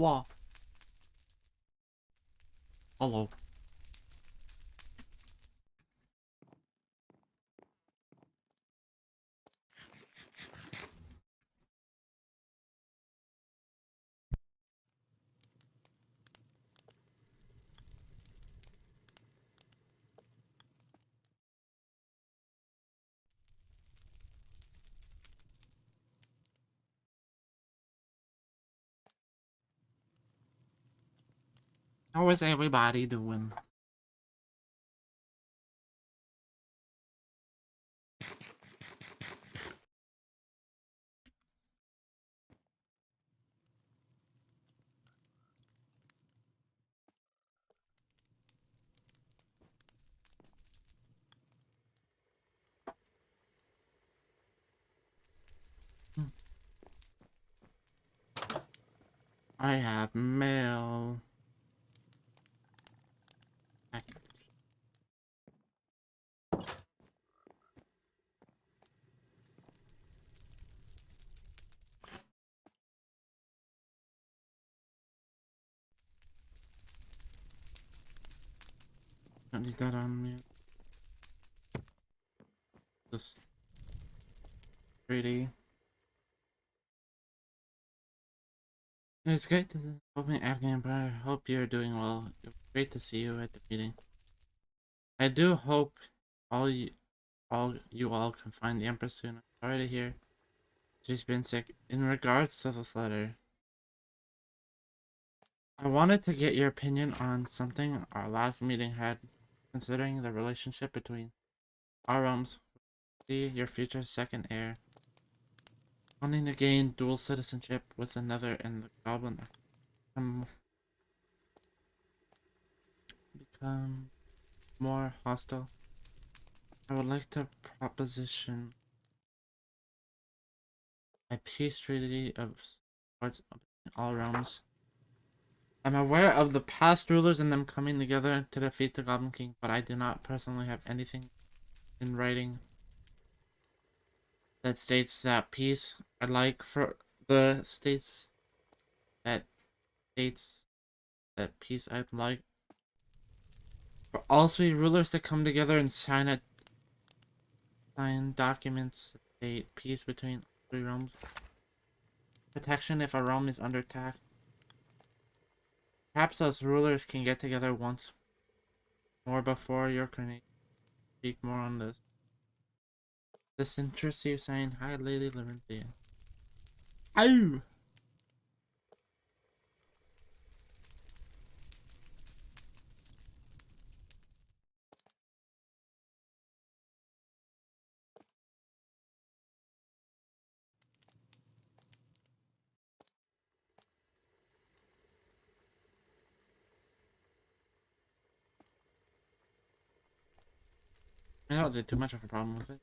Wow. Hello. How is everybody doing? I have mail. Don't need that on me. This 3D. It's great to open Agneil, but I hope you're doing well. It was great to see you at the meeting. I do hope all you can find the Empress soon. I'm sorry to hear she's been sick. In regards to this letter, I wanted to get your opinion on something our last meeting had, considering the relationship between our realms. Your future second heir, wanting to gain dual citizenship with the Nether and the Goblin, become more hostile. I would like to proposition a peace treaty of sorts in all realms. I'm aware of the past rulers and them coming together to defeat the Goblin King, but I do not personally have anything in writing that states that peace. I'd like for the states that states that peace. I'd like for all three rulers to come together and sign documents that state peace between three realms. Protection if a realm is under attack. Perhaps those rulers can get together once more before your coronation. Speak more on this. This interests you, saying hi, Lady Larenthia. Ow! I don't see too much of a problem with it.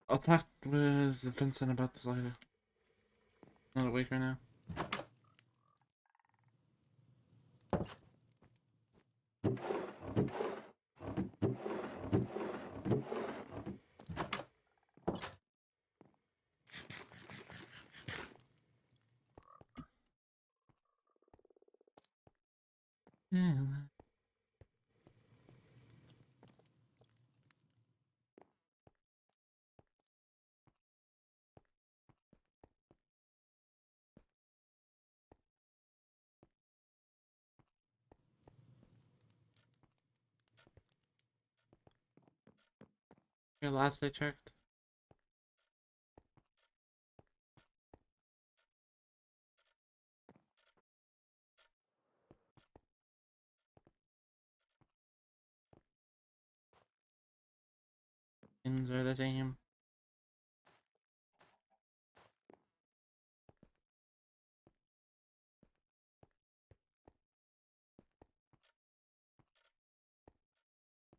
I'll talk with Vincent about this later. Not awake right now. Yeah. Okay, last I checked. Things are the same.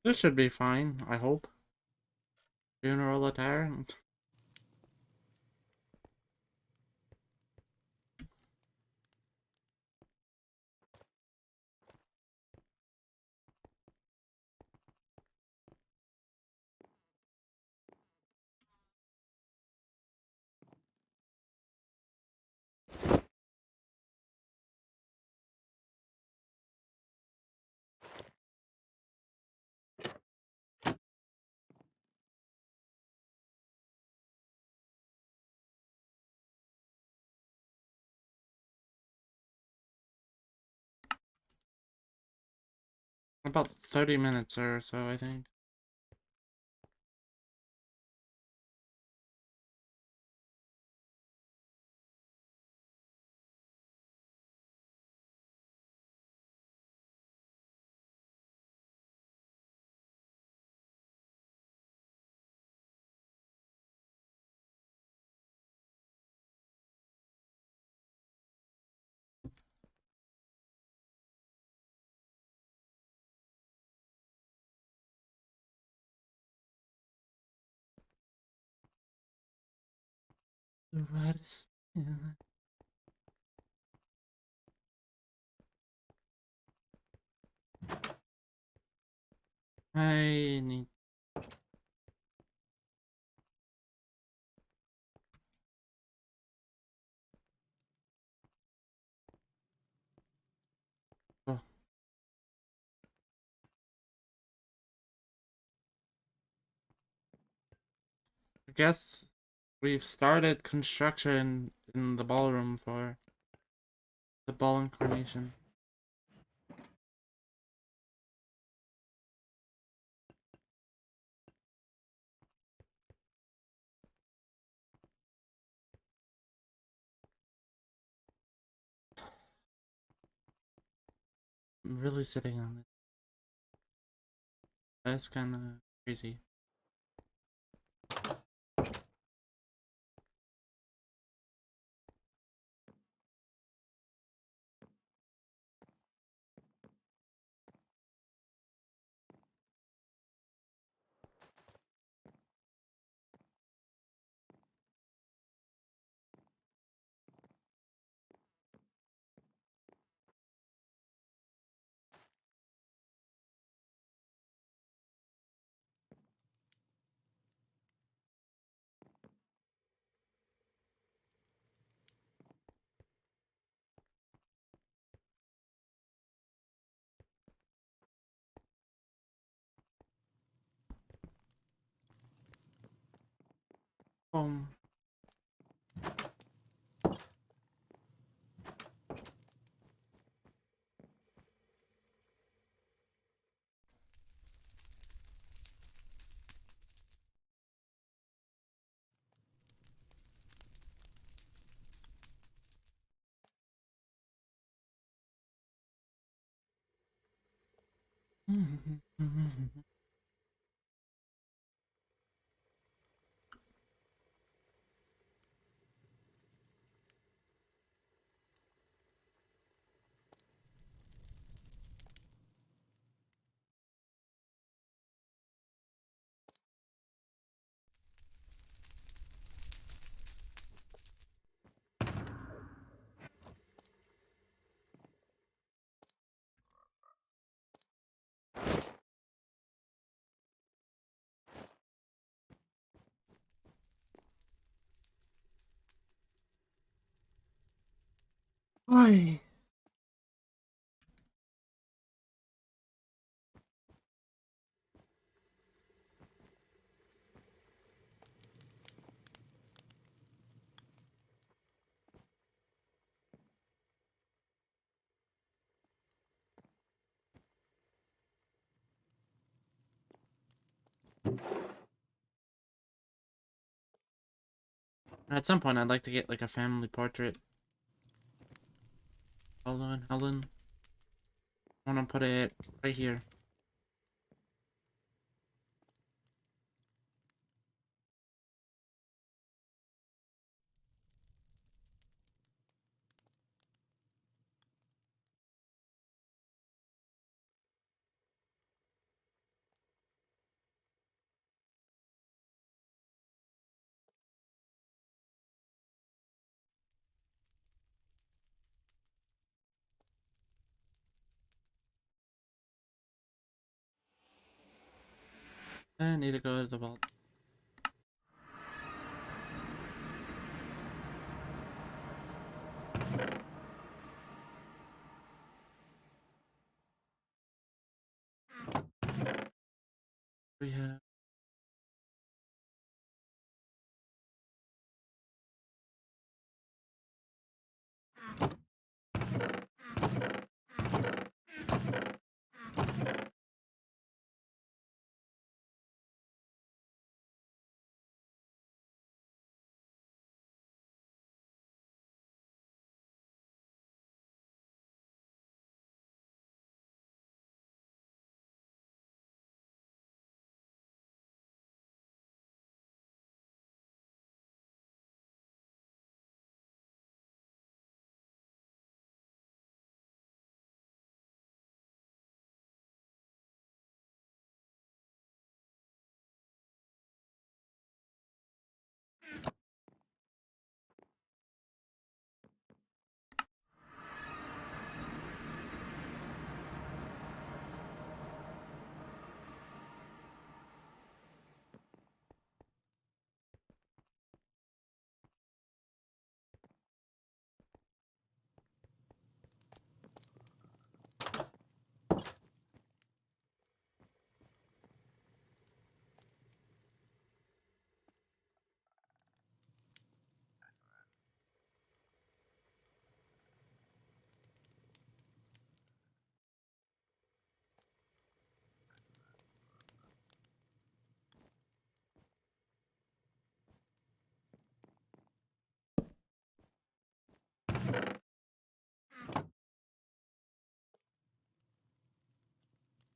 This should be fine, I hope. Funeral attire. About 30 minutes or so, I think. The raddest. I need. Oh, I guess we've started construction in the ballroom for the ball incarnation. I'm really sitting on it. That's kind of crazy. Um. Why? At some point, I'd like to get like a family portrait. Hold on, Helen. I want to put it right here. I need to go to the vault. We have.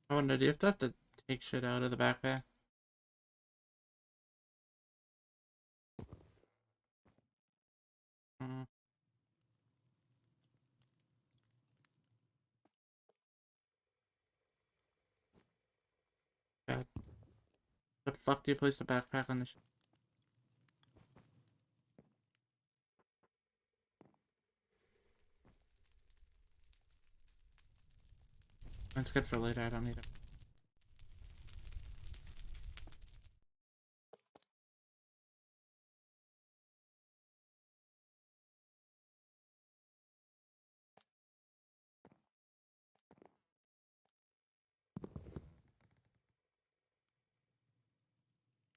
I wonder, do you have to take shit out of the backpack? Mm. God. The fuck do you place the backpack on the ship? It's good for later, I don't need it.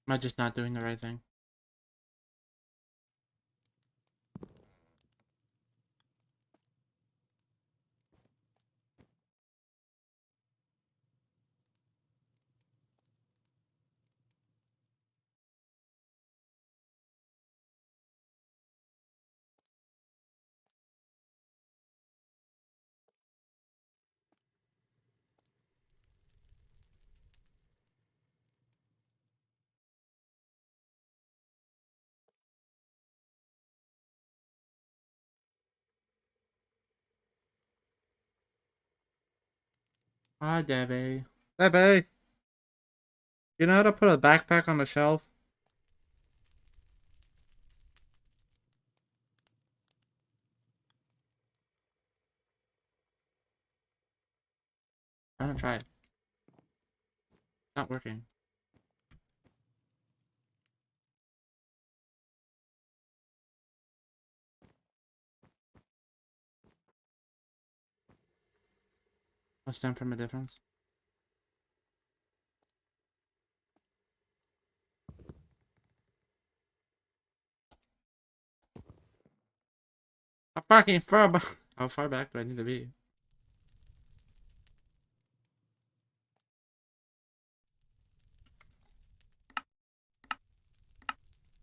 Am I just not doing the right thing? Hi, Debbie. Debbie! You know how to put a backpack on the shelf? I'm gonna try it. It's not working. I'll stand from a difference. I'm fucking far back. How far back do I need to be?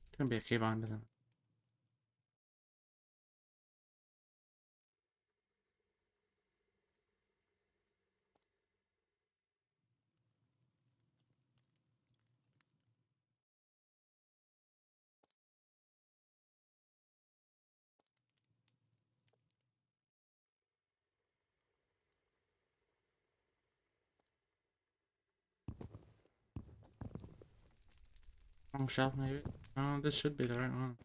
It's gonna be a cave on to them. Wrong shelf, maybe? Oh, this should be the right one.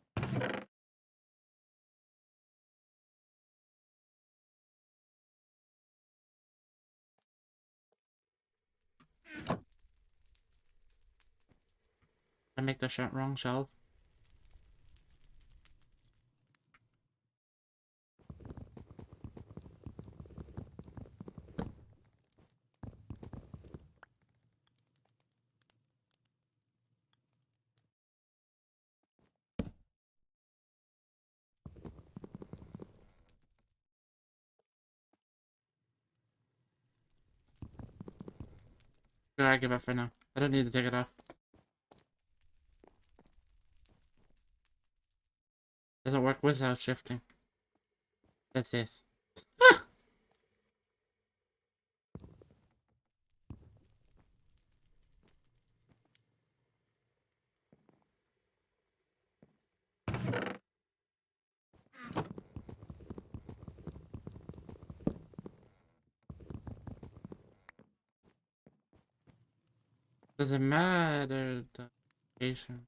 I make the wrong shelf. I give up for now. I don't need to take it off. Doesn't work without shifting. That's this. Does it matter the location?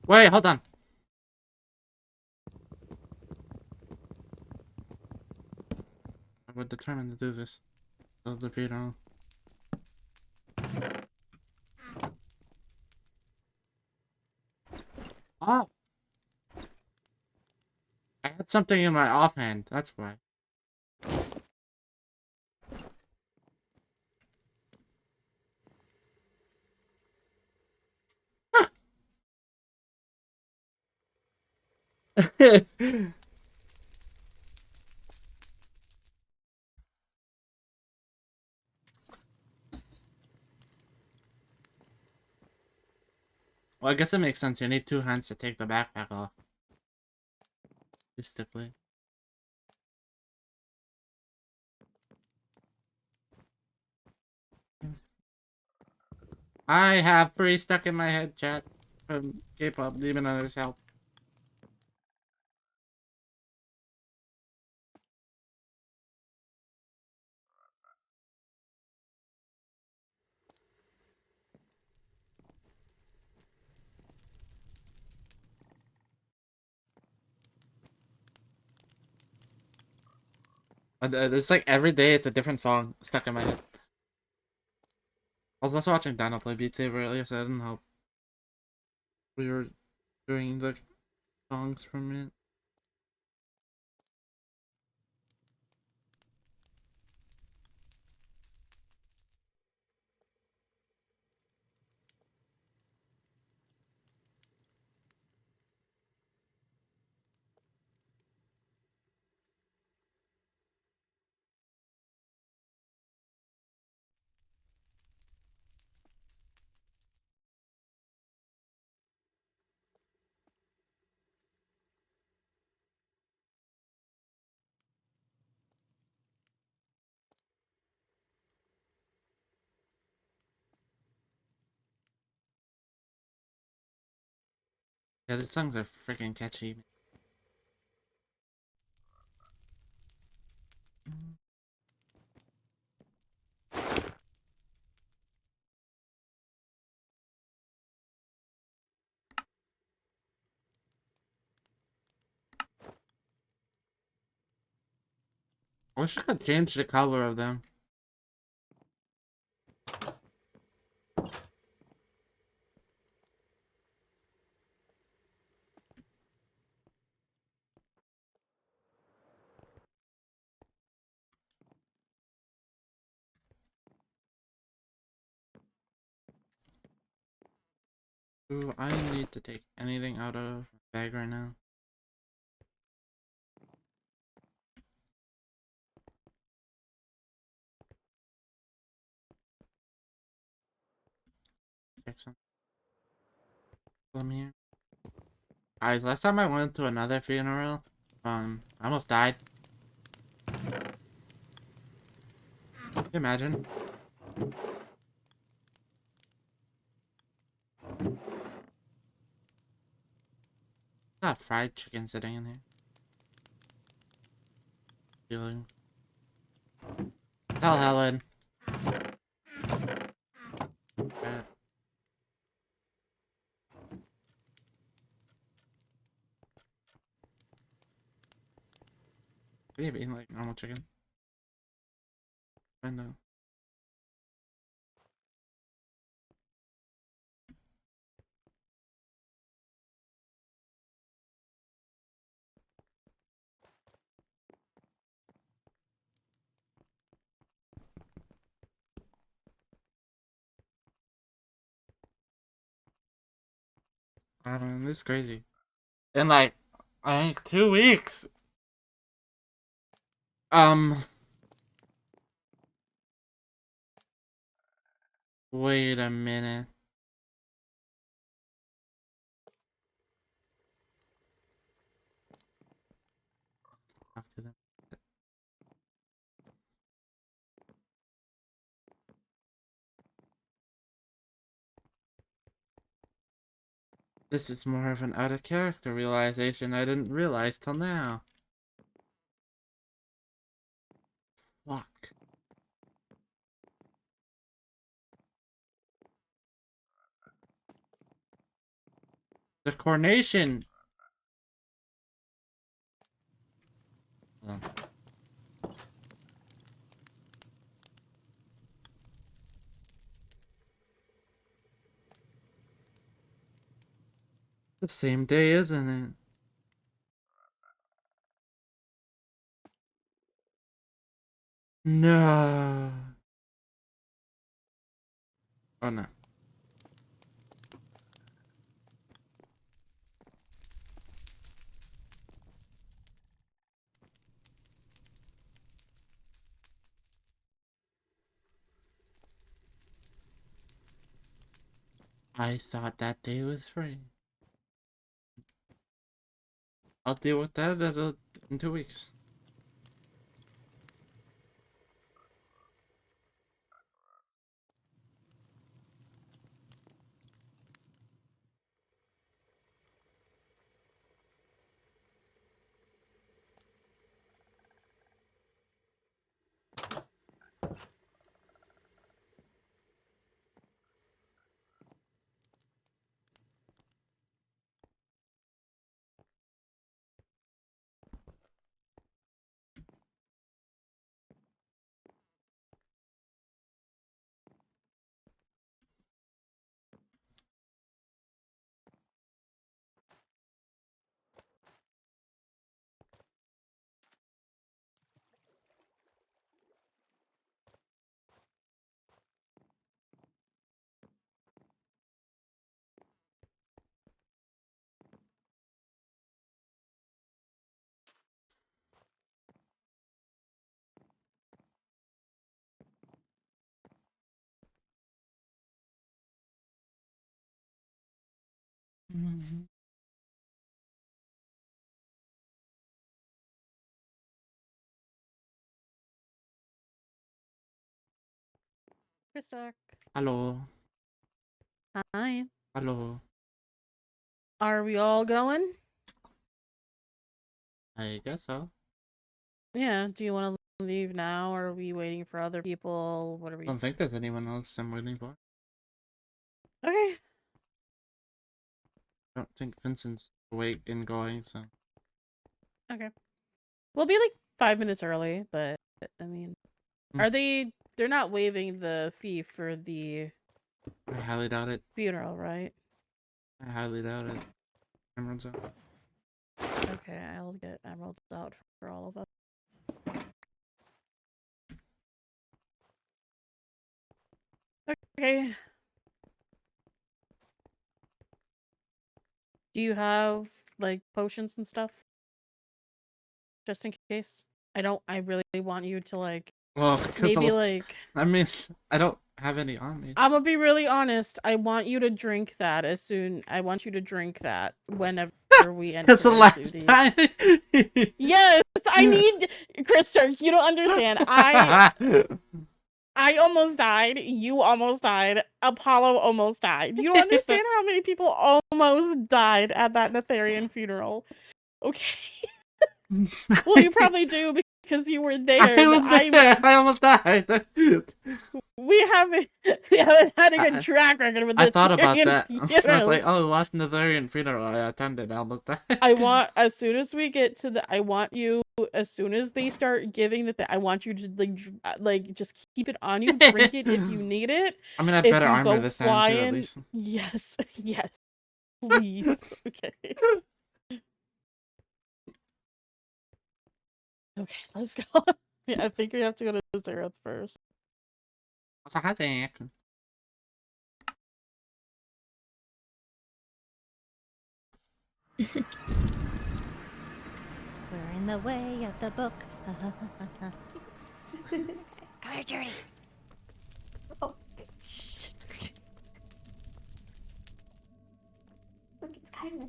Wait, hold on. I was determined to do this. So the on. Oh! I had something in my offhand, that's why. Well, I guess it makes sense. You need 2 hands to take the backpack off. Realistically. I have free stuck in my head, chat. From K-pop, Demon Hunter's help. It's like every day it's a different song stuck in my head. I was also watching Dino play Beat Saber earlier, so I didn't help. We were doing the songs from it. Yeah, these songs are freaking catchy. I wish I could change the color of them. Do I need to take anything out of my bag right now? Check some. Let here. Guys, last time I went to another funeral, I almost died. Can you imagine? That fried chicken sitting in here. Feeling. Tell Helen. Bad. Could you have eaten like normal chicken? I know. I mean, this is crazy. In like, I think 2 weeks. Um, wait a minute. Talk to them. This is more of an out of character realization I didn't realize till now. Fuck. The coronation. Oh. The same day, isn't it? No. Oh no. I thought that day was free. I'll deal with that in 2 weeks. Mm-hmm. Christark. Hello. Hi. Hello. Are we all going? I guess so. Yeah. Do you want to leave now, or are we waiting for other people? What are I we? don't think there's anyone else I'm waiting for. Okay. I don't think Vincent's awake and going, so. Okay. We'll be like 5 minutes early, but I mean, are they? They're not waiving the fee for the I highly doubt it. funeral, right? I highly doubt it. Emerald's out. Okay, I'll get emeralds out for all of us. Okay. Do you have like potions and stuff? Just in case. I really want you to like Well, maybe like I mean, I don't have any on me. I'm gonna be really honest. I want you to drink that I want you to drink that whenever we enter That's the into last the. time. Yes, I need Christark. You don't understand. I almost died. You almost died. Apollo almost died. You don't understand how many people almost died at that Netherian funeral. Okay. Well, you probably do because you were there. I was there. I almost died. We haven't had a good track record with I the thought about Netherian that. funerals. I was like, oh, the last Netherian funeral I attended, I almost died. I want as soon as we get to the. I want you as soon as they start giving the. I want you to like just keep it on you. Drink it if you need it. I'm gonna have If better you armor go this time too, at flying, least. yes, yes, please. Okay. Okay, let's go. Yeah, I think we have to go to Zereth first. What's a Zack? We're in the way of the book. Come here, Journey. Oh. Look, it's kind of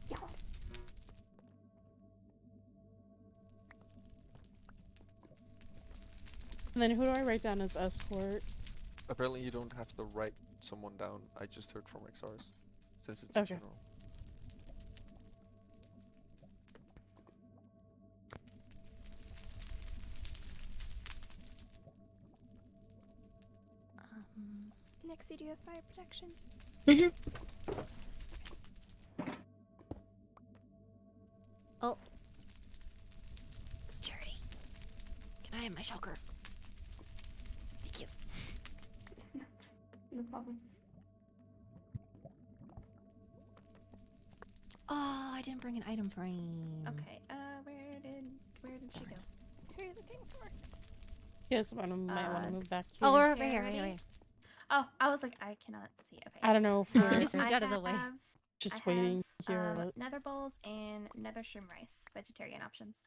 yellow. And then who do I write down as escort? Apparently you don't have to write someone down. I just heard from XRs. Since it's Okay. a funeral. Nixie, do you have fire protection? Oh. Journey. Can I have my shulker? Thank you. No problem. Oh, I didn't bring an item frame. Okay, where did she go? Who are you looking for? Yes, I might want to move back. Oh, we're Okay, over here, ready? right here. Oh, I was like, I cannot see. Okay. I don't know if You we're just moved out of the way. just I waiting have, here. nether bowls and nether shroom rice, vegetarian options.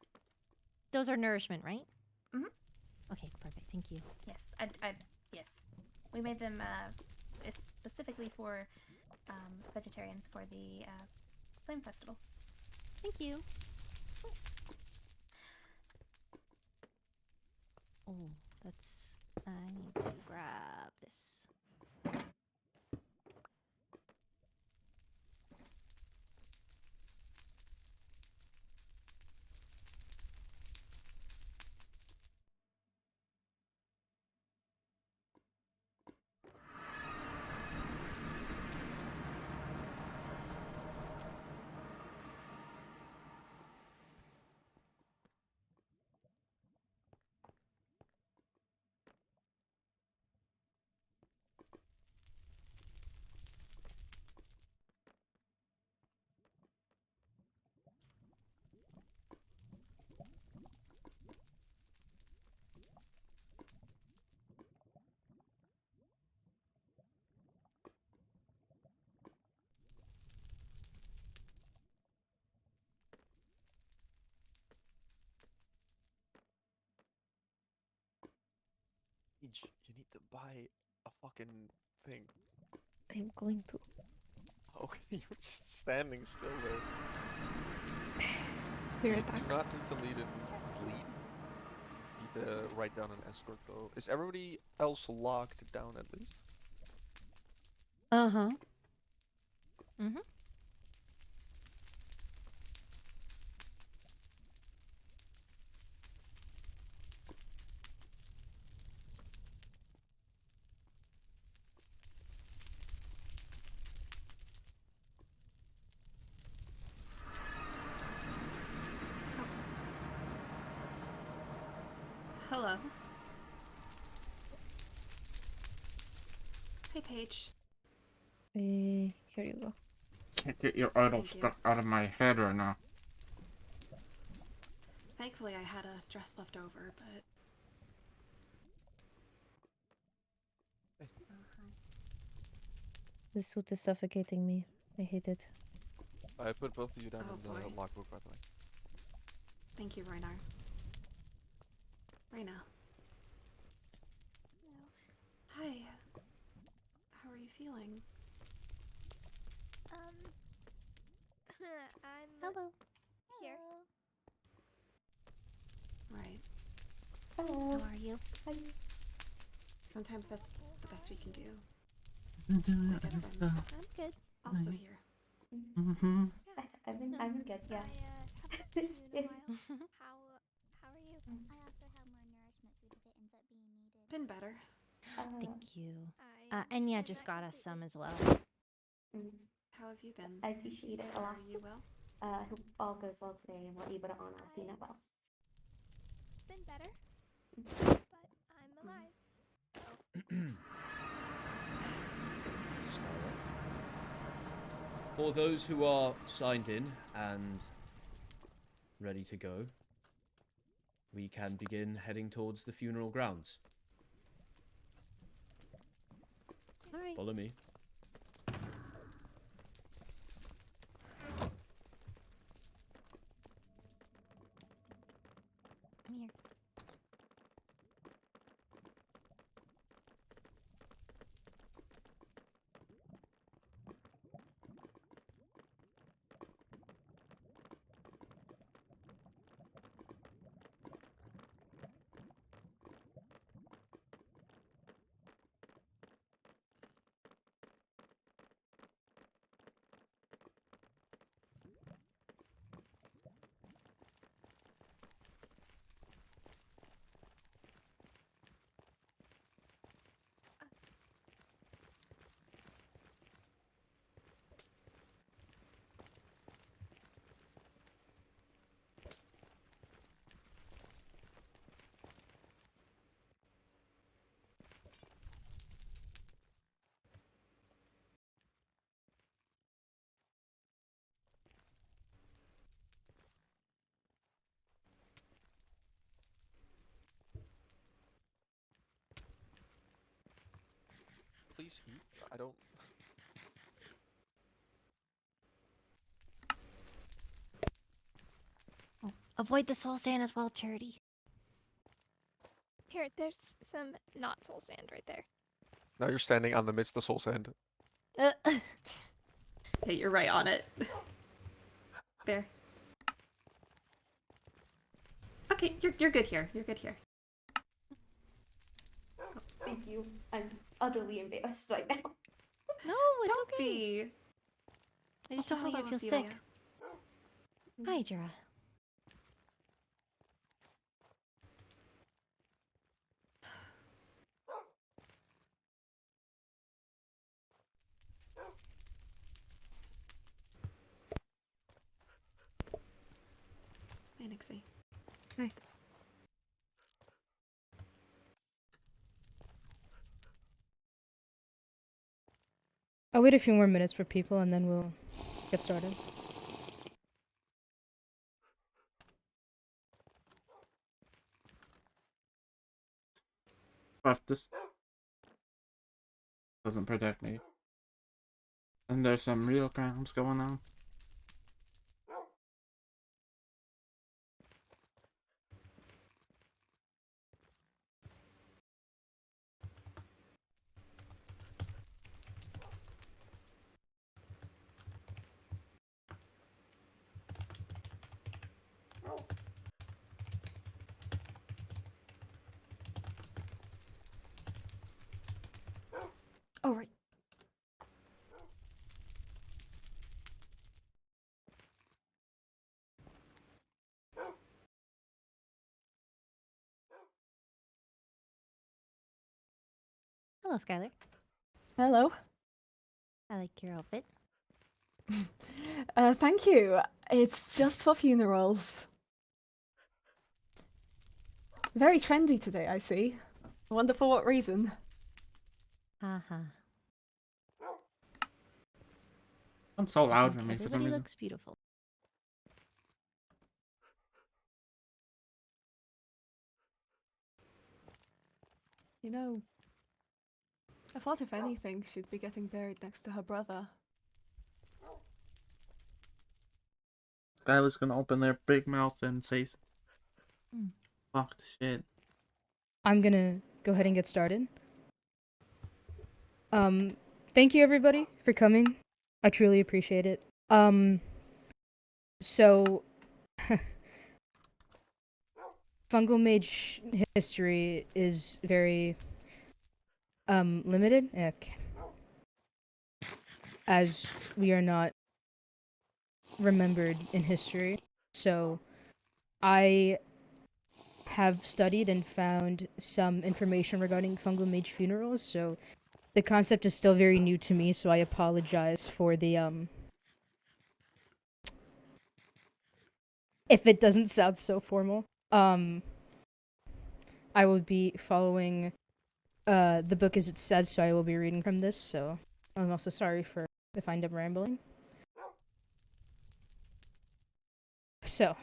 Those are nourishment, right? Mhm. Okay, perfect. Thank you. Yes, yes. We made them specifically specifically for vegetarians for the Flame Festival. Thank you. Of course. Oh, that's. I need to grab this. You need to buy a fucking thing. I'm going to. Okay, you're just standing still there. We're You back. do not need to lead in bleed. Need to write down an escort though. Is everybody else locked down at least? Uh-huh. Mm-hmm. Hello. Hey, Paige. Here you go. Can't get your idol Thank you. stuck out of my head right now. Thankfully, I had a dress left over, but This suit is suffocating me. I hate it. I put both of you down Oh, in the boy. logbook, by the way. thank you, Reynar. Reyna. Hi. How are you feeling? I'm Hello. Here. Right. How are you? Sometimes that's the best we can do. I guess I'm I'm good. also here. Mm-hmm. I'm good, yeah. Haven't seen you in a while. How are you? I also have more nourishment food if it ends up being needed. Been better. Thank you. I And yeah, understand just that got us completely. some as well. How have you been? I appreciate it a lot. Are you well? Hope all goes well today and we're able to honor Athena well. Been better, but I'm alive. For those who are signed in and ready to go, we can begin heading towards the funeral grounds. All right. Follow me. Come here. Please eat. I don't. Avoid the soul sand as well, Charity. Here, there's some not soul sand right there. Now you're standing on the midst of soul sand. Hey, you're right on it. There. Okay, you're good here. You're good here. Thank you. I'm utterly embarrassed right now. No, it's Don't okay. be. I just Also, don't want hello, you to feel Ophelia. sick. Hi, Jura. Hey, Nixie. Hi. I'll wait a few more minutes for people and then we'll get started. But this doesn't protect me. And there's some real crimes going on. Oh, right. Hello, Skylar. Hello. I like your outfit. Thank you. It's just for funerals. Very trendy today, I see. I wonder for what reason. Haha. It's so I loud think for me for some everybody reason. looks beautiful. You know, I thought if anything, she'd be getting buried next to her brother. Skylar's gonna open their big mouth and say, fuck the shit. I'm gonna go ahead and get started. Thank you everybody for coming. I truly appreciate it. So fungal mage history is very limited, as we are not remembered in history. So I have studied and found some information regarding fungal mage funerals, so the concept is still very new to me, so I apologize for the if it doesn't sound so formal. I will be following the book as it says, so I will be reading from this, so I'm also sorry for if I end up rambling. So,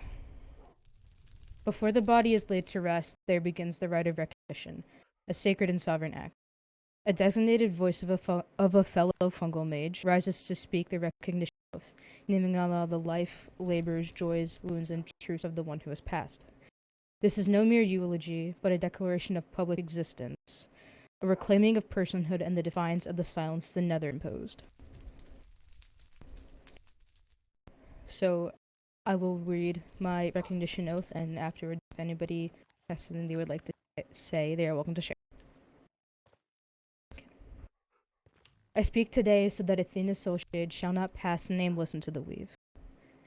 before the body is laid to rest, there begins the rite of recognition, a sacred and sovereign act. A designated voice of a fellow fungal mage rises to speak the recognition oath, naming all the life, labors, joys, wounds, and truths of the one who has passed. This is no mere eulogy, but a declaration of public existence, a reclaiming of personhood and the defiance of the silence the Nether imposed. So, I will read my recognition oath, and afterward, if anybody has something they would like to say, they are welcome to share. Okay. I speak today so that Athena's soul shade shall not pass nameless into the weave.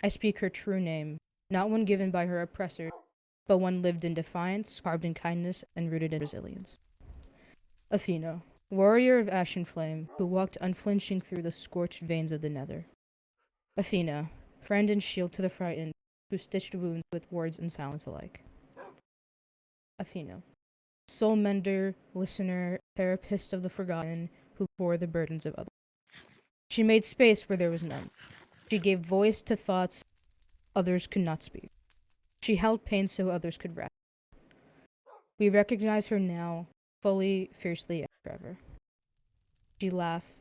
I speak her true name, not one given by her oppressor, but one lived in defiance, carved in kindness, and rooted in resilience. Athena, warrior of ashen flame, who walked unflinching through the scorched veins of the Nether. Athena, friend and shield to the frightened, who stitched wounds with words and silence alike. Athena, soul mender, listener, therapist of the forgotten, who bore the burdens of others. She made space where there was none. She gave voice to thoughts others could not speak. She held pain so others could rest. We recognize her now, fully, fiercely, and forever. She laughed,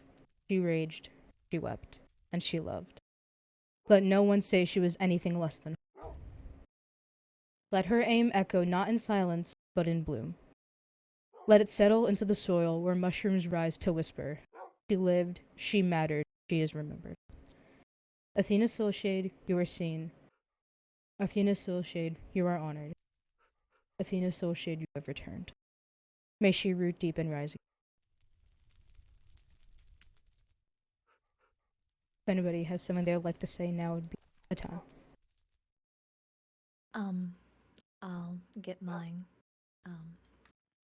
she raged, she wept, and she loved. Let no one say she was anything less than her. Let her aim echo not in silence, but in bloom. Let it settle into the soil where mushrooms rise to whisper, She lived, she mattered, she is remembered. Athena Soulshade, you are seen. Athena Soulshade, you are honored. Athena Soulshade, you have returned. May she root deep and rise again. If anybody has something they would like to say, now would be the time. I'll get mine,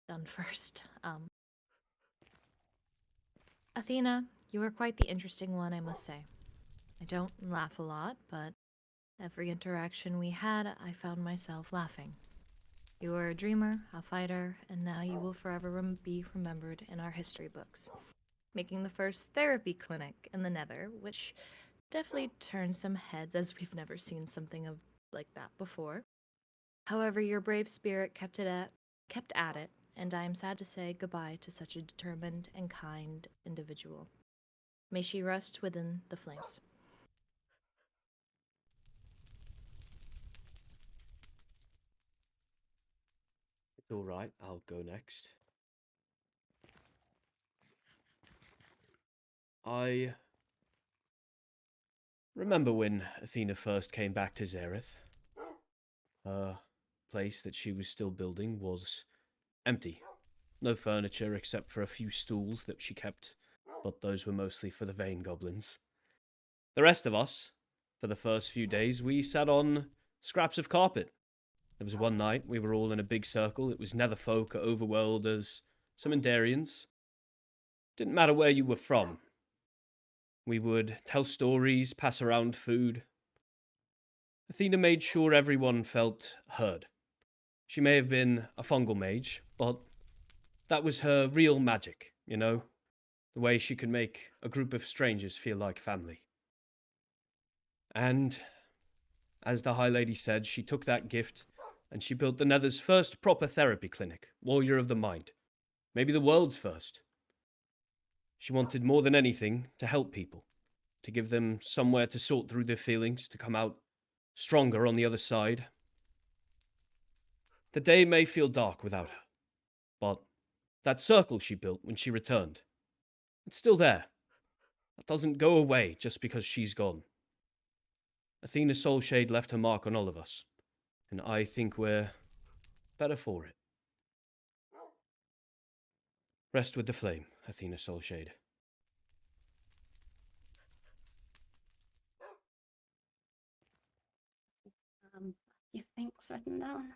done first. Athena, you were quite the interesting one, I must say. I don't laugh a lot, but every interaction we had, I found myself laughing. You were a dreamer, a fighter, and now you will forever be remembered in our history books. Making the first therapy clinic in the Nether, which definitely turned some heads as we've never seen something like that before. However, your brave spirit kept at it, and I am sad to say goodbye to such a determined and kind individual. May she rest within the flames. It's all right. I'll go next. I remember when Athena first came back to Xerath. Her place that she was still building was empty. No furniture except for a few stools that she kept, but those were mostly for the vain goblins. The rest of us, for the first few days, we sat on scraps of carpet. There was one night we were all in a big circle. It was nether folk, overworlders, some Endarians. Didn't matter where you were from. We would tell stories, pass around food. Athena made sure everyone felt heard. She may have been a fungal mage, but that was her real magic, you know? The way she could make a group of strangers feel like family. And, as the High Lady said, she took that gift and she built the Nether's first proper therapy clinic, Warrior of the Mind. Maybe the world's first. She wanted more than anything to help people, to give them somewhere to sort through their feelings, to come out stronger on the other side. The day may feel dark without her, but that circle she built when she returned, it's still there. That doesn't go away just because she's gone. Athena Soulshade left her mark on all of us, and I think we're better for it. Rest with the flame, Athena Soulshade. You think's written down?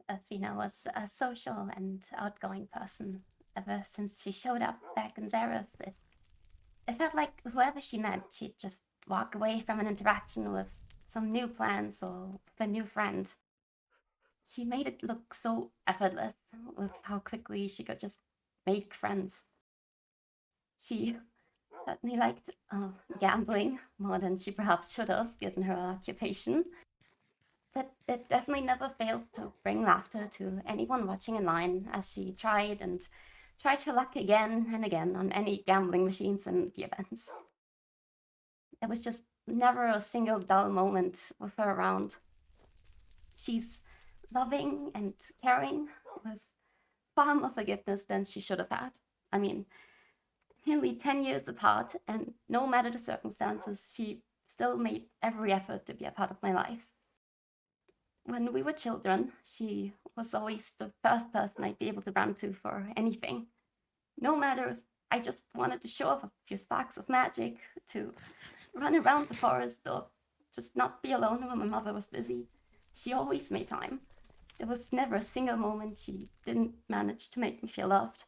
Athena was a social and outgoing person. Ever since she showed up back in Xerath, it felt like whoever she met, she'd just walk away from an interaction with some new plans or with a new friend. She made it look so effortless with how quickly she could just make friends. She certainly liked gambling more than she perhaps should have, given her occupation. But it definitely never failed to bring laughter to anyone watching in line as she tried her luck again and again on any gambling machines and the events. There was just never a single dull moment with her around. She's loving and caring with far more forgiveness than she should have had. I mean, nearly 10 years apart, and no matter the circumstances, she still made every effort to be a part of my life. When we were children, she was always the first person I'd be able to run to for anything. No matter if I just wanted to show off a few sparks of magic, to run around the forest, or just not be alone when my mother was busy, she always made time. There was never a single moment she didn't manage to make me feel loved.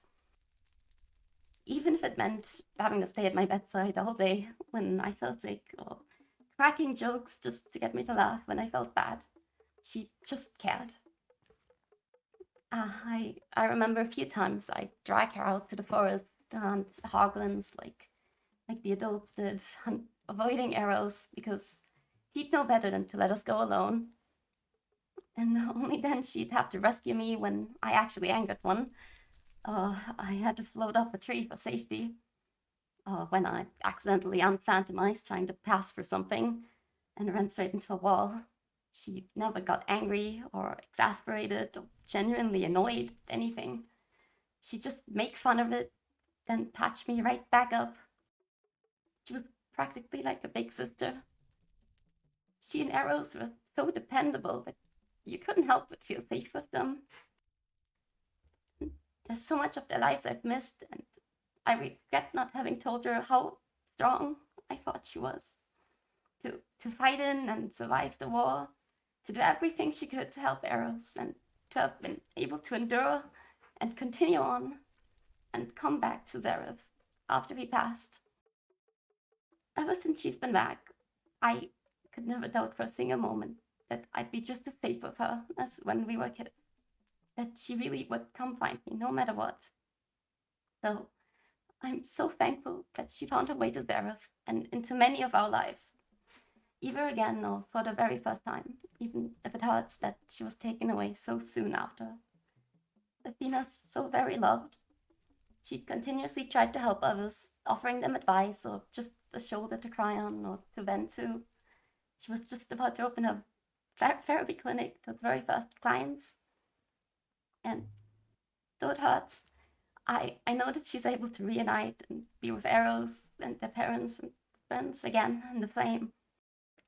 Even if it meant having to stay at my bedside all day when I felt sick, or cracking jokes just to get me to laugh when I felt bad. She just cared. I remember a few times I'd drag her out to the forest to hunt hoglins like the adults did, avoiding arrows because he'd know better than to let us go alone. And only then she'd have to rescue me when I actually angered one. I had to float up a tree for safety. When I accidentally unphantomized trying to pass for something and ran straight into a wall. She never got angry or exasperated or genuinely annoyed at anything. she'd just make fun of it, then patch me right back up. She was practically like a big sister. She and Arrows were so dependable that you couldn't help but feel safe with them. There's so much of their lives I've missed, and I regret not having told her how strong I thought she was. To fight in and survive the war, to do everything she could to help Arrows, and to have been able to endure and continue on and come back to Zareth after he passed. Ever since she's been back, I could never doubt for a single moment that I'd be just as safe with her as when we were kids. That she really would come find me no matter what. So I'm so thankful that she found her way to Zareth and into many of our lives. Either again or for the very first time, even if it hurts that she was taken away so soon after. Athena's so very loved. She continuously tried to help others, offering them advice or just a shoulder to cry on or to vent to. She was just about to open her therapy clinic to its very first clients. And though it hurts, I know that she's able to reunite and be with Arrows and their parents and friends again in the flame.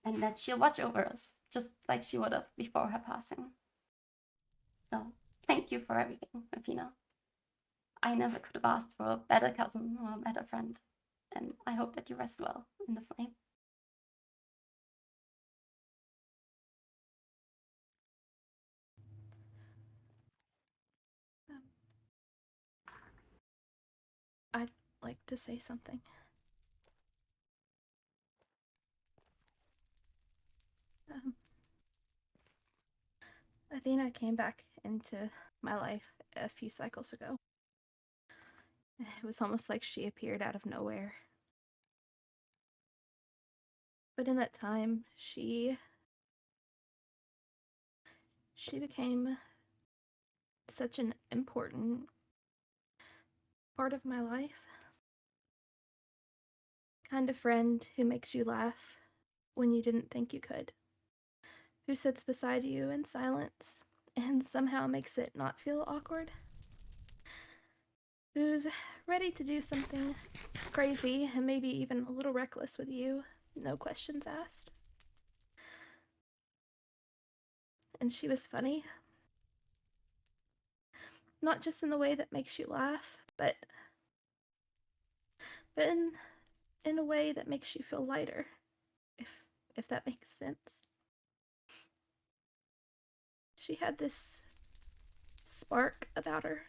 And that she'll watch over us, just like she would have before her passing. So, thank you for everything, Athena. I never could have asked for a better cousin or a better friend, and I hope that you rest well in the flame. I'd like to say something. Athena came back into my life a few cycles ago. It was almost like she appeared out of nowhere. But in that time, she became such an important part of my life. Kind of friend who makes you laugh when you didn't think you could. Who sits beside you in silence and somehow makes it not feel awkward. Who's ready to do something crazy and maybe even a little reckless with you, no questions asked. And she was funny. Not just in the way that makes you laugh, but in a way that makes you feel lighter, if that makes sense. She had this spark about her,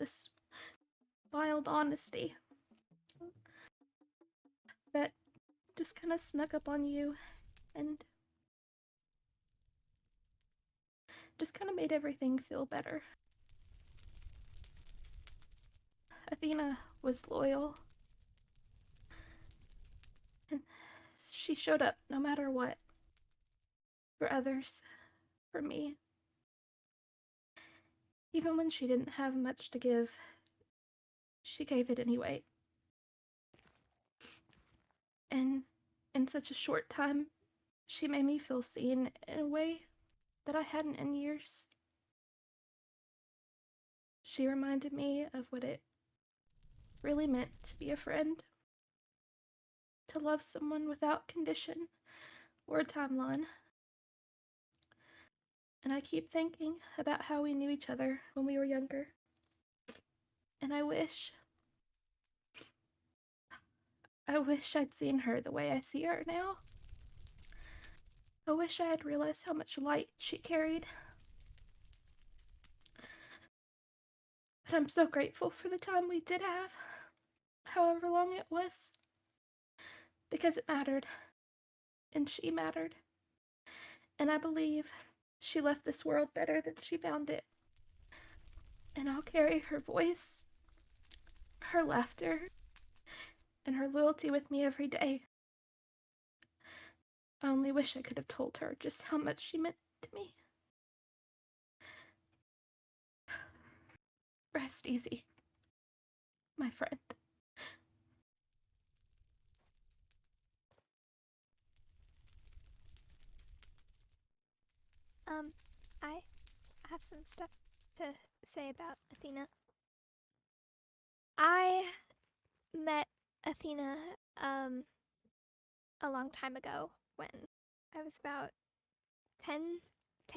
this wild honesty that just kind of snuck up on you and just kind of made everything feel better. Athena was loyal, and she showed up no matter what, for others, for me. Even when she didn't have much to give, she gave it anyway. And in such a short time, she made me feel seen in a way that I hadn't in years. She reminded me of what it really meant to be a friend, to love someone without condition or a timeline. And I keep thinking about how we knew each other when we were younger. And I wish I'd seen her the way I see her now. I wish I had realized how much light she carried. But I'm so grateful for the time we did have, however long it was, because it mattered, and she mattered. And I believe she left this world better than she found it. And I'll carry her voice, her laughter, and her loyalty with me every day. I only wish I could have told her just how much she meant to me. Rest easy, my friend. I have some stuff to say about Athena. I met Athena a long time ago when I was about 10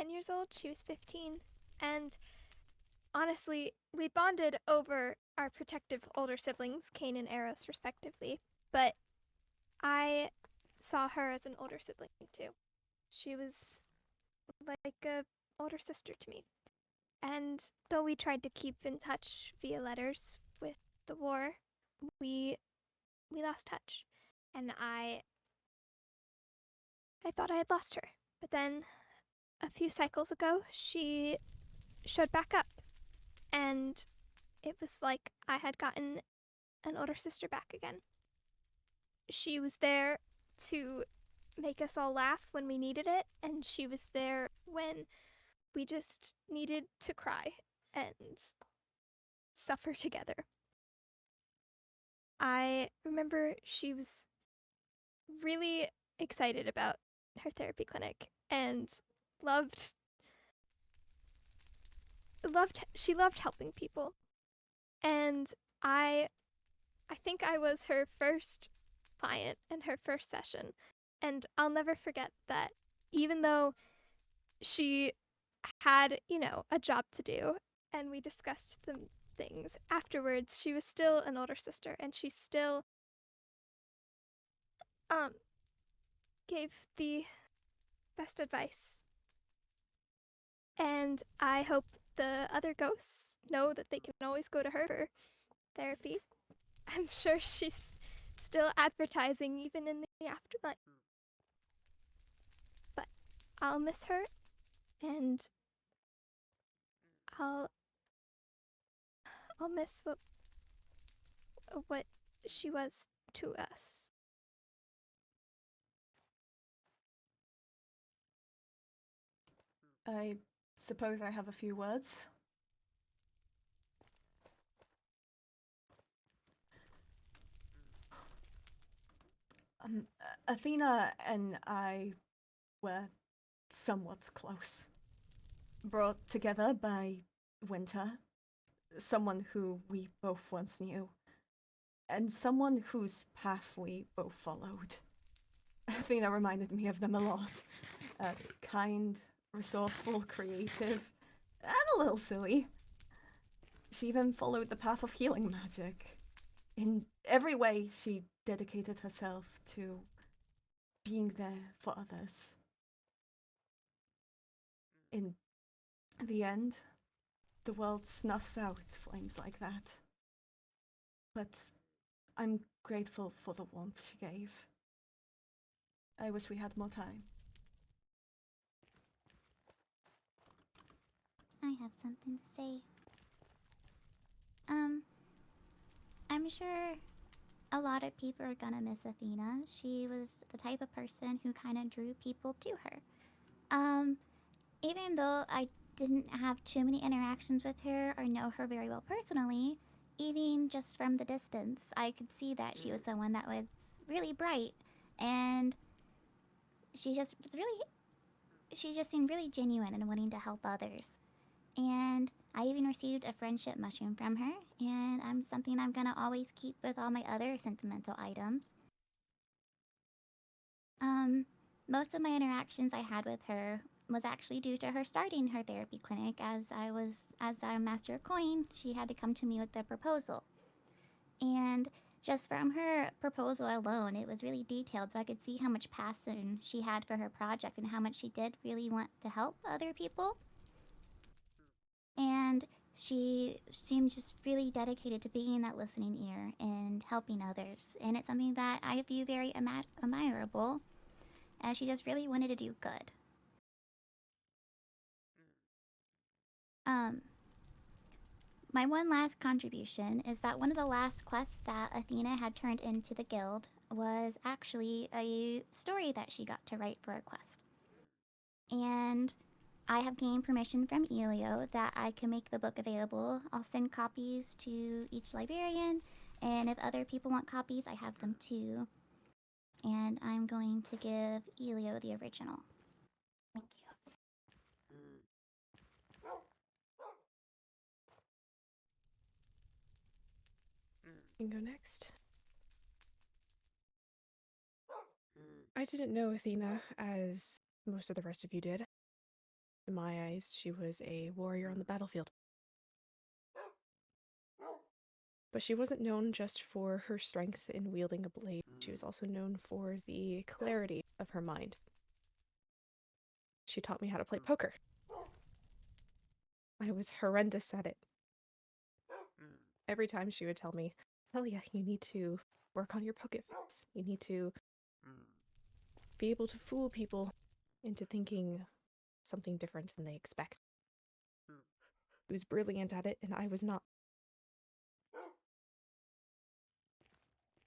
years old. She was 15. And honestly, we bonded over our protective older siblings, Cain and Eros, respectively. But I saw her as an older sibling, too. She was like a older sister to me. And though we tried to keep in touch via letters with the war, we lost touch. And I thought I had lost her. But then a few cycles ago, she showed back up. And it was like I had gotten an older sister back again. She was there to make us all laugh when we needed it, and she was there when we just needed to cry and suffer together. I remember she was really excited about her therapy clinic and she loved helping people. And I think I was her first client and her first session. And I'll never forget that even though she had, a job to do and we discussed the things afterwards, she was still an older sister and she still gave the best advice. And I hope the other ghosts know that they can always go to her for therapy. I'm sure she's still advertising even in the afterlife. But I'll miss her, and I'll miss what she was to us. I suppose I have a few words. Athena and I were somewhat close. Brought together by Winter, someone who we both once knew, and someone whose path we both followed. Athena reminded me of them a lot. Kind, resourceful, creative, and a little silly. She even followed the path of healing magic. In every way, she dedicated herself to being there for others. In the end, the world snuffs out flames like that. But I'm grateful for the warmth she gave. I wish we had more time. I have something to say. I'm sure a lot of people are gonna miss Athena. She was the type of person who kind of drew people to her. Even though I didn't have too many interactions with her or know her very well personally, even just from the distance, I could see that she was someone that was really bright, and she just seemed really genuine and wanting to help others. And I even received a friendship mushroom from her, and something I'm gonna always keep with all my other sentimental items. Most of my interactions I had with her was actually due to her starting her therapy clinic. As a master of coin, she had to come to me with a proposal. And just from her proposal alone, it was really detailed, so I could see how much passion she had for her project and how much she did really want to help other people. And she seemed just really dedicated to being that listening ear and helping others. And it's something that I view very admirable, as she just really wanted to do good. My one last contribution is that one of the last quests that Athena had turned into the guild was actually a story that she got to write for a quest. And I have gained permission from Elio that I can make the book available. I'll send copies to each librarian, and if other people want copies, I have them too. And I'm going to give Elio the original. Thank you. can go next. I didn't know Athena as most of the rest of you did. In my eyes, she was a warrior on the battlefield. But she wasn't known just for her strength in wielding a blade. She was also known for the clarity of her mind. She taught me how to play poker. I was horrendous at it. Every time she would tell me, Elia, you need to work on your poker face. You need to be able to fool people into thinking something different than they expect. She was brilliant at it, and I was not.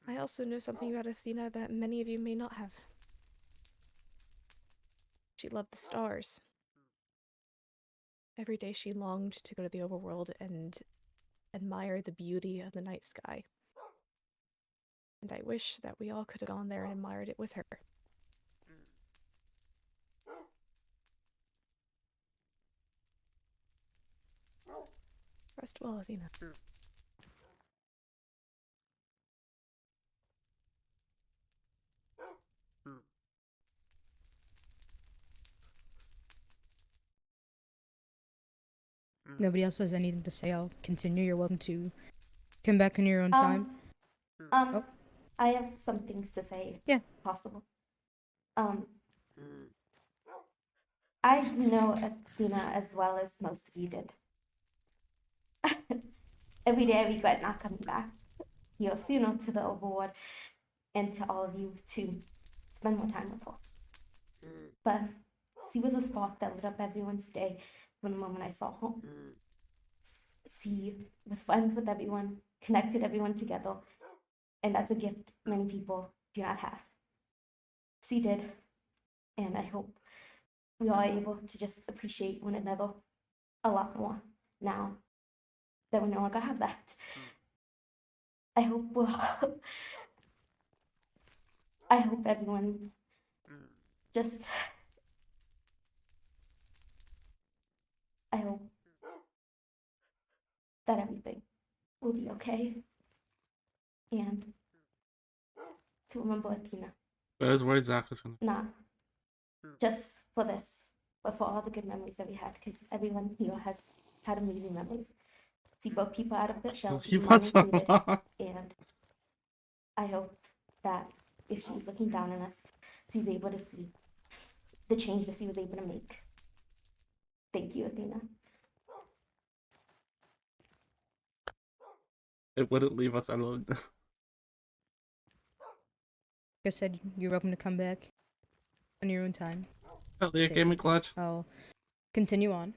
I also know something about Athena that many of you may not have. She loved the stars. Every day she longed to go to the overworld and admire the beauty of the night sky. And I wish that we all could have gone there and admired it with her. Rest well, Athena. Nobody else has anything to say. I'll continue. You're welcome to come back in your own time. I have some things to say. Yeah. If possible. I know Athena as well as most of you did. Every day I regret not coming back here sooner to the Overworld and to all of you to spend more time with her. But she was a spark that lit up everyone's day from the moment I saw her. She was friends with everyone, connected everyone together, and that's a gift many people do not have. She did, and I hope we are able to just appreciate one another a lot more now that we no longer have that. I hope I hope everyone just, I hope that everything will be okay. And to remember Athena. Those words Zack was gonna. Not just for this, but for all the good memories that we had, because everyone here has had amazing memories. She broke people out of their shells, You mine put some included, on. and I hope that if she's looking down on us, she's able to see the change that she was able to make. Thank you, Athena. It wouldn't leave us alone. Like I said, you're welcome to come back on your own time. Elia Say gave me something. clutch. I'll continue on.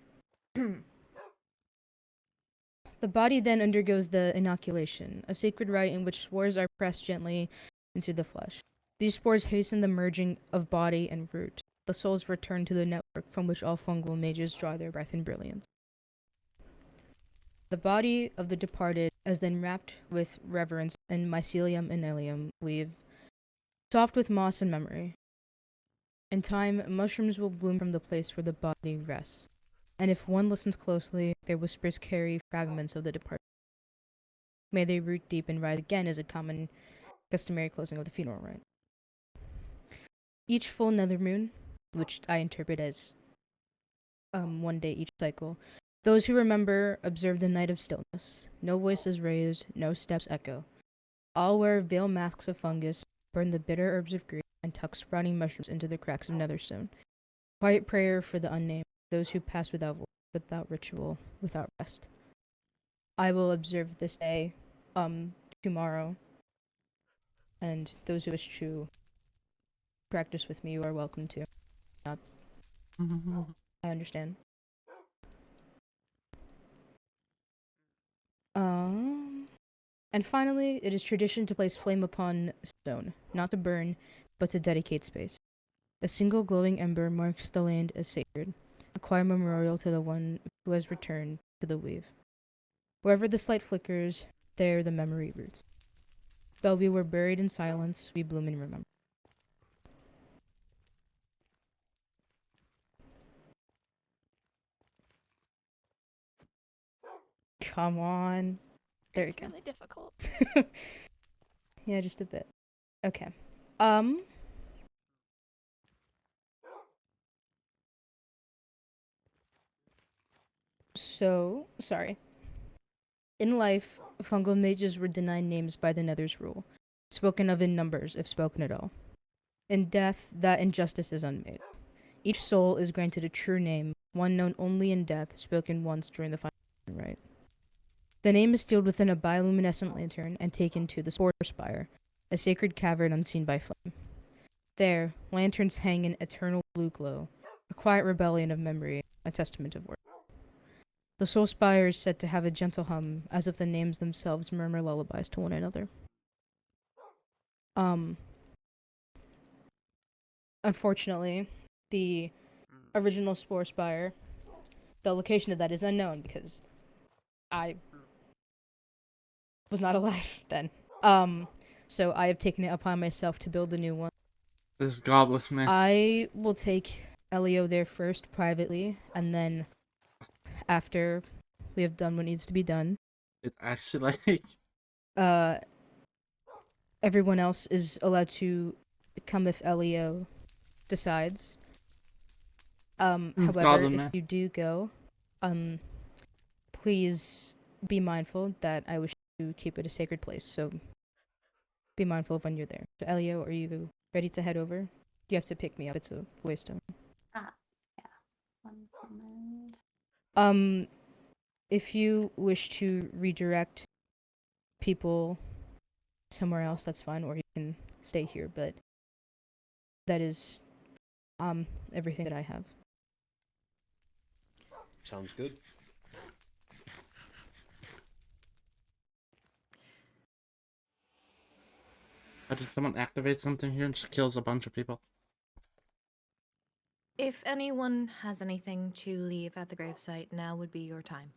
The body then undergoes the inoculation, a sacred rite in which spores are pressed gently into the flesh. These spores hasten the merging of body and root. The souls return to the network from which all fungal mages draw their breath and brilliance. The body of the departed is then wrapped with reverence in mycelium and ilium weave, soft with moss and memory. In time, mushrooms will bloom from the place where the body rests, and if one listens closely, their whispers carry fragments of the departed. May they root deep and rise again is a common, customary closing of the funeral rite. Each full nether moon, which I interpret as 1 day each cycle, those who remember observe the night of stillness. No voices raised, no steps echo. All wear veil masks of fungus, burn the bitter herbs of grief, and tuck sprouting mushrooms into the cracks of netherstone. Quiet prayer for the unnamed, those who pass without voice, without ritual, without rest. I will observe this day, tomorrow, and those who wish to practice with me, you are welcome to. Not, I understand. And finally, it is tradition to place flame upon stone, not to burn, but to dedicate space. A single glowing ember marks the land as sacred, a quiet memorial to the one who has returned to the weave. Wherever the light flickers, there the memory roots. Though we were buried in silence, we bloom in remembrance. Come on. There it's you go. really difficult. Yeah, just a bit. Okay. So, sorry. In life, fungal mages were denied names by the Nether's rule, spoken of in numbers, if spoken at all. In death, that injustice is unmade. Each soul is granted a true name, one known only in death, spoken once during the final rite. The name is sealed within a bioluminescent lantern and taken to the Spore Spire, a sacred cavern unseen by flame. There, lanterns hang in eternal blue glow, a quiet rebellion of memory, a testament of work. The soul spire is said to have a gentle hum, as if the names themselves murmur lullabies to one another. Unfortunately, the original Spore Spire, the location of that is unknown because I was not alive then. So I have taken it upon myself to build a new one. This goblet man. I will take Elio there first privately, and then after we have done what needs to be done, It's actually like everyone else is allowed to come if Elio decides. However, Goblin if man. you do go, please be mindful that I wish to keep it a sacred place, so be mindful of when you're there. So Elio, are you ready to head over? You have to pick me up. It's a waystone. Yeah. 1 moment. If you wish to redirect people somewhere else, that's fine, or you can stay here, but that is everything that I have. Sounds good. Did someone activate something here and just kills a bunch of people? If anyone has anything to leave at the gravesite, now would be your time.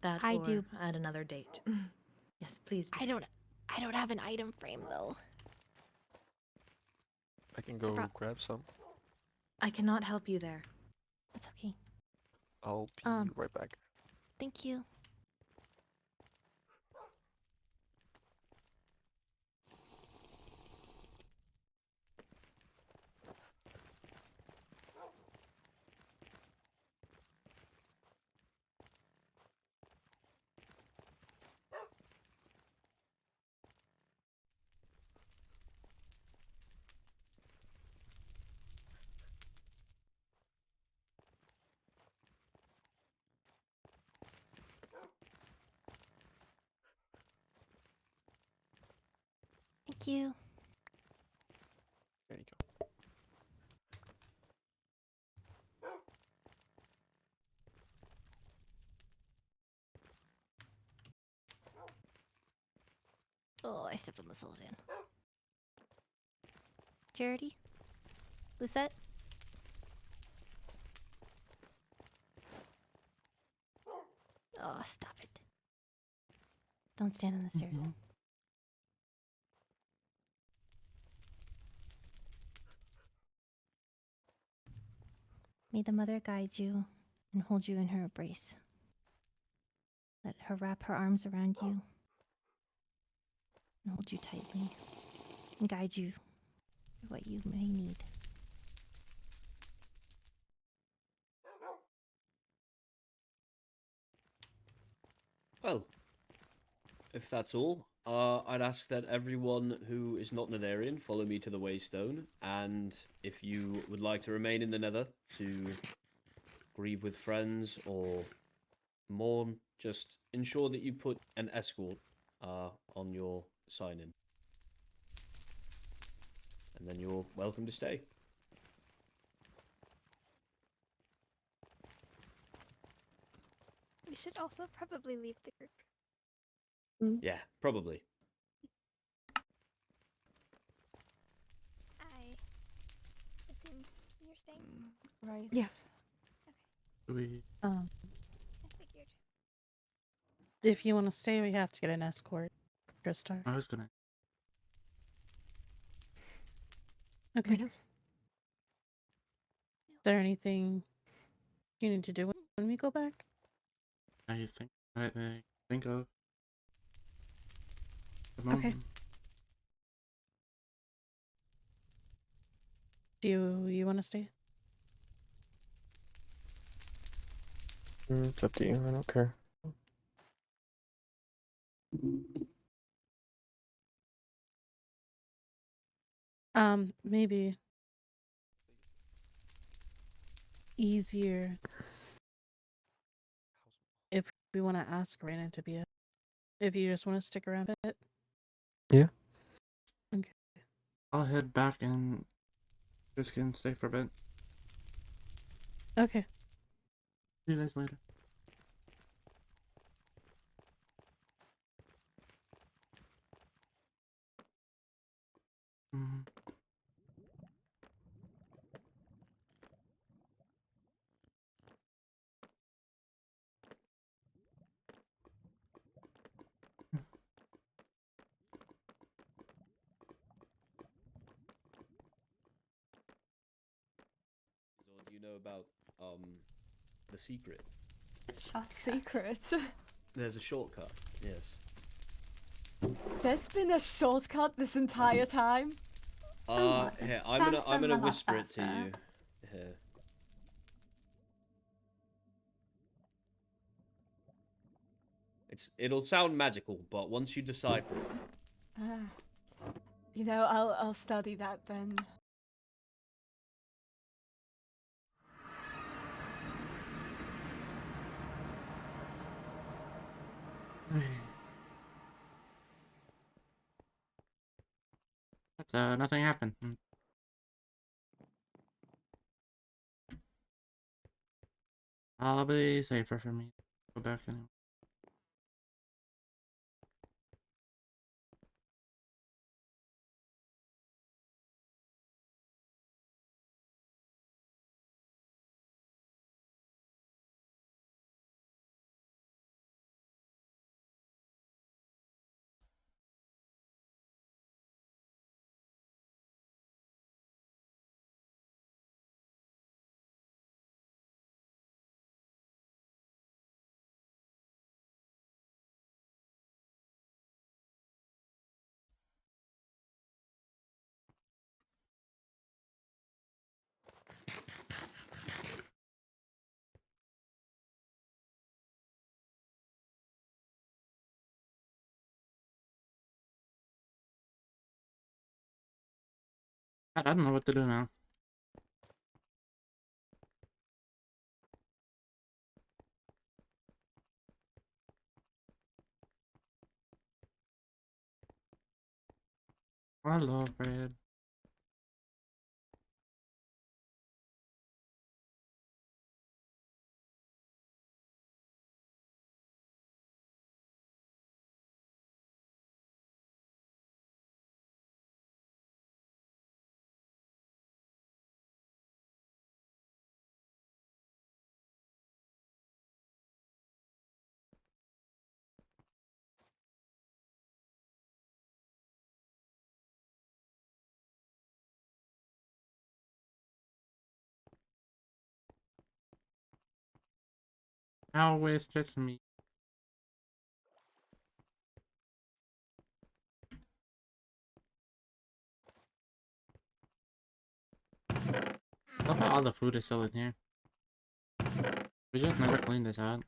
That I or do. at another date. Yes, please do. I don't have an item frame though. I can go grab some. I cannot help you there. That's okay. I'll be right back. Thank you. Thank you. There you go. Oh, I stepped on the soul sand. Charity? Lucette? Oh, stop it. Don't stand on the stairs. May the mother guide you and hold you in her embrace. Let her wrap her arms around you and hold you tightly and guide you through what you may need. Well, if that's all, I'd ask that everyone who is not Netherian follow me to the Waystone, and if you would like to remain in the Nether to grieve with friends or mourn, just ensure that you put an escort on your sign-in. And then you're welcome to stay. We should also probably leave the group. Yeah, probably. I assume you're staying? Right. Yeah. Do we? I figured. If you want to stay, we have to get an escort. Christark. I was gonna. Okay. Is there anything you need to do when we go back? Now you think? I think of. the Okay. moment. Do you want to stay? It's up to you. I don't care. Maybe easier if we want to ask Rowena to be a. If you just want to stick around a bit. Yeah. Okay. I'll head back and just can stay for a bit. Okay. See you guys later. Mhm. So do you know about the secret? Secret. There's a shortcut. Yes. There's been a shortcut this entire time. Here, I'm gonna whisper it to you. Here. It'll sound magical, but once you decipher it. You know, I'll study that then. But nothing happened. I'll be safer for me. Go back anyway. I don't know what to do now. I love bread. Now it's just me. I love how all the food is still in here. We just never cleaned this out.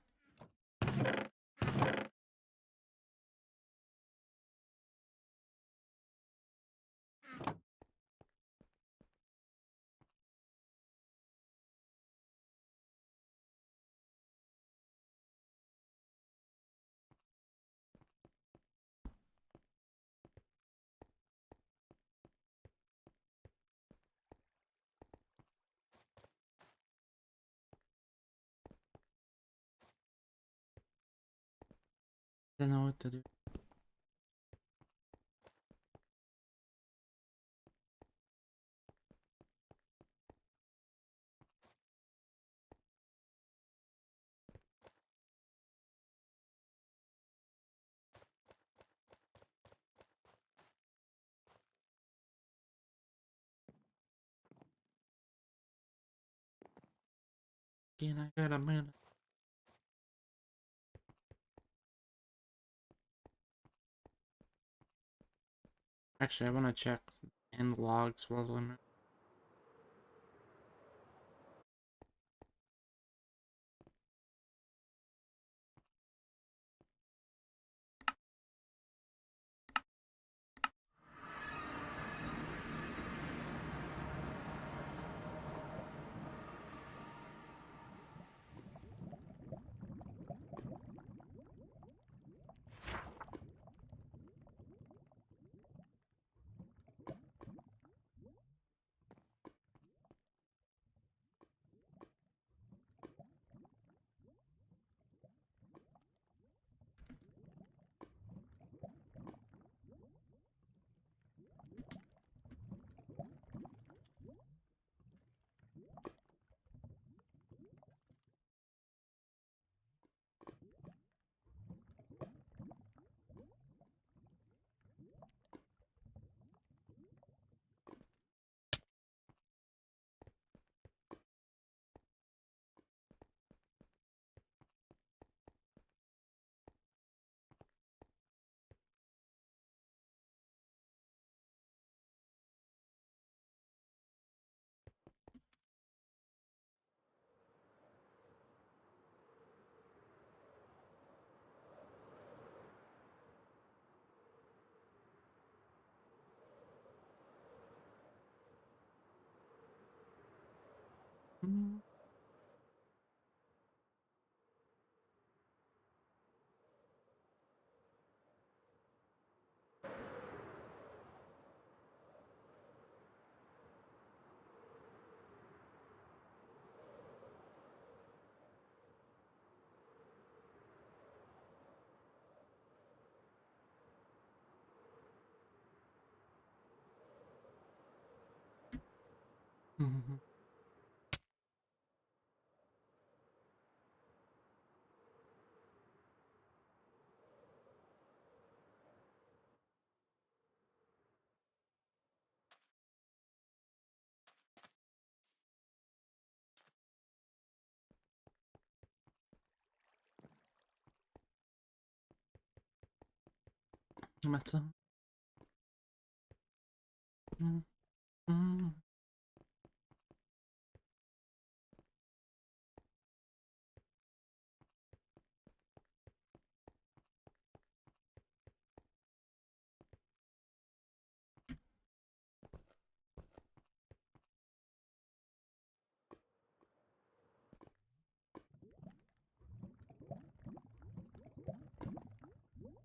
Don't know what to do. Can I get a minute? Actually, I want to check in logs world limit.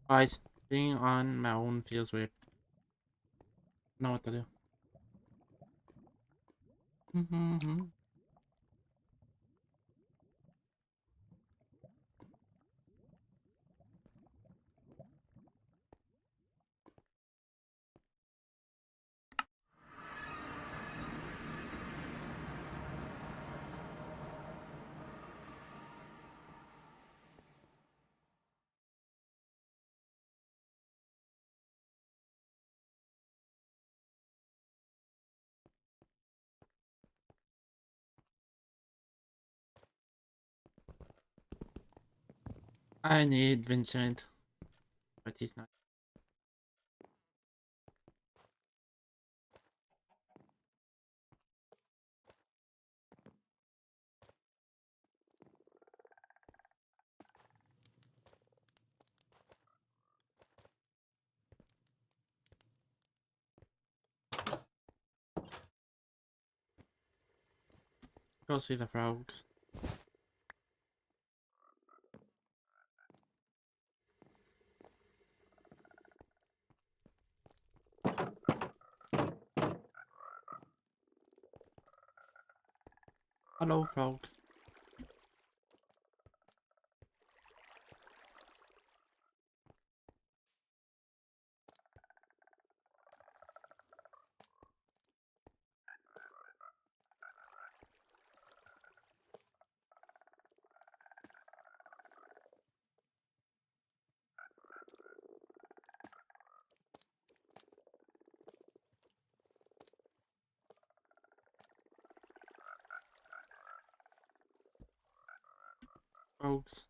Guys, being on my own feels weird. Know what to do. I need Vincent, but he's not. Go see the frogs. Hello, frog. Frogs.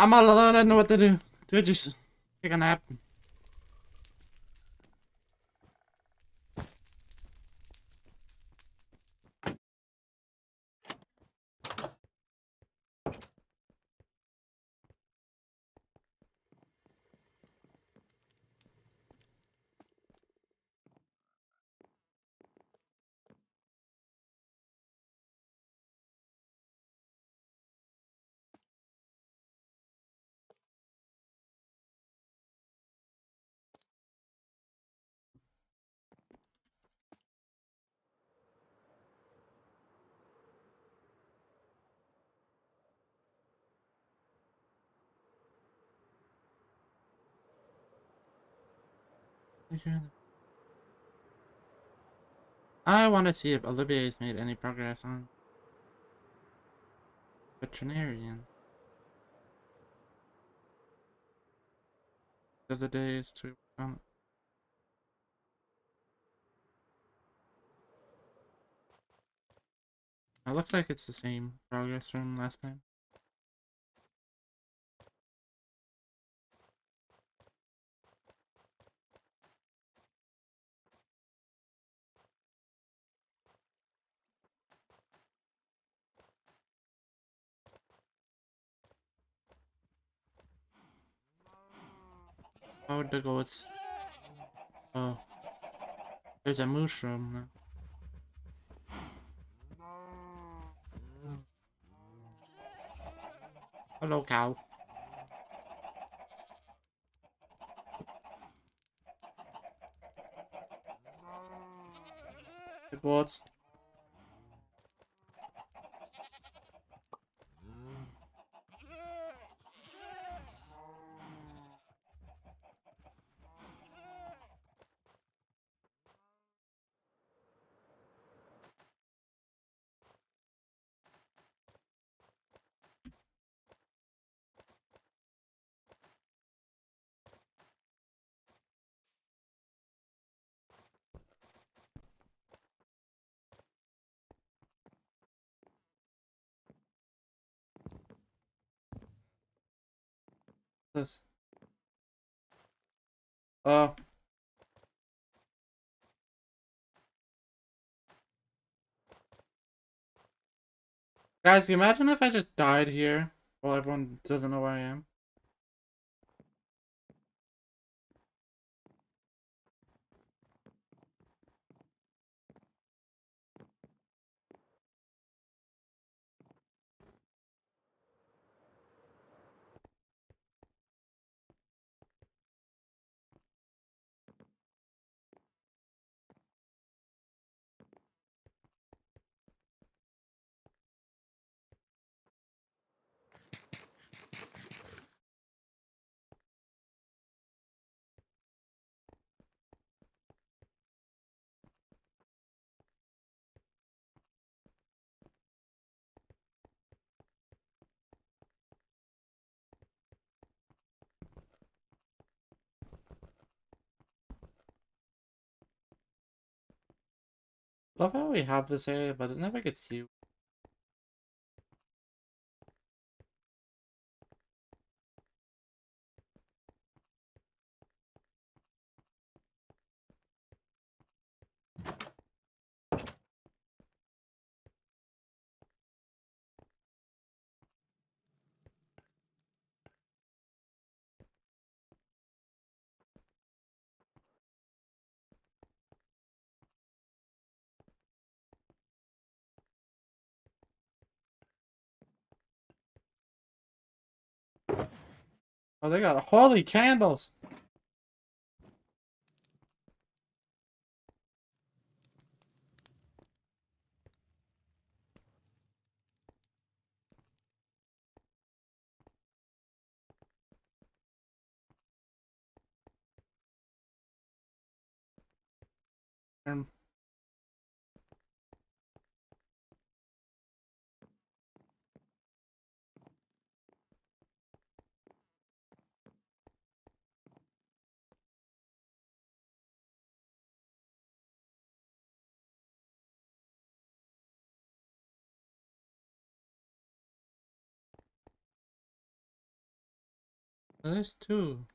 I'm all alone. I don't know what to do. Dude, just take a nap. I want to see if Olivier's made any progress on veterinarian. The other day is to it looks like it's the same progress from last time. Oh, the goats. Oh, there's a mushroom now. Hello, cow. The goats. This. Oh. Guys, can you imagine if I just died here while everyone doesn't know where I am? Love how we have this area, but it never gets used. Oh, they got holy candles! Um, There's two.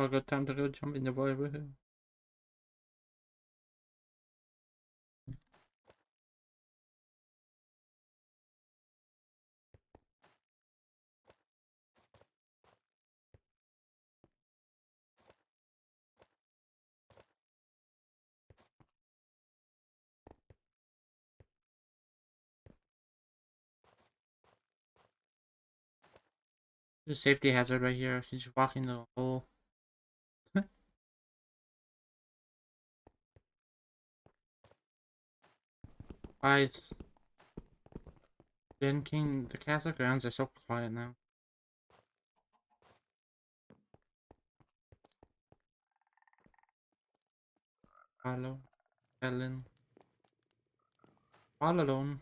Oh, good time to go jump in the void. Woohoo. There's a safety hazard right here. He's walking the hole. I thinking the castle grounds are so quiet now. Barlowe, Helene, all alone.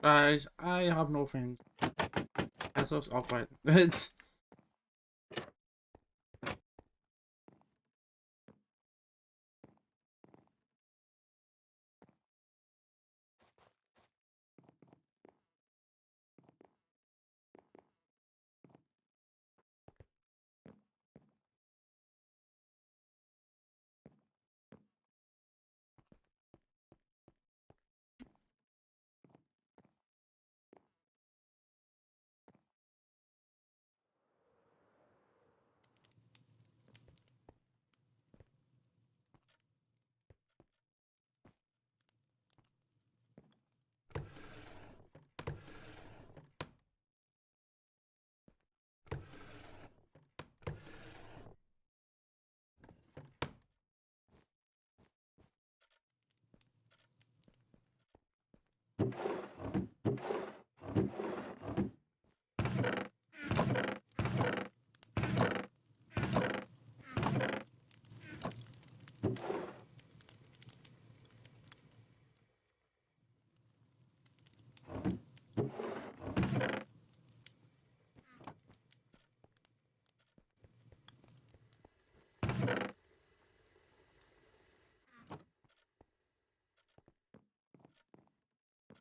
Guys, I have no friends. Castle's all quiet. It's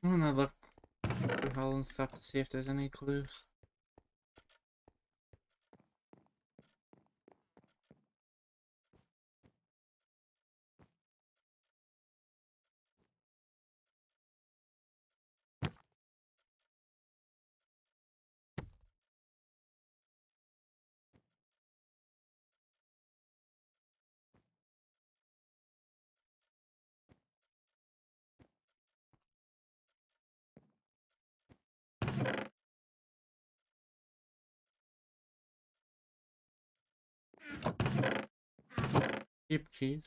I'm gonna look through hell and stuff to see if there's any clues. Cheap cheese.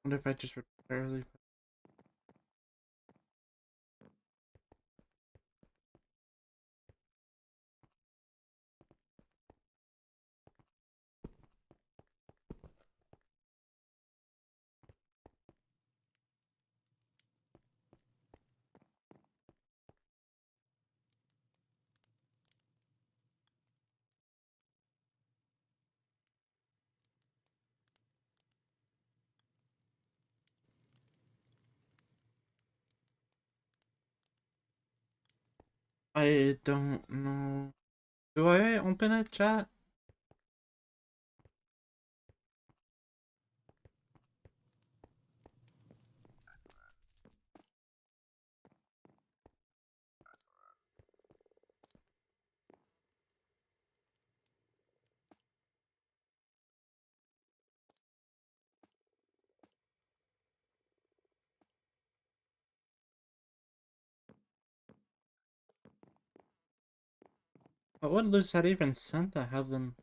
Wonder if I just barely. I don't know. Do I open a chat? What would lose that even sent to Helen?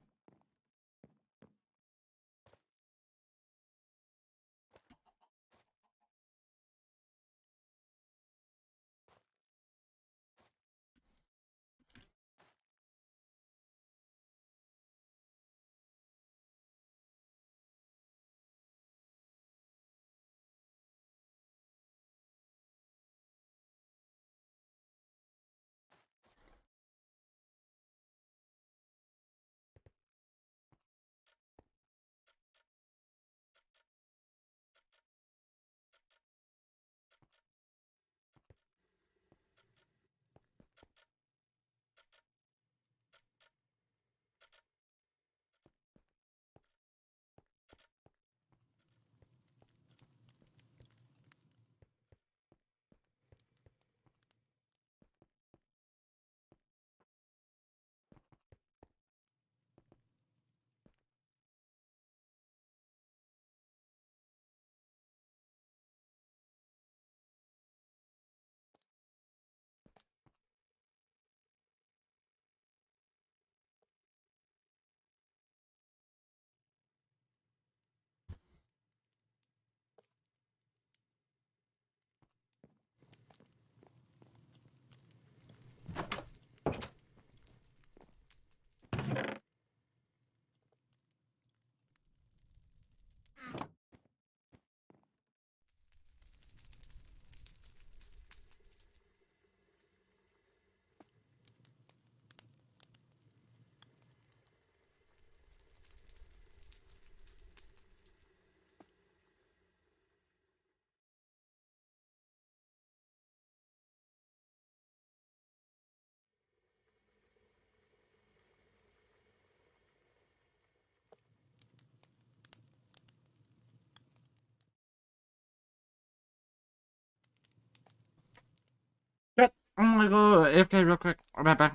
Oh my god, AFK real quick. I'm right back.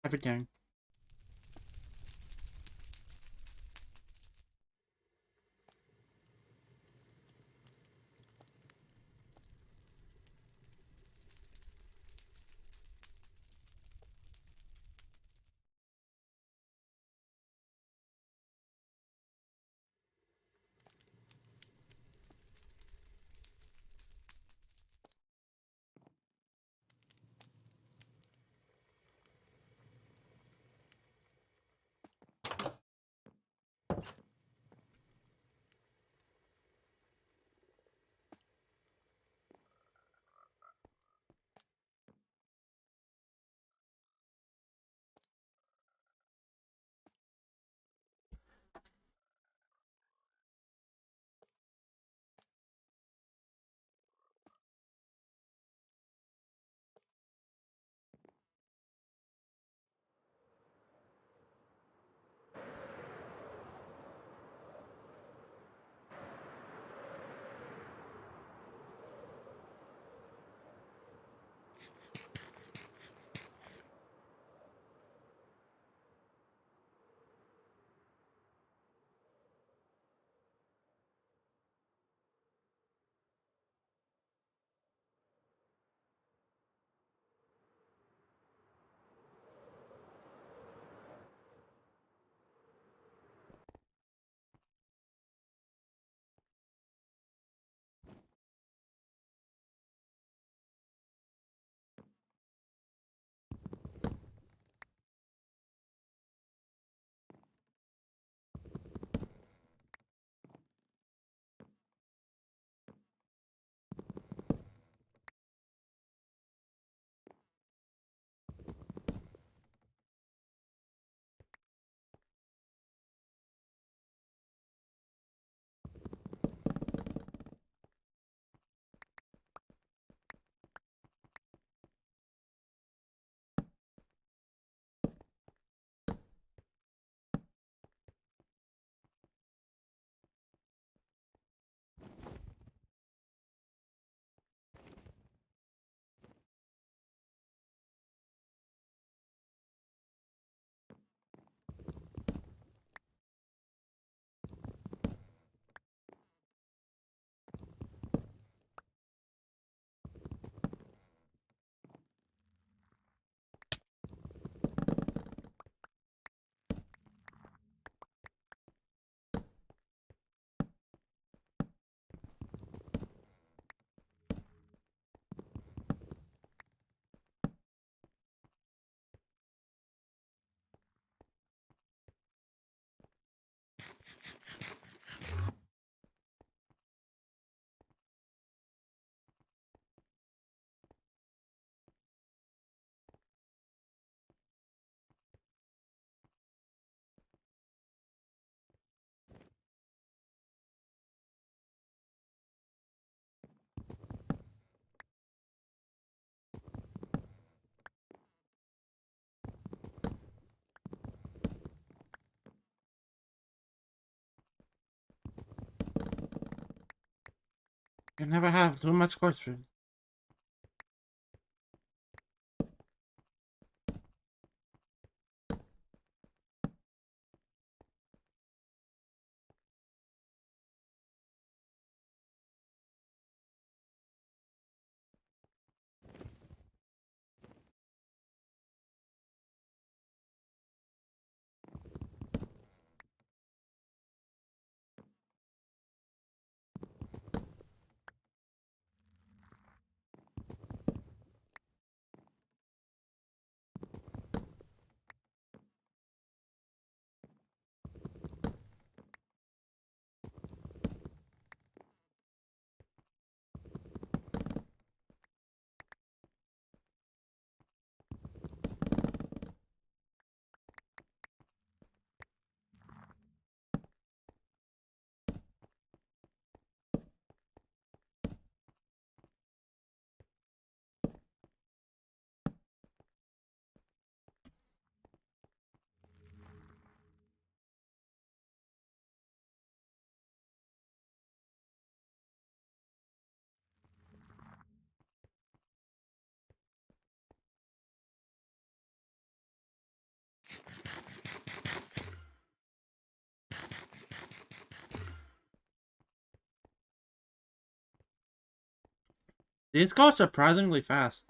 Everything. You never have too much course food. These go surprisingly fast.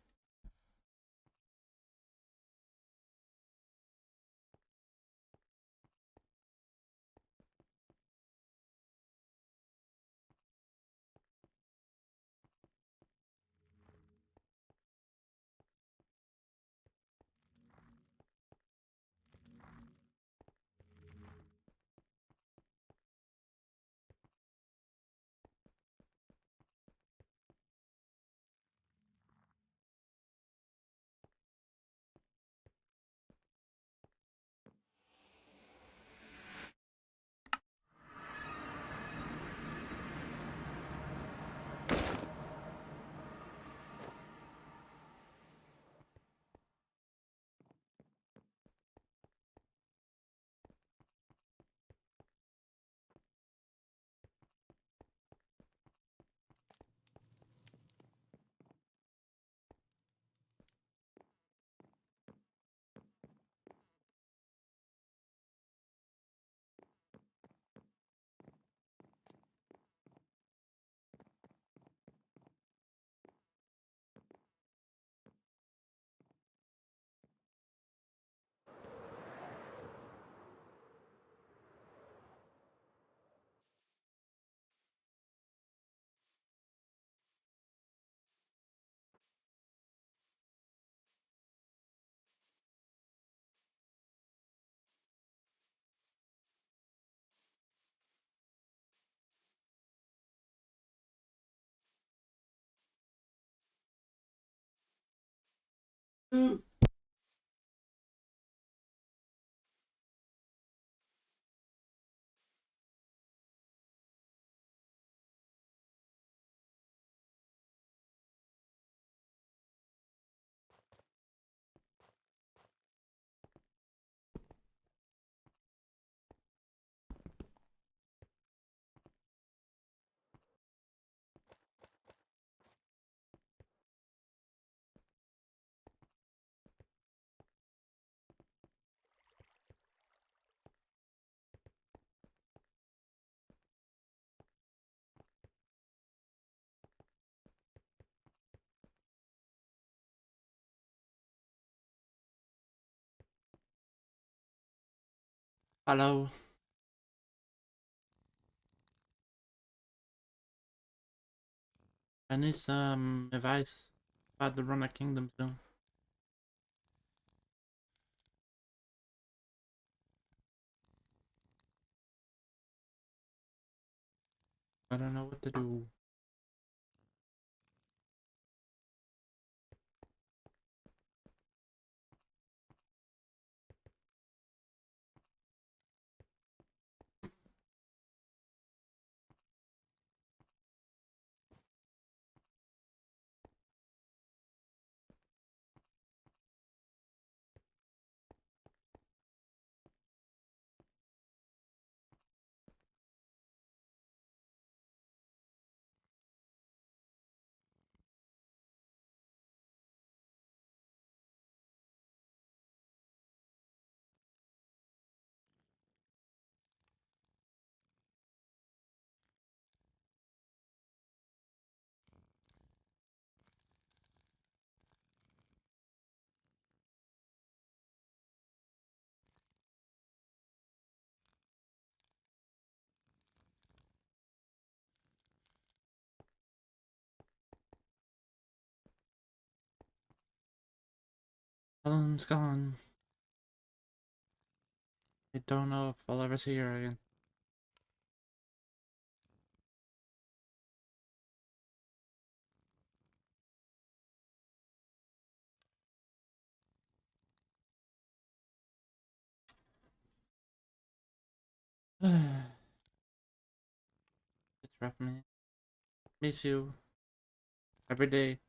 Hello. I need some advice about the run of kingdom soon. I don't know what to do. Helen's gone. I don't know if I'll ever see her again. It's rough, man. Miss you. Every day.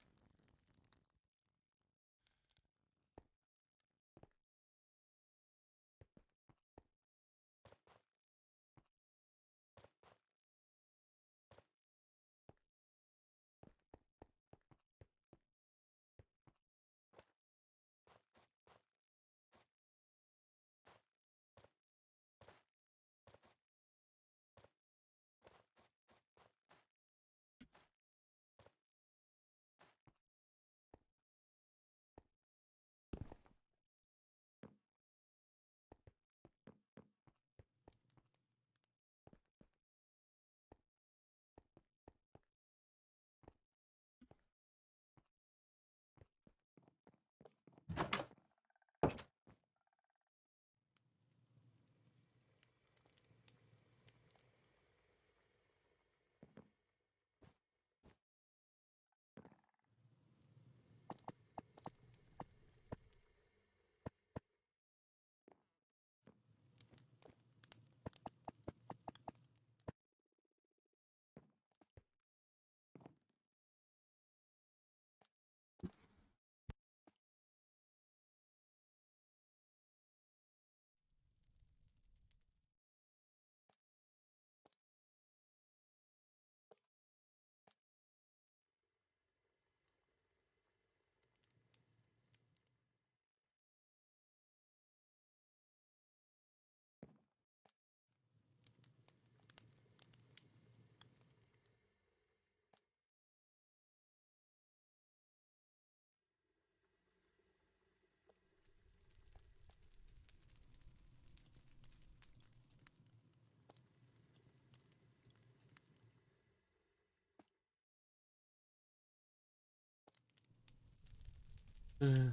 Gonna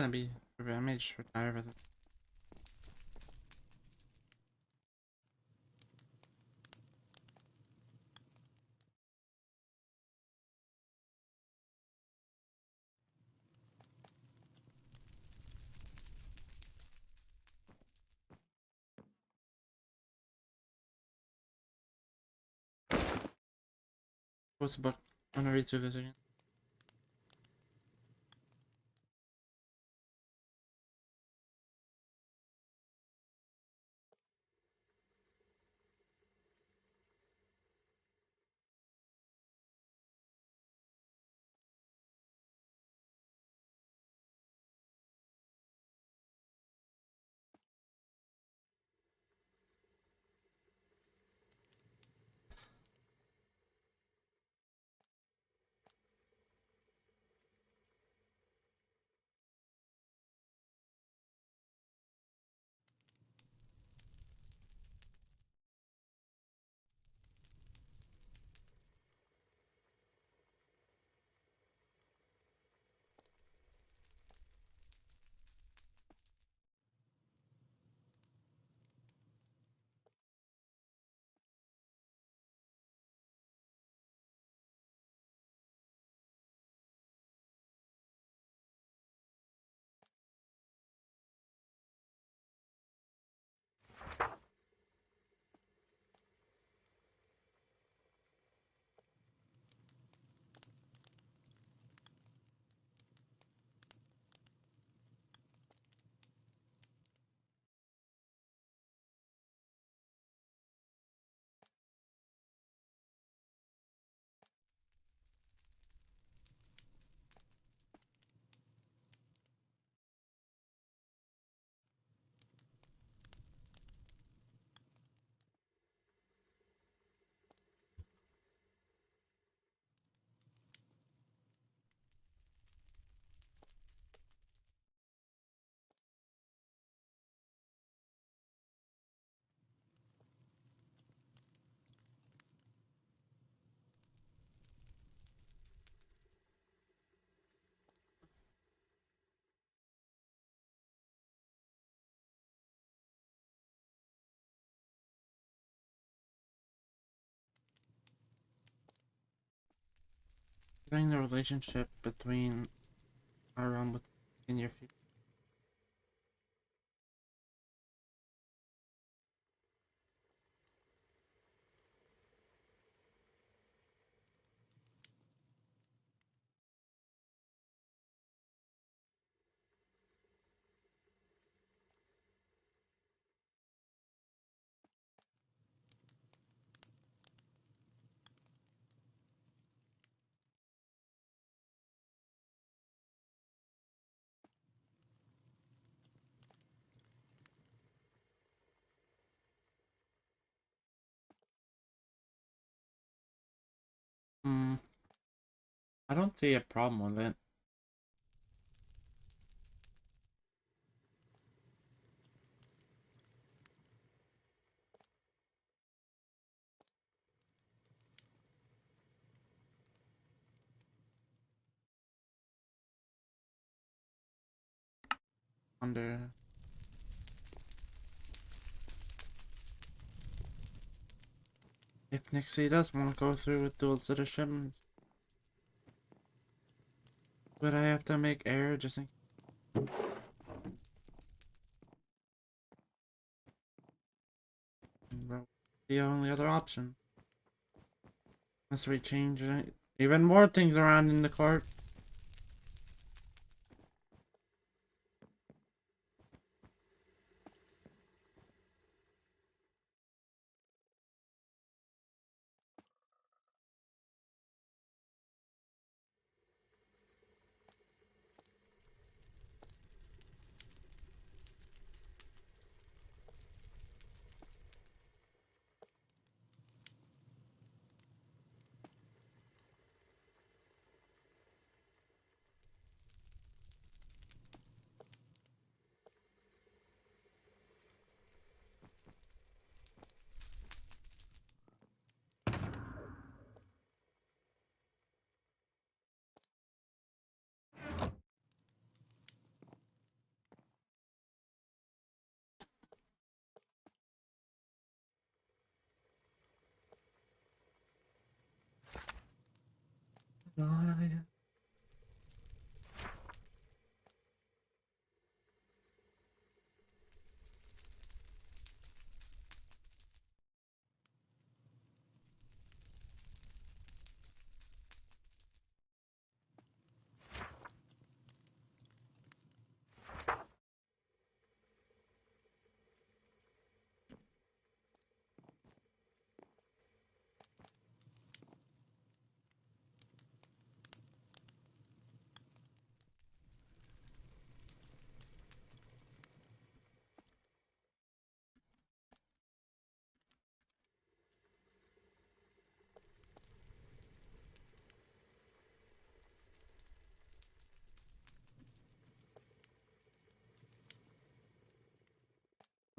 be damage retire with it. What's the book? I'm gonna read through this again. Considering the relationship between our realm with in your future. I don't see a problem with it. Under if Nixie does want to go through with dual citizenship, would I have to make error just in the only other option? Unless we change even more things around in the court.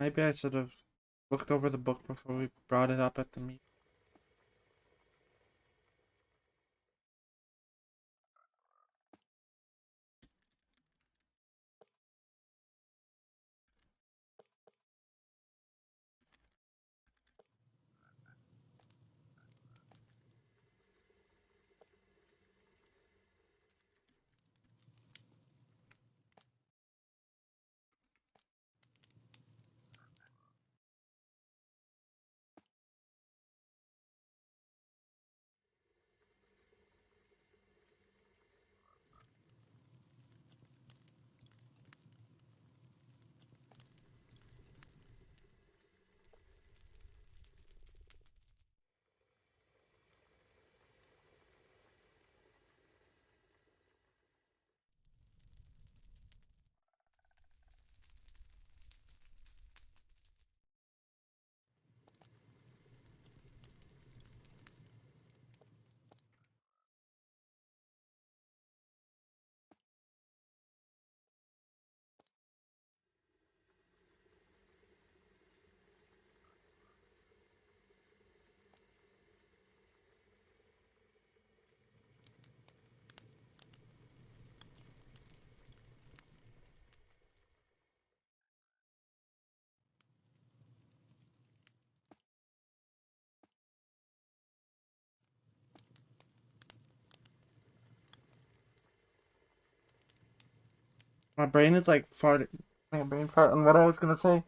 Maybe I should have looked over the book before we brought it up at the meeting. My brain is like farting. My brain fart on what I was gonna say.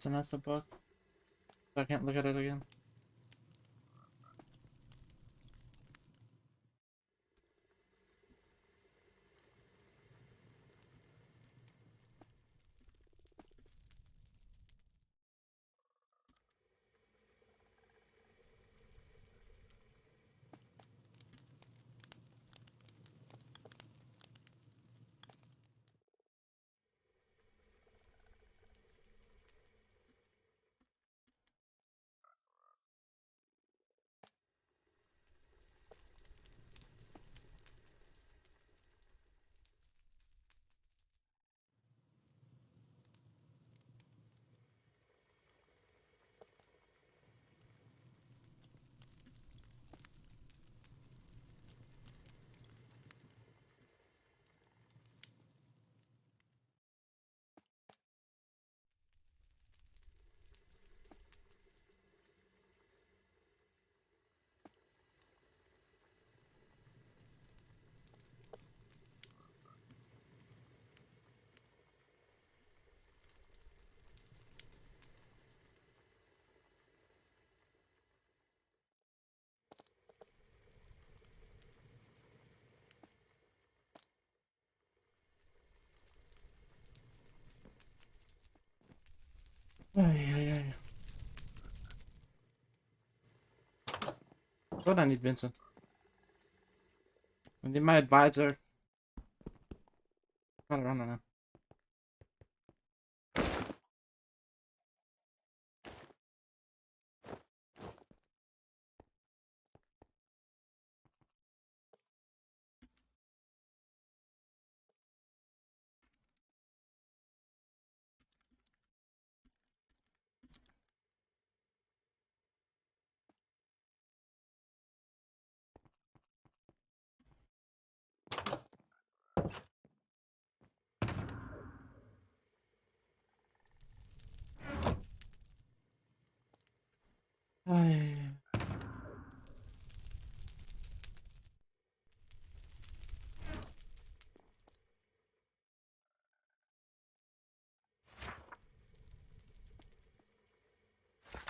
It's a nice book. So I can't look at it again. Ay, ay, ay. What I need, Vincent? I need my advisor. Gotta run on him. Ay.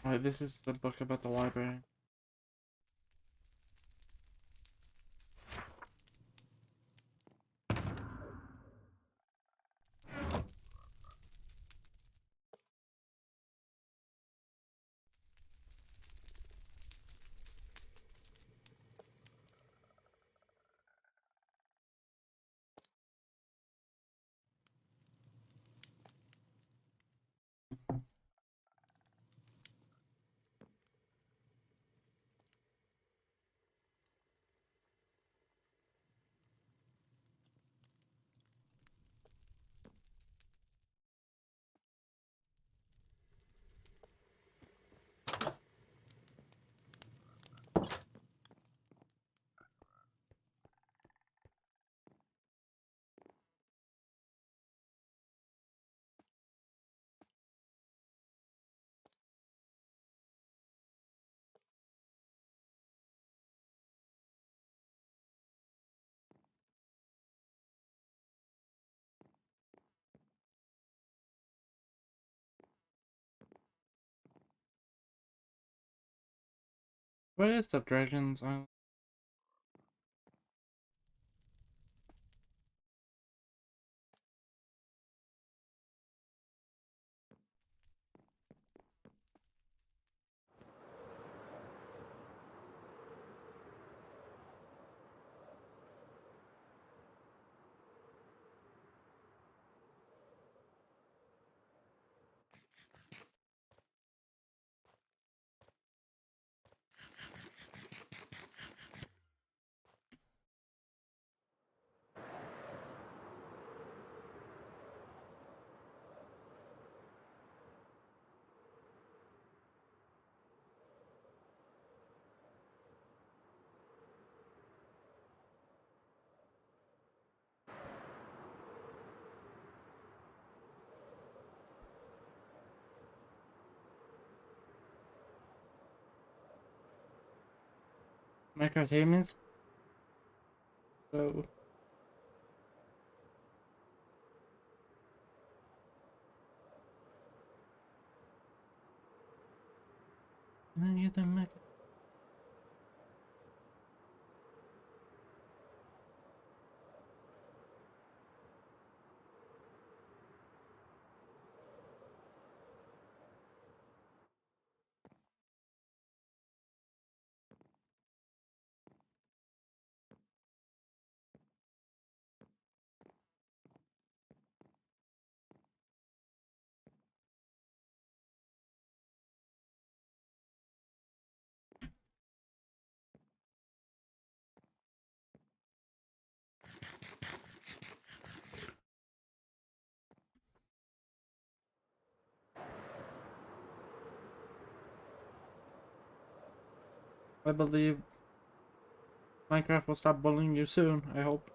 Alright, this is the book about the library. Where is the Dragon's Island? Minecraft Humans? So. And then get the mech. I believe Minecraft will stop bullying you soon, I hope.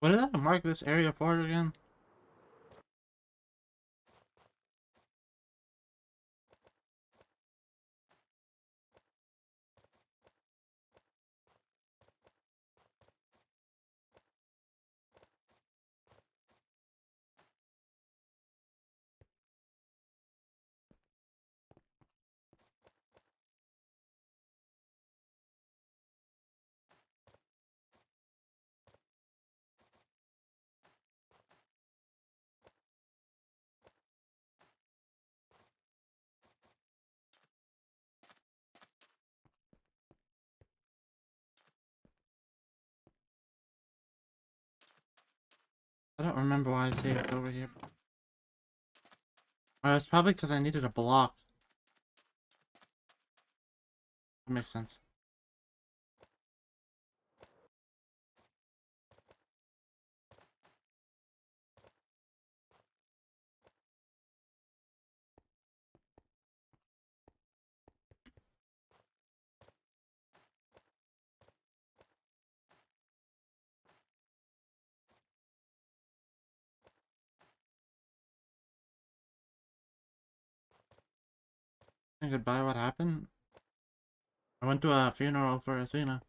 What did I mark this area for again? I don't remember why I saved over here. It's probably because I needed a block. That makes sense. And goodbye, what happened? I went to a funeral for Athena.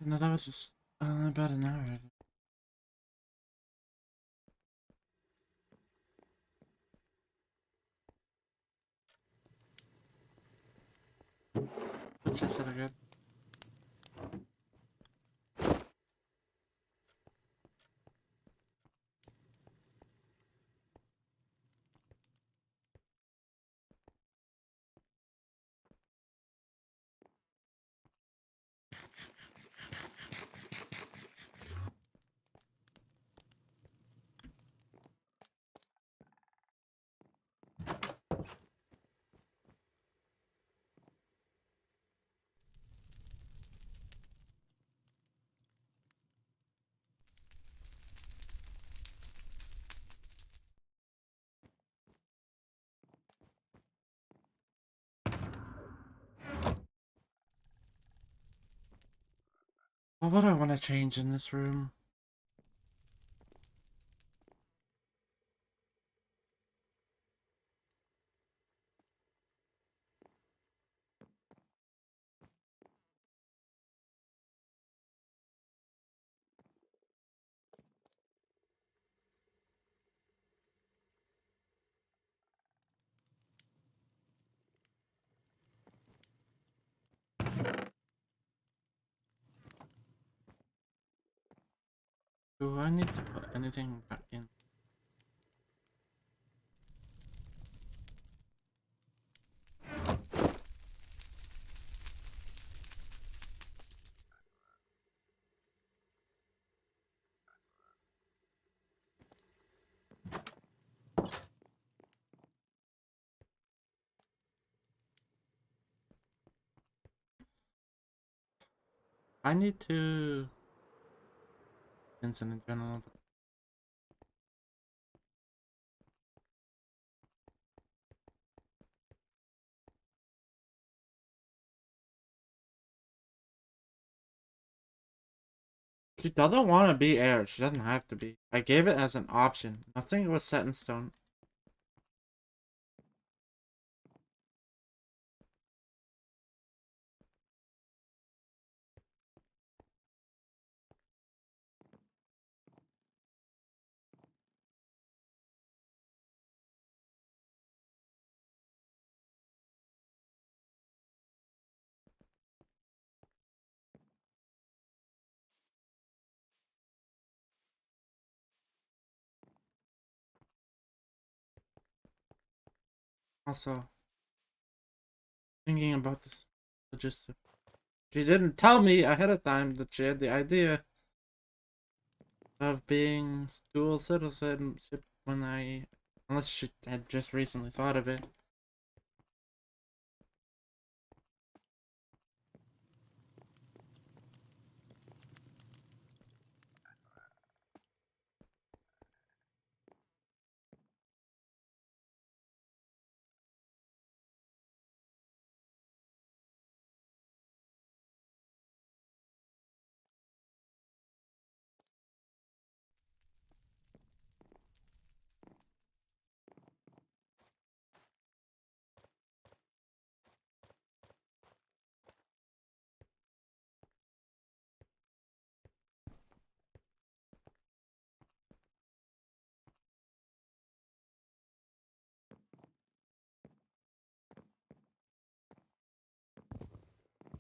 No, that was just about an hour ago. What's just that again? What would I want to change in this room? Do I need to put anything back in? I need to... Vincent in general. She doesn't want to be heir. She doesn't have to be. I gave it as an option. Nothing was set in stone. Also, thinking about this logistics. She didn't tell me ahead of time that she had the idea of being dual citizenship unless she had just recently thought of it.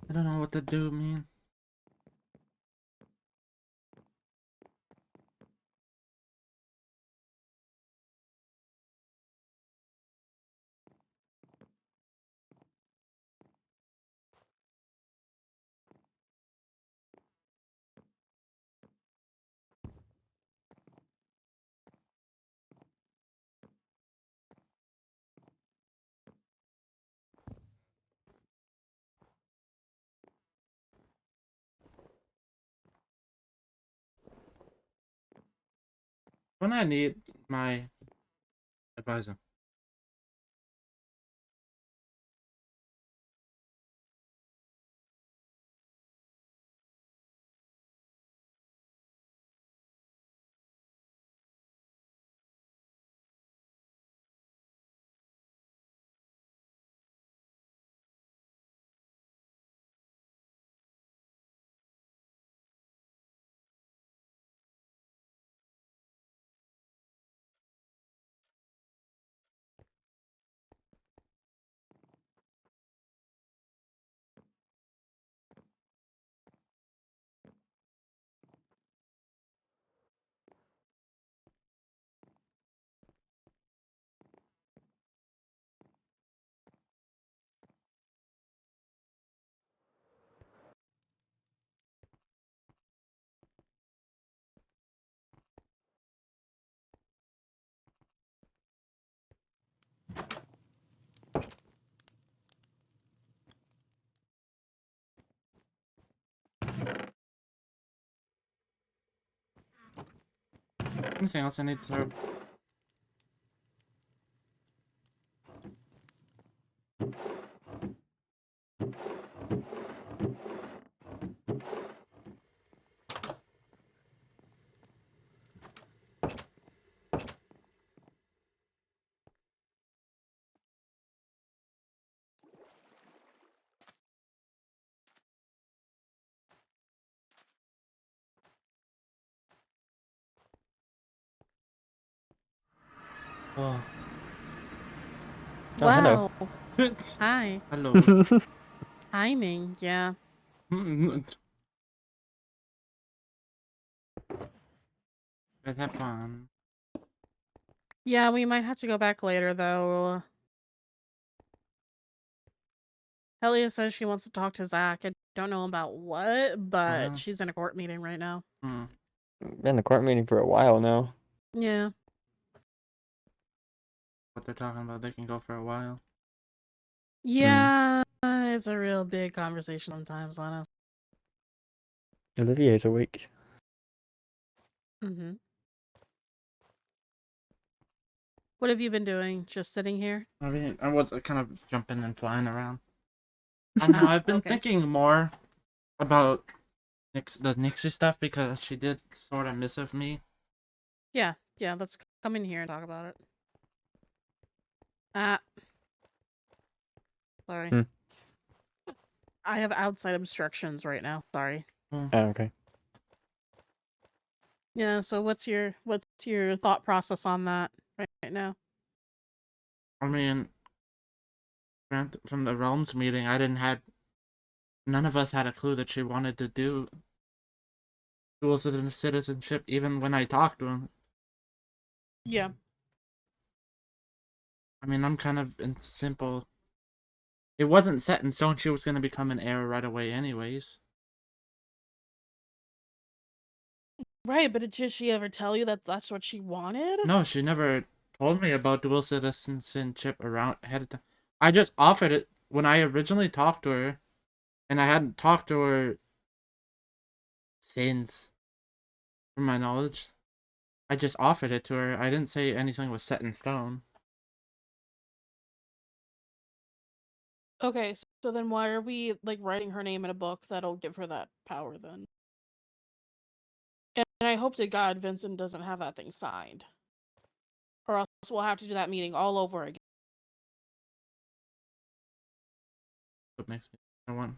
I don't know what to do, man. When I need my advisor. Anything else I need to... Oh. Oh, hello. Wow. Hi. Hello. Timing, yeah. Let's have fun. Yeah, we might have to go back later, though. Helia says she wants to talk to Zack. I don't know about what, but Wow. she's in a court meeting right now. Hmm. Been in the court meeting for a while now. Yeah. What they're talking about, they can go for a while. Yeah, it's a real big conversation sometimes, honest. Olivier's awake. Mm-hmm. What have you been doing? Just sitting here? I mean, I was kind of jumping and flying around. I know, I've been Okay. thinking more about the Nixie stuff because she did sort of miss of me. Yeah, let's come in here and talk about it. Sorry. I have outside obstructions right now. Sorry. Oh, okay. Yeah, so what's your thought process on that right now? I mean, from the Realms meeting, none of us had a clue that she wanted to do dual citizenship, even when I talked to him. Yeah. I mean, I'm kind of in simple It wasn't set in stone she was going to become an heir right away anyways. Right, but did she ever tell you that that's what she wanted? No, she never told me about dual citizenship around ahead of time. I just offered it when I originally talked to her, and I hadn't talked to her since, from my knowledge. I just offered it to her. I didn't say anything was set in stone. Okay, so then why are we like writing her name in a book that'll give her that power then? And I hope to God Vincent doesn't have that thing signed. Or else we'll have to do that meeting all over again. What makes me one?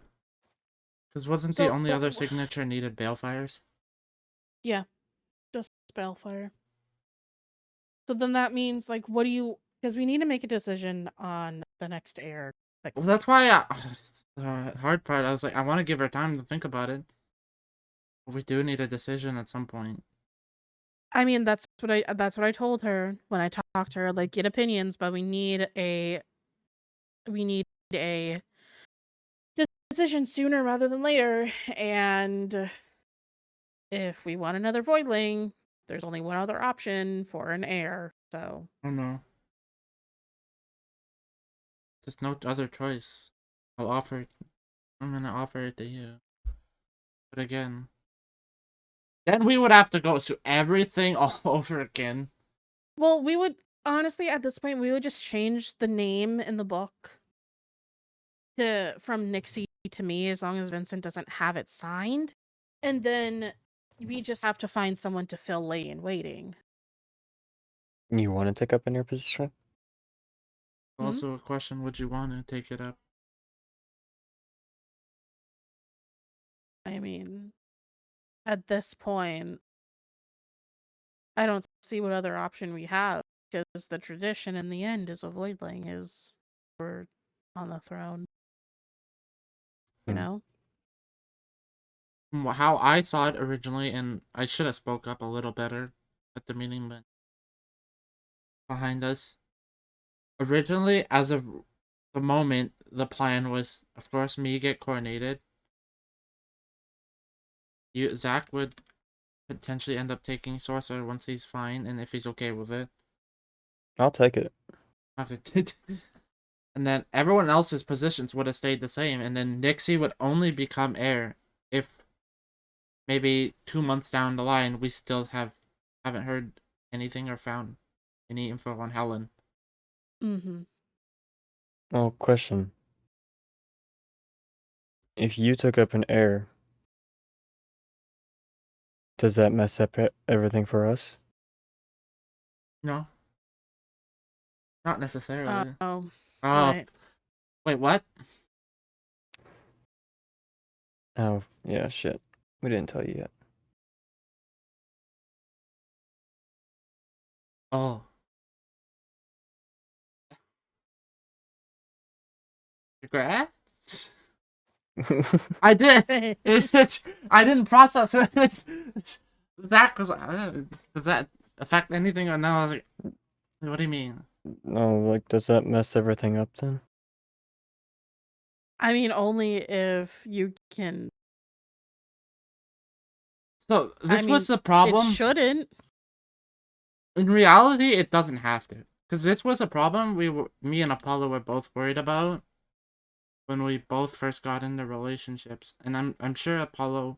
Because wasn't the So- only other signature needed balefires? Yeah, just Spellfire. So then that means, like, what do you... Because we need to make a decision on the next heir. Like, Well, that's why the hard part, I was like, I want to give her time to think about it. But we do need a decision at some point. I mean, that's what I told her when I talked to her. Like, get opinions, but we need a decision sooner rather than later. And if we want another voidling, there's only one other option for an heir. So Oh no. There's no other choice. I'm gonna offer it to you. But again, then we would have to go through everything all over again. well, we would honestly at this point we would just change the name in the book from Nixie to me, as long as Vincent doesn't have it signed, and then we just have to find someone to fill lay in waiting. You want to take up in your position? Also a question, would you want to take it up? I mean, at this point, I don't see what other option we have, because the tradition in the end is a voidling is we're on the throne. You know? How I saw it originally, and I should have spoke up a little better at the meeting, but behind us. Originally, as of the moment, the plan was, of course, me get coronated. Zack would potentially end up taking Sorcerer once he's fine, and if he's okay with it. I'll take it. Okay. And then everyone else's positions would have stayed the same, and then Nixie would only become heir if maybe 2 months down the line we still haven't heard anything or found any info on Helene. Oh, question. If you took up an heir, does that mess up everything for us? No. Not necessarily. Oh. Right. Wait, what? Oh, yeah, shit. We didn't tell you yet. Oh. Congrats? I did! I didn't process it. That was... does that affect anything or no? I was like, what do you mean? No, like, does that mess everything up then? I mean, only if you can... So, this was the problem. It shouldn't. In reality, it doesn't have to. Because this was a problem me and Apollo were both worried about when we both first got into relationships. And I'm sure Apollo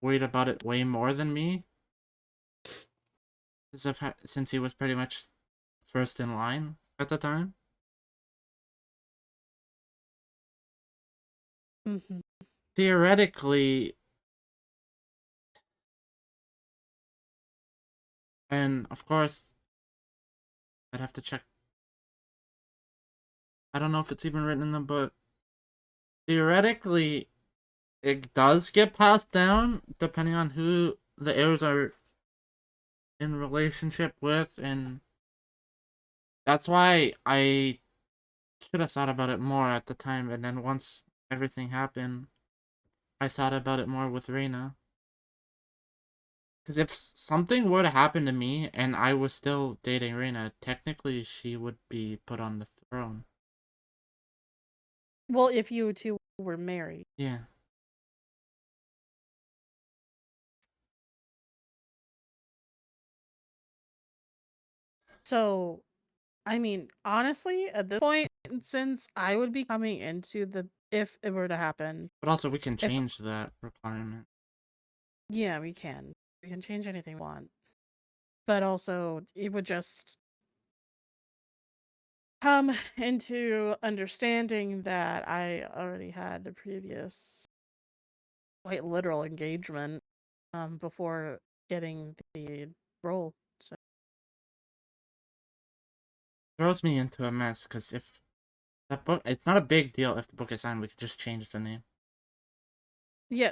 worried about it way more than me. Since he was pretty much first in line at the time. Theoretically, and of course, I'd have to check. I don't know if it's even written in the book. Theoretically, it does get passed down depending on who the heirs are in relationship with, and that's why I should have thought about it more at the time, and then once everything happened, I thought about it more with Rowena. Because if something were to happen to me and I was still dating Rowena, technically she would be put on the throne. Well, if you two were married. Yeah. So, I mean, honestly, at this point, since I would be coming into the if it were to happen. But also, we can change that requirement. Yeah, we can. We can change anything we want. But also, it would just come into understanding that I already had a previous, quite literal engagement before getting the role. So Throws me into a mess because if that book, it's not a big deal if the book is signed. We could just change the name. yeah,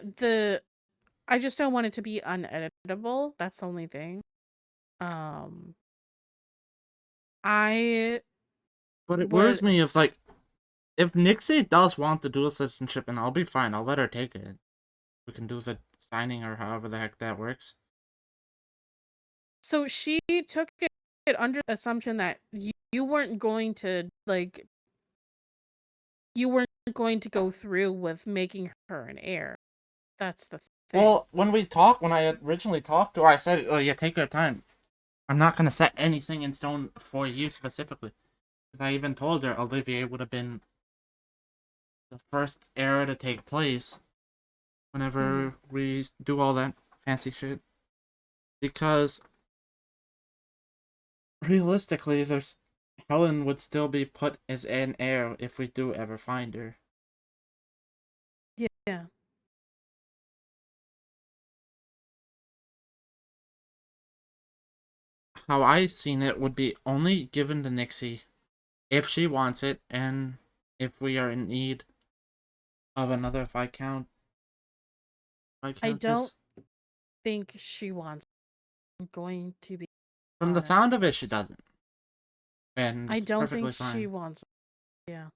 I just don't want it to be uneditable. That's the only thing. I. But it worries me if Nixie does want the dual citizenship, and I'll be fine. I'll let her take it. We can do the signing or however the heck that works. So she took it under the assumption that you weren't going to you weren't going to go through with making her an heir. That's the thing. Well, when I originally talked to her, I said, "Oh yeah, take your time. I'm not gonna set anything in stone for you specifically." I even told her Olivier would have been the first heir to take place whenever we do all that fancy shit. Because realistically, Helen would still be put as an heir if we do ever find her. Yeah. How I seen it would be only given to Nixie if she wants it, and if we are in need of another Viscount. I don't think she wants. I'm going to be. From the sound of it, she doesn't. And I don't perfectly think fine. she wants. Yeah.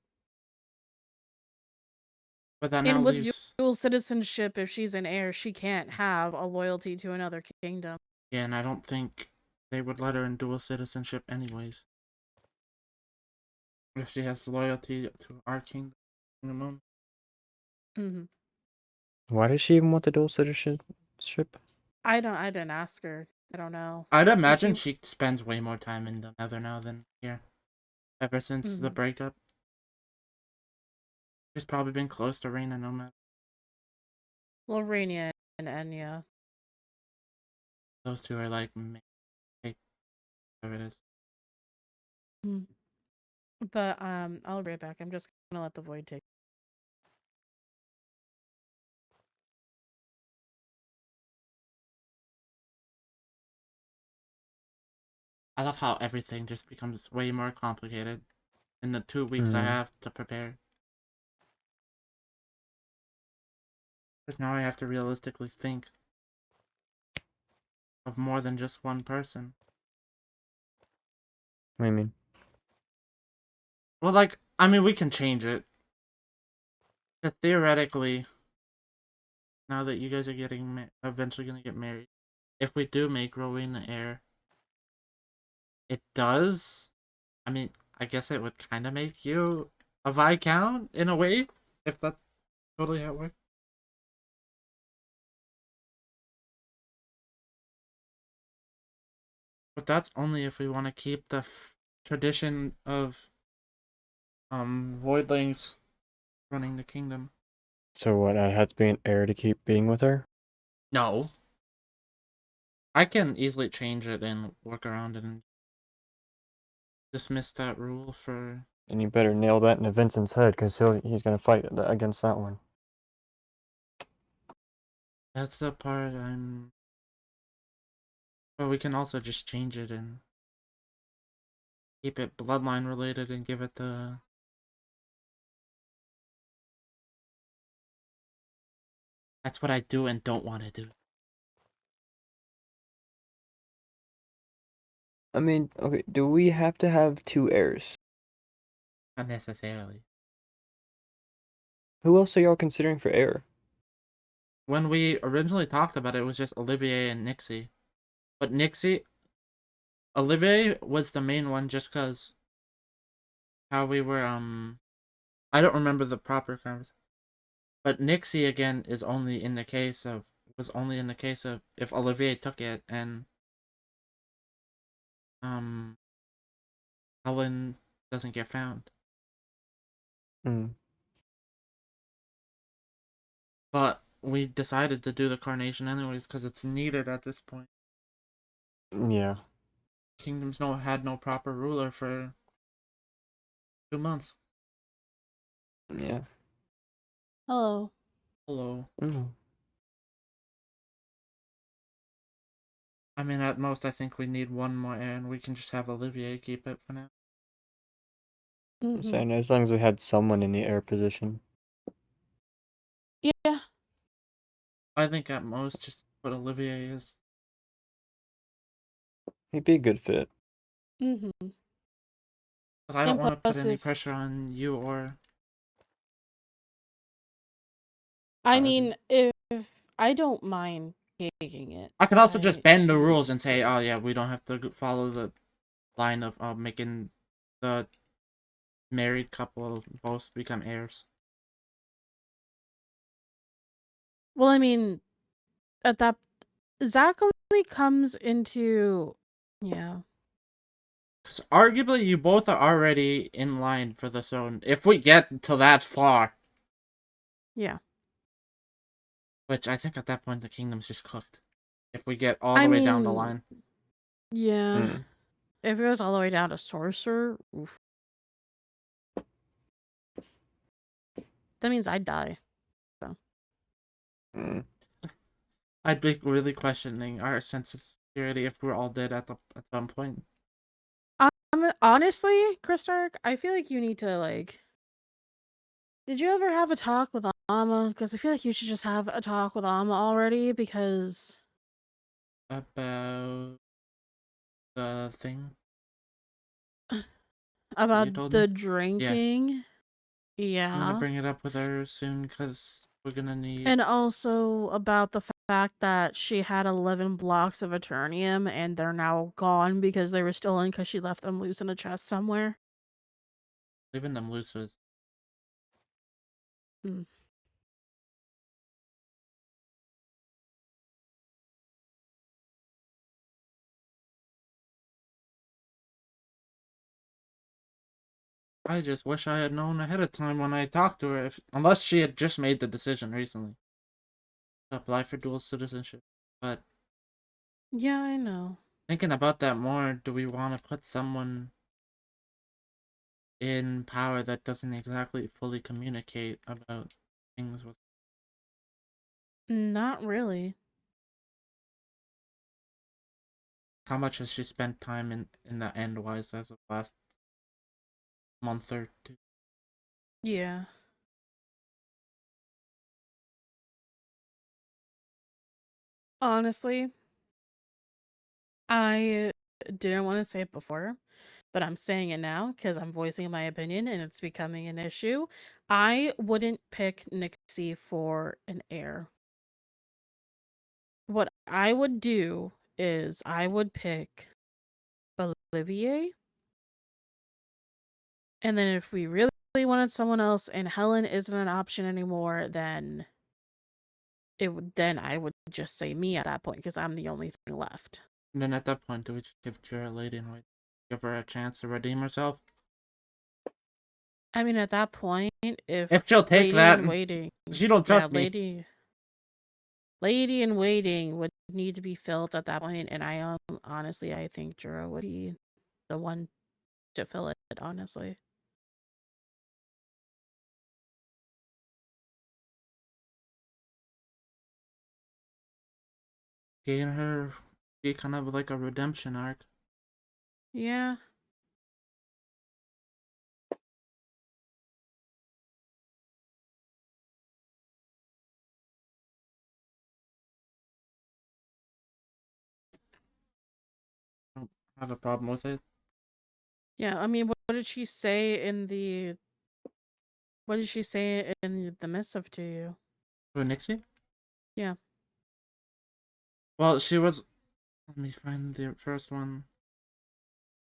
But that now And with leaves... dual citizenship, if she's an heir, she can't have a loyalty to another kingdom. Yeah, and I don't think they would let her in dual citizenship anyways. If she has loyalty to our kingdom. Mm-hmm. Why does she even want the dual citizenship? I didn't ask her. I don't know. I'd imagine she spends way more time in the Nether now than here. Ever since the breakup. She's probably been close to Rowena no matter. Well, Rowena and Enya. Those two are like, whatever it is. But I'll be right back. I'm just gonna let the void take. I love how everything just becomes way more complicated in the 2 weeks I have to prepare. Because now I have to realistically think of more than just one person. What do you mean? Well, we can change it. But theoretically, now that you guys are eventually gonna get married, if we do make Rowena heir, it does. I mean, I guess it would kind of make you a Viscount in a way, if that's totally how it works. But that's only if we want to keep the tradition of voidlings running the kingdom. So what? I had to be an heir to keep being with her? No. I can easily change it and work around it and dismiss that rule for... And you better nail that into Vincent's head, because he's going to fight against that one. That's the part But we can also just change it and keep it bloodline related and give it the... That's what I do and don't want to do. I mean, okay, do we have to have 2 heirs? Not necessarily. Who else are y'all considering for heir? When we originally talked about it, it was just Olivier and Nixie. But Olivier was the main one just because how we were I don't remember the proper conversation. But Nixie again is only in the case of if Olivier took it and Helen doesn't get found. Hmm. But we decided to do the coronation anyways because it's needed at this point. Yeah. Kingdoms had no proper ruler for 2 months. Yeah. Hello. Hello. Mm. I mean, at most, I think we need one more heir, and we can just have Olivier keep it for now. I'm saying as long as we had someone in the heir position. Yeah. I think at most, just put Olivier as. He'd be a good fit. Mm-hmm. But I don't want to put any pressure on you or. I mean, if I don't mind taking it. I could also just bend the rules and say, oh yeah, we don't have to follow the line of making the married couple both become heirs. Well, I mean, at that, Zack only comes into, yeah. Because arguably, you both are already in line for the throne. If we get to that far. Yeah. Which I think at that point the kingdom's just cooked. If we get all the way down the line. Yeah. If it goes all the way down to Sorcerer, oof. That means I'd die. So. I'd be really questioning our sense of security if we're all dead at some point. Honestly, Christark, I feel like you need to, like... Did you ever have a talk with Amma? Because I feel like you should just have a talk with Amma already, because... About... the thing? About the me? drinking? Yeah. I'm gonna bring it up with her soon, because we're gonna need... And also about the fact that she had 11 blocks of Eternium, and they're now gone because they were stolen because she left them loose in a chest somewhere. Leaving them loose was... I just wish I had known ahead of time when I talked to her, unless she had just made the decision recently to apply for dual citizenship. But yeah, I know. Thinking about that more, do we want to put someone in power that doesn't exactly fully communicate about things with? Not really. How much has she spent time in the Endwise as of last month or two? Yeah. Honestly, I didn't want to say it before, but I'm saying it now because I'm voicing my opinion and it's becoming an issue. I wouldn't pick Nixie for an heir. What I would do is I would pick Olivier. And then if we really wanted someone else and Helen isn't an option anymore, then I would just say me at that point because I'm the only thing left. And then at that point, do we just give Jura Lady and give her a chance to redeem herself? I mean, at that point, if she'll take Lady that, in Waiting, she don't trust me. Lady in Waiting would need to be filled at that point, and I honestly, I think Jura would be the one to fill it. Honestly. Getting her be kind of like a redemption arc. Yeah. I don't have a problem with it. Yeah, I mean, what did she say in the... What did she say in the missive to you? For Nixie? Yeah. Well, she was... Let me find the first one.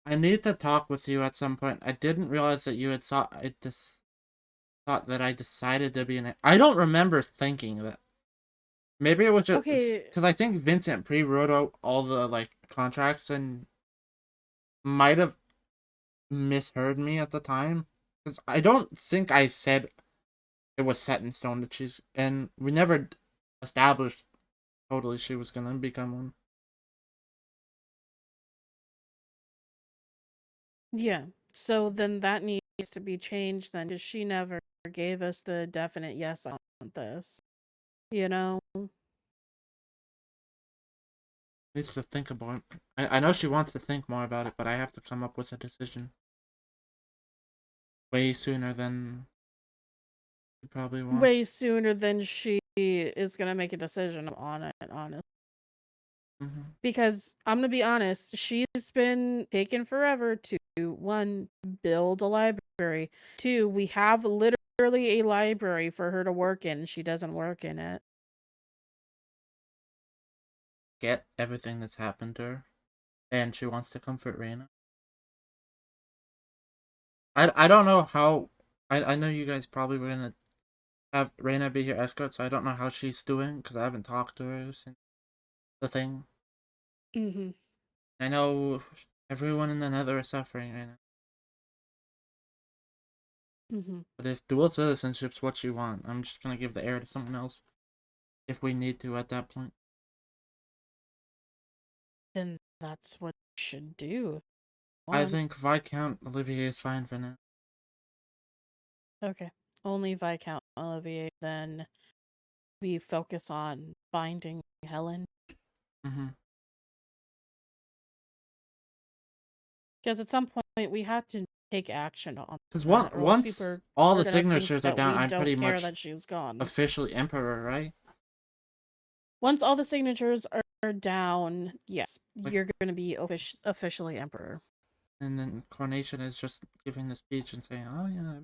I need to talk with you at some point. I didn't realize that you had thought that I decided to be an. I don't remember thinking that. Maybe it was just Okay. because I think Vincent pre-wrote out all the like contracts and might have misheard me at the time. Because I don't think I said it was set in stone that she's, and we never established totally she was gonna become one. Yeah. So then that needs to be changed then, because she never gave us the definite yes on this. You know? Needs to think about it. I know she wants to think more about it, but I have to come up with a decision way sooner than she probably wants. Way sooner than she is gonna make a decision on it, honestly. Because I'm gonna be honest, she's been taking forever to, one, build a library. Two, we have literally a library for her to work in, and she doesn't work in it. Get everything that's happened to her, and she wants to comfort Rowena. I don't know how. I know you guys probably were gonna have Rowena be your escort, so I don't know how she's doing because I haven't talked to her since the thing. Mm-hmm. I know everyone in the Nether is suffering right now. Mm-hmm. But if dual citizenship's what you want, I'm just gonna give the heir to someone else if we need to at that point. Then that's what you should do. I think Viscount Olivier is fine for now. Okay. Only Viscount Olivier, then we focus on finding Helen. Mm-hmm. Because at some point we have to take action on Because that, or else once people all are the gonna think signatures are that down, we I'm don't pretty care much that she's gone. officially emperor, right? Once all the signatures are down, yes, Like- you're going to be officially emperor. And then coronation is just giving the speech and saying, "Oh yeah,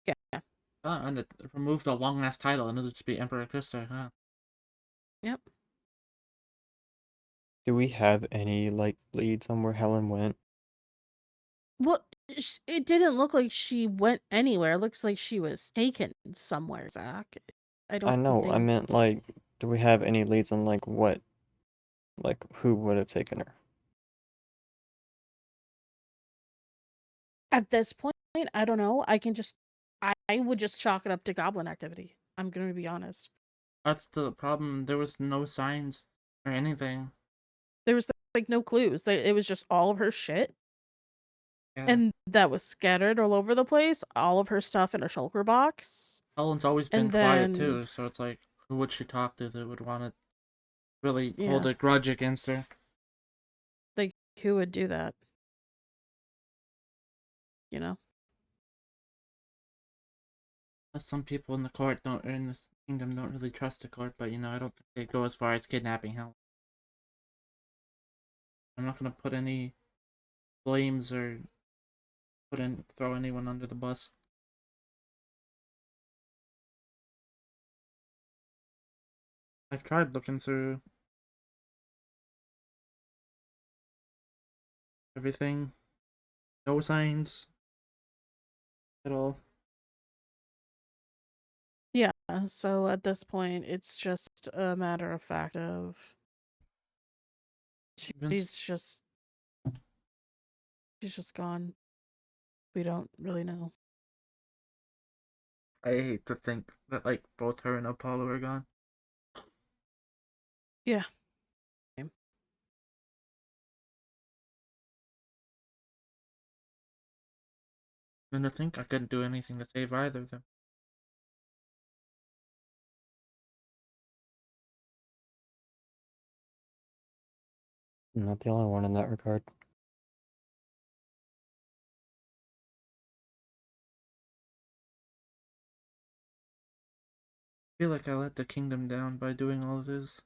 Yeah." and remove the long ass title and it'll just be Emperor Christark, huh?" Yep. Do we have any like leads on where Helen went? Well, it didn't look like she went anywhere. It looks like she was taken somewhere, Zack. I don't I know. I think... meant like, do we have any leads on like what, like who would have taken her? At this point, I don't know. I would just chalk it up to goblin activity. I'm going to be honest. That's the problem. There was no signs or anything. There was like no clues. It was just all of her shit. Yeah. And that was scattered all over the place. All of her stuff in a shulker box. Helen's always been And quiet then... too, so it's like, who would she talk to that would want to really Yeah. hold a grudge against her? Like, who would do that? You know? Some people in the court don't, or in this kingdom, don't really trust the court, but I don't think they go as far as kidnapping Helen. I'm not gonna put any blames or throw anyone under the bus. I've tried looking through everything. No signs at all. Yeah, so at this point, it's just a matter of fact of... She's just gone. We don't really know. I hate to think that, like, both her and Apollo are gone. Yeah. And I think I couldn't do anything to save either of them. I'm not the only one in that regard. I feel like I let the kingdom down by doing all of this.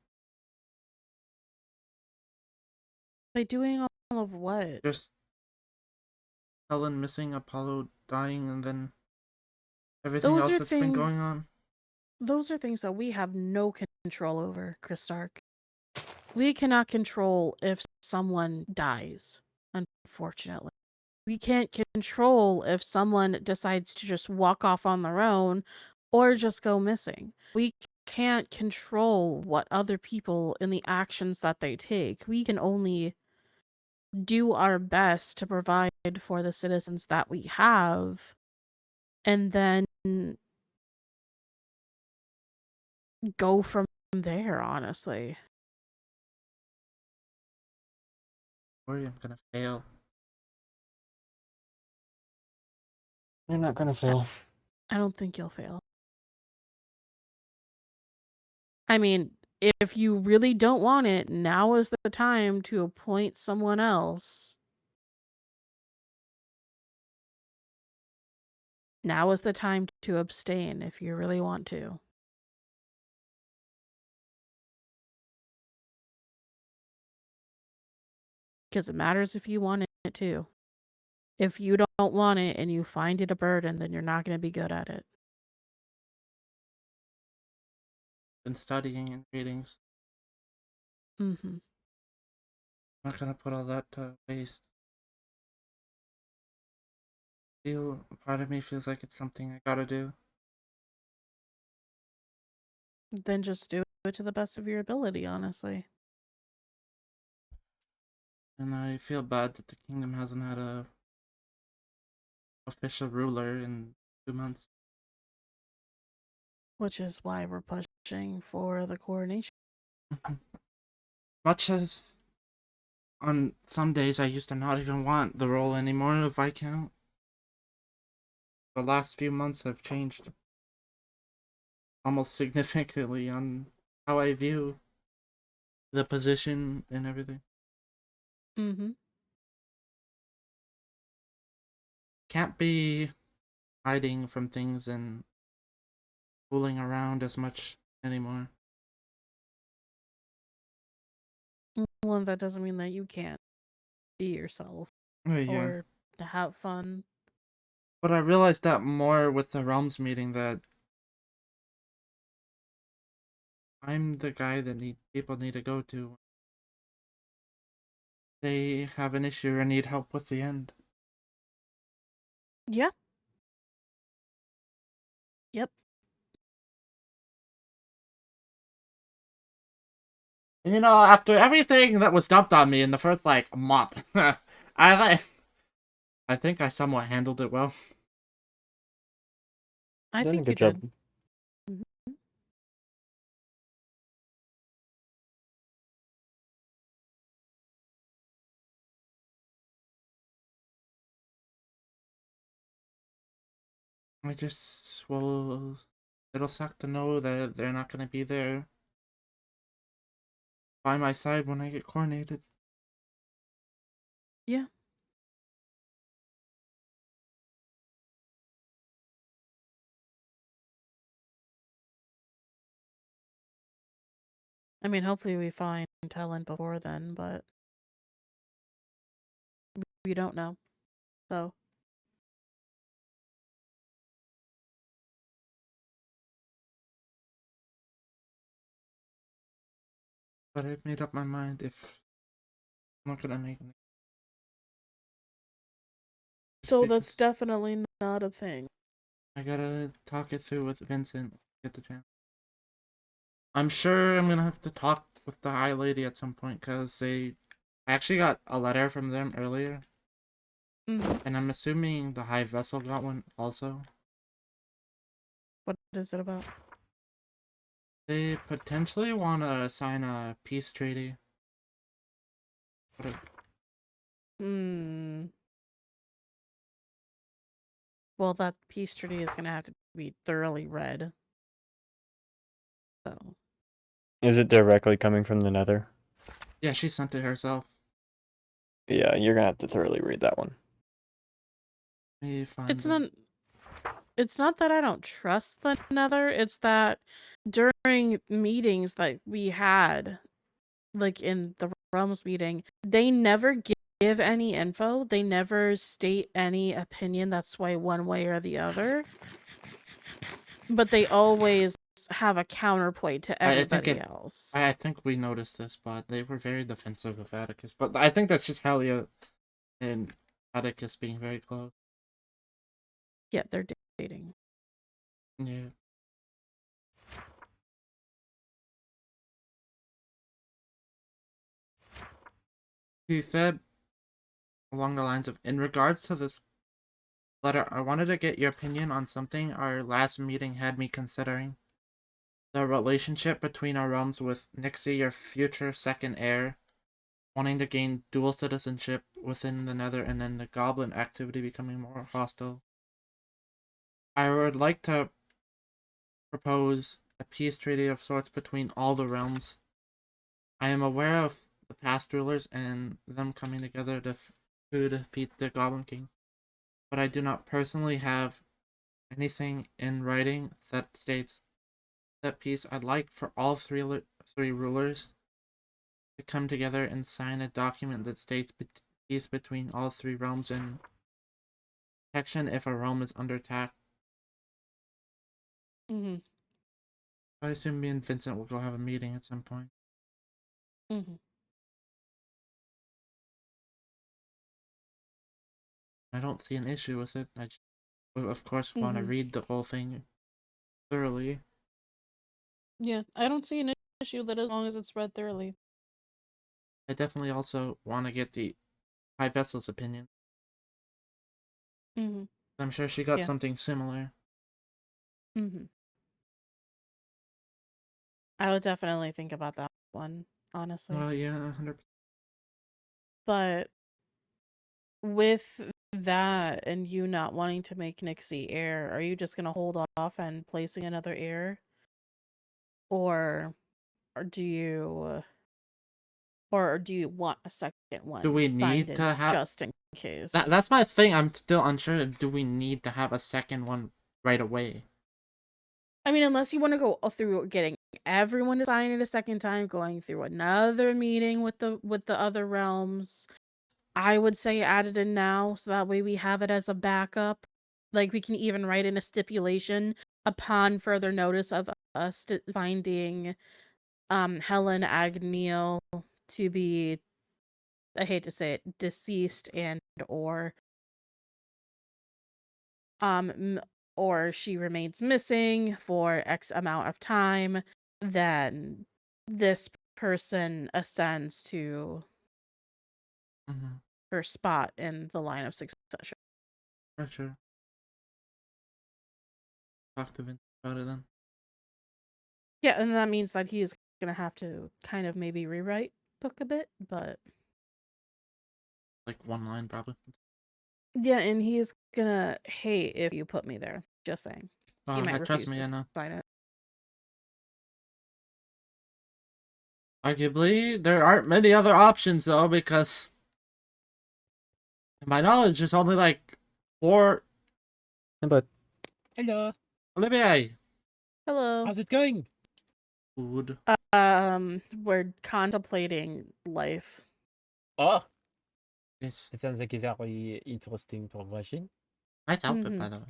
By doing all of what? Just Helen missing, Apollo dying, and then everything else that's been going on. Those are things that we have no control over, Christark. We cannot control if someone dies, unfortunately. We can't control if someone decides to just walk off on their own or just go missing. We can't control what other people in the actions that they take. We can only do our best to provide for the citizens that we have, and then go from there, honestly. Worry I'm gonna fail. You're not gonna fail. I don't think you'll fail. I mean, if you really don't want it, now is the time to appoint someone else. Now is the time to abstain if you really want to. Because it matters if you want it too. If you don't want it and you find it a burden, then you're not going to be good at it. Been studying and reading. Mm-hmm. I'm not gonna put all that to waste. Part of me feels like it's something I gotta do. Then just do it to the best of your ability, honestly. And I feel bad that the kingdom hasn't had a official ruler in 2 months. Which is why we're pushing for the coronation. Much as on some days I used to not even want the role anymore of Viscount, the last few months have changed almost significantly on how I view the position and everything. Mm-hmm. Can't be hiding from things and fooling around as much anymore. Well, that doesn't mean that you can't be yourself Yeah. or to have fun. But I realized that more with the Realms meeting, that I'm the guy that people need to go to. They have an issue or need help with the end. Yeah. Yep. You know, after everything that was dumped on me in the first, month, I think I somewhat handled it well. I Done a think good you job. did. Mm-hmm. It'll suck to know that they're not going to be there by my side when I get coronated. Yeah. I mean, hopefully we find talent before then, but we don't know. So. But I've made up my mind if I'm not going to make it. So that's definitely not a thing. I gotta talk it through with Vincent, get the chance. I'm sure I'm gonna have to talk with the High Lady at some point, because I actually got a letter from them earlier. Mm-hmm. And I'm assuming the High Vessel got one also. What is it about? They potentially want to sign a peace treaty. Well, that peace treaty is going to have to be thoroughly read. So. Is it directly coming from the Nether? Yeah, she sent it herself. Yeah, you're gonna have to thoroughly read that one. It's not that I don't trust the Nether, it's that during meetings that we had, like in the Realms meeting, they never give any info. They never state any opinion that's why one way or the other. But they always have a counterpoint to everybody else. I think we noticed this, but they were very defensive of Atticus. But I think that's just Helia and Atticus being very close. Yeah, they're dating. Yeah. He said along the lines of, in regards to this letter, I wanted to get your opinion on something our last meeting had me considering. The relationship between our realms with Nixie, your future second heir, wanting to gain dual citizenship within the Nether, and then the goblin activity becoming more hostile. I would like to propose a peace treaty of sorts between all the realms. I am aware of the past rulers and them coming together to defeat the Goblin King, but I do not personally have anything in writing that states that peace. I'd like for all three rulers to come together and sign a document that states peace between all three realms and protection if a realm is under attack. Mm-hmm. I assume me and Vincent will go have a meeting at some point. Mm-hmm. I don't see an issue with it. I just, of course, want to Mhm. read the whole thing thoroughly. Yeah, I don't see an issue that as long as it's read thoroughly. I definitely also want to get the High Vessel's opinion. Mm-hmm. I'm sure she got Yeah. something similar. Mm-hmm. I would definitely think about that one, honestly. Well, yeah, 100%. But with that and you not wanting to make Nixie heir, are you just gonna hold off and placing another heir? Or do you want a second one? Do we need binded to have just in case? That's my thing. I'm still unsure. Do we need to have a second one right away? I mean, unless you want to go through getting everyone to sign it a second time, going through another meeting with the other realms, I would say add it in now so that way we have it as a backup. Like we can even write in a stipulation upon further notice of us finding Helen Agneil to be, I hate to say it, deceased and or she remains missing for X amount of time, then this person ascends to her spot in the line of succession. For sure. Talk to Vince about it then. Yeah, and that means that he is gonna have to kind of maybe rewrite book a bit, but Like one line, probably. yeah, and he's gonna hate if you put me there. Just saying. He might Trust refuse me, to I know. sign it. Arguably, there aren't many other options though, because to my knowledge, there's only like 4. But Hello. Olivier. Hello. How's it going? Good. We're contemplating life. Oh. Yes. That sounds like a very interesting progression. Nice outfit, by the way.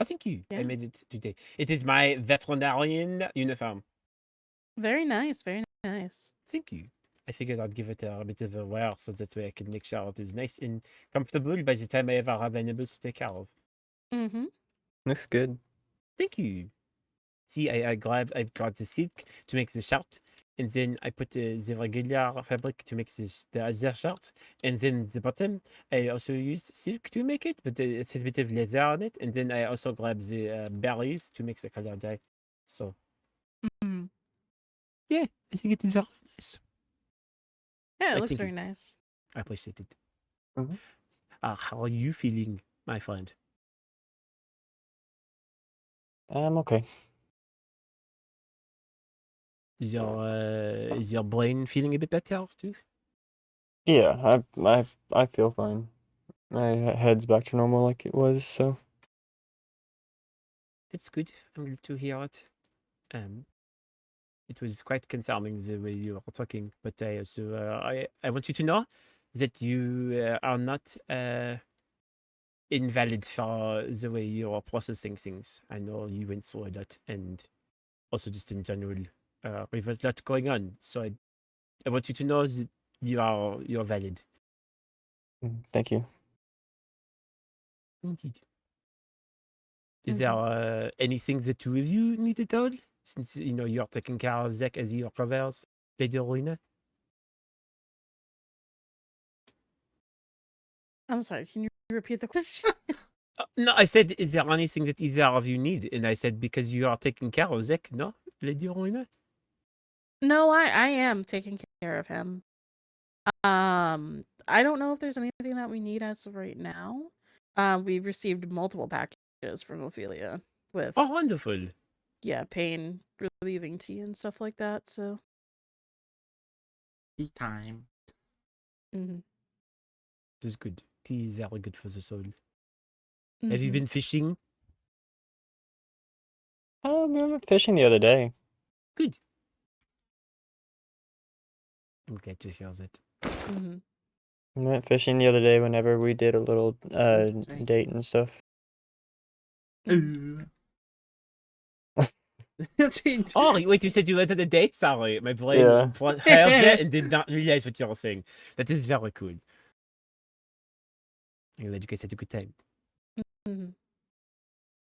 Oh, thank you. Yeah. I made it today. It is my veterinarian uniform. Very nice, very nice. Thank you. I figured I'd give it a bit of a wear so that way I can make sure it is nice and comfortable by the time I ever have animals to take care of. Mm-hmm. Looks good. Thank you. See, I got the silk to make the shirt, and then I put the regular fabric to make the other shirt, and then the bottom I also used silk to make it, but it has a bit of leather on it, and then I also grabbed the berries to make the color dye. So Mm-hmm. yeah, I think it is very nice. Yeah, it I looks thank very you. nice. I appreciate it. Mhm. How are you feeling, my friend? I'm okay. Is your brain feeling a bit better too? Yeah, I feel fine. My head's back to normal like it was, so It's good. I'm glad to hear it. It was quite concerning the way you were talking, but I also I want you to know that you are not invalid for the way you are processing things. I know you went through a lot, and also just in general, we have a lot going on. So I want you to know that you're valid. thank you. Indeed. Is there anything the two of you need to tell? Since, you know, you're taking care of Zack as he recovers, Lady Rowena? I'm sorry, can you repeat the question? No, I said, is there anything that either of you need? And I said, because you are taking care of Zack, no, Lady Rowena? No, I am taking care of him. I don't know if there's anything that we need as of right now. We've received multiple packages from Ophelia with Oh, wonderful. Yeah, pain relieving tea and stuff like that. So tea time. That's good. Tea is very good for the soul. Mm-hmm. Have you been fishing? We went fishing the other day. Good. I'm glad to hear that. We went fishing the other day whenever we did a little date and stuff. Oh, wait, you said you went on a date? Sorry, my brain Yeah. heard that and did not realize what you were saying. That is very cool. I'm glad you guys had a good time.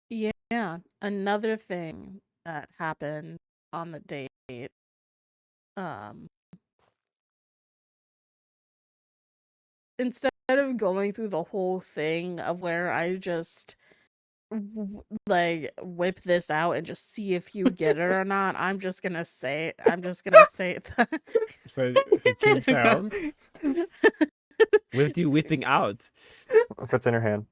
Yeah, another thing that happened on the date, instead of going through the whole thing of where I just like whip this out and just see if you get it or not, I'm just gonna say that. So, turn around. What are you whipping out? What's in her hand?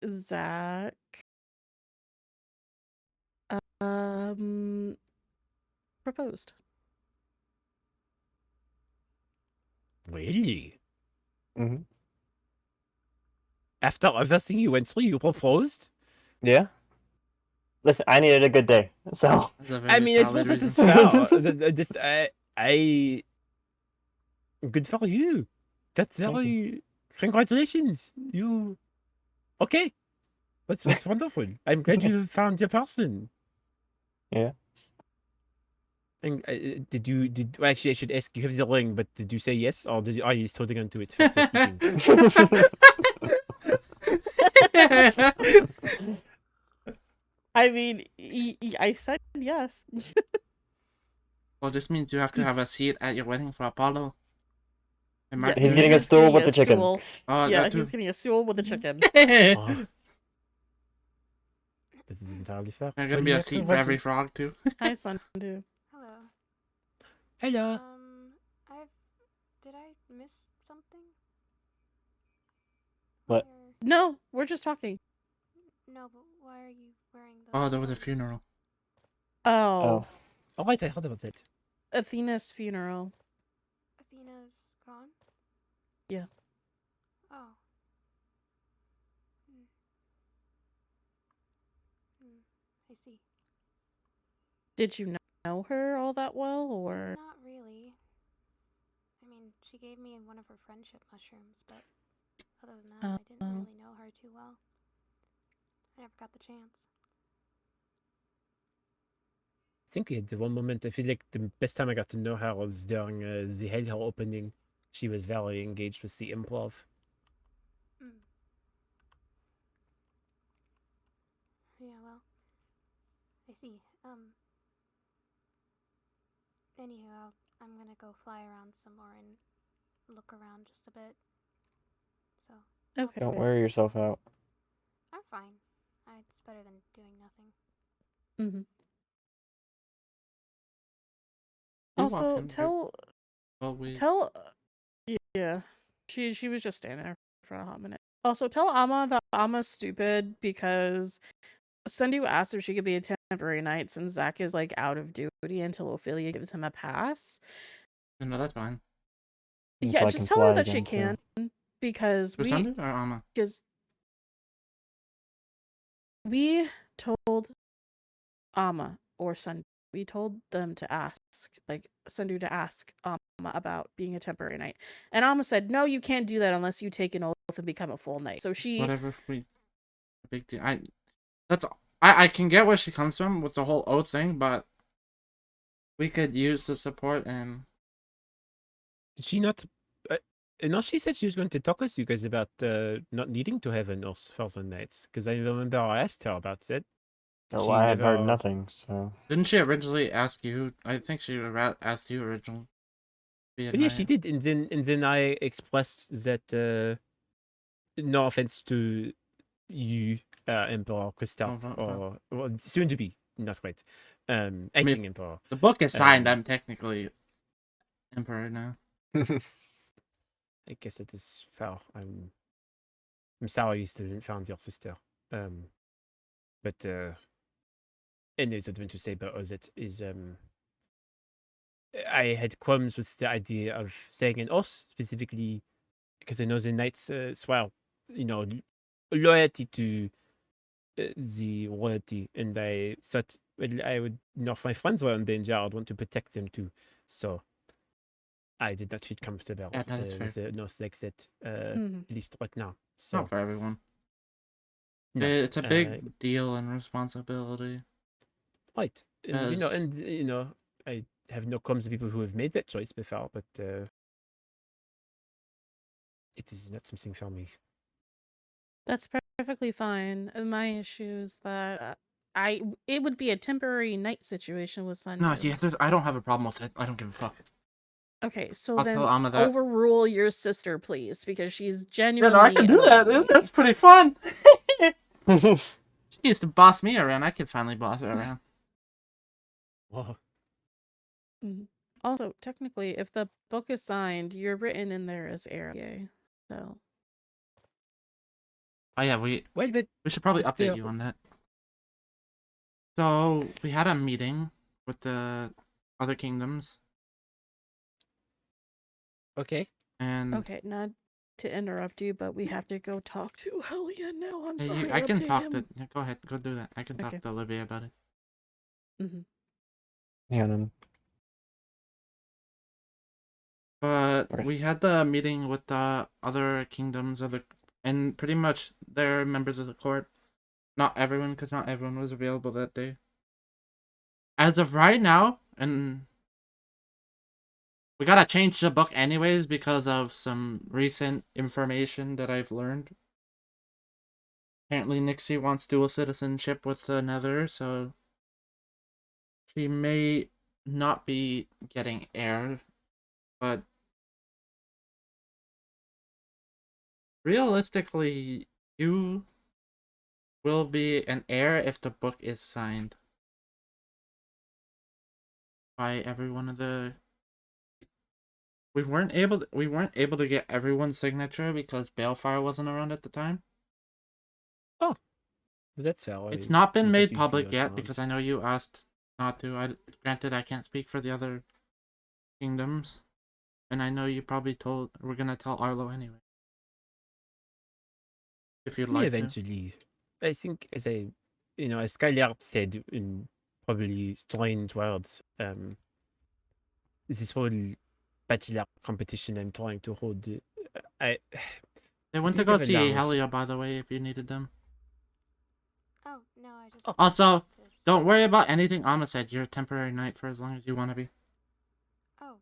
Zack proposed. Really? Mm-hmm. After everything you went through, you proposed? Yeah. Listen, I needed a good day, so. I mean, I suppose that is fair. Just, good for you. That's very. Congratulations. You. Okay. That's wonderful. I'm glad you found your person. Yeah. And well, actually, I should ask you, have the ring, but did you say yes, or are you holding on to it? First speaking? I mean, I said yes. Well, this means you have to have a seat at your wedding for Apollo. Yeah, he's getting a stool with the chicken. Stool. Oh, yeah, that too. he's getting a stool with a chicken. Oh. This is entirely fair. There's gonna be a seat for every frog too. Hi, Sundew. Hello. Hello. Did I miss something? What? No, we're just talking. No, but why are you wearing the... Oh, there was a funeral. Oh. Oh, right, I heard about that. Athena's funeral. Athena's gone? Yeah. Oh. I see. Did you know her all that well, or? Not really. I mean, she gave me one of her friendship mushrooms, but other than that, I didn't really know her too well. I never got the chance. I think we had the one moment, I feel like the best time I got to know her was during the Hell opening. She was very engaged with the improv. Yeah, well, I see. Anywho, I'm gonna go fly around some more and look around just a bit. So. Okay. Don't wear yourself out. I'm fine. It's better than doing nothing. Also, tell. Yeah, she was just standing there for a hot minute. Also, tell Amma that Amma's stupid because Sundew asked if she could be a temporary knight since Zack is like out of duty until Ophelia gives him a pass. No, that's fine. Yeah, just tell her that she can because For Sundew or Amma? Because we told Amma or Sundew. We told them to ask, like, Sundew to ask Amma about being a temporary knight. And Amma said, no, you can't do that unless you take an oath and become a full knight. So she... Whatever, big deal. I can get where she comes from with the whole oath thing, but we could use the support and... Did she not... no, she said she was going to talk with you guys about not needing to have a nurse for the nights. Because I remember I asked her about that. Oh, She I had heard never. nothing, so. Didn't she originally ask you? I think she asked you originally. But yeah, she did, and then I expressed that. No offense to you, Emperor Christark, or soon to be, not quite, acting Emperor. The book is signed. I'm technically Emperor now. I guess it is fair. I'm sorry you still didn't find your sister. But anyways, what I meant to say about that is I had qualms with the idea of saying an us specifically because I know the knights swear, loyalty to the royalty, and I thought, well, I would, if my friends were in danger, I'd want to protect them too. So I did not feel comfortable with a note like that, at least right now. So Not for everyone. No, It's a big deal and responsibility. Right. And, I have no qualms with people who have made that choice before, but it is not something for me. That's perfectly fine. My issue is that it would be a temporary night situation with Sundew. No, yeah, I don't have a problem with it. I don't give a fuck. Okay, so I'll then tell Amma that. overrule your sister, please, because she's Yeah, genuinely. no, I can do that. That's pretty fun. She used to boss me around. I could finally boss her around. Whoa. Also, technically, if the book is signed, you're written in there as heir. So. Oh yeah, we should probably update you on that. So we had a meeting with the other kingdoms. Okay. And okay, not to interrupt you, but we have to go talk to Helene now. I'm sorry. I can talk to. Yeah, go ahead, go do that. I can talk Okay. to Olivia about it. Yeah, But we had the meeting with the other kingdoms and pretty much they're members of the court. Not everyone, because not everyone was available that day. As of right now, and we gotta change the book anyways because of some recent information that I've learned. Apparently Nixie wants dual citizenship with the Nether, so she may not be getting heir, but realistically, you will be an heir if the book is signed by every one of the. We weren't able to get everyone's signature because Balefire wasn't around at the time. Oh, that's fair. It's not been He's made usually public us yet around. because I know you asked not to. Granted, I can't speak for the other kingdoms, and I know you probably told we're gonna tell Arlo anyway. If you'd like eventually. I think, as Skylar said in probably strange words, this whole bachelor competition I'm trying to hold, They went to go see Helia, by the way, if you needed them. Oh, no, I just... Also, don't worry about anything Amma said. You're a temporary knight for as long as you want to be. Oh,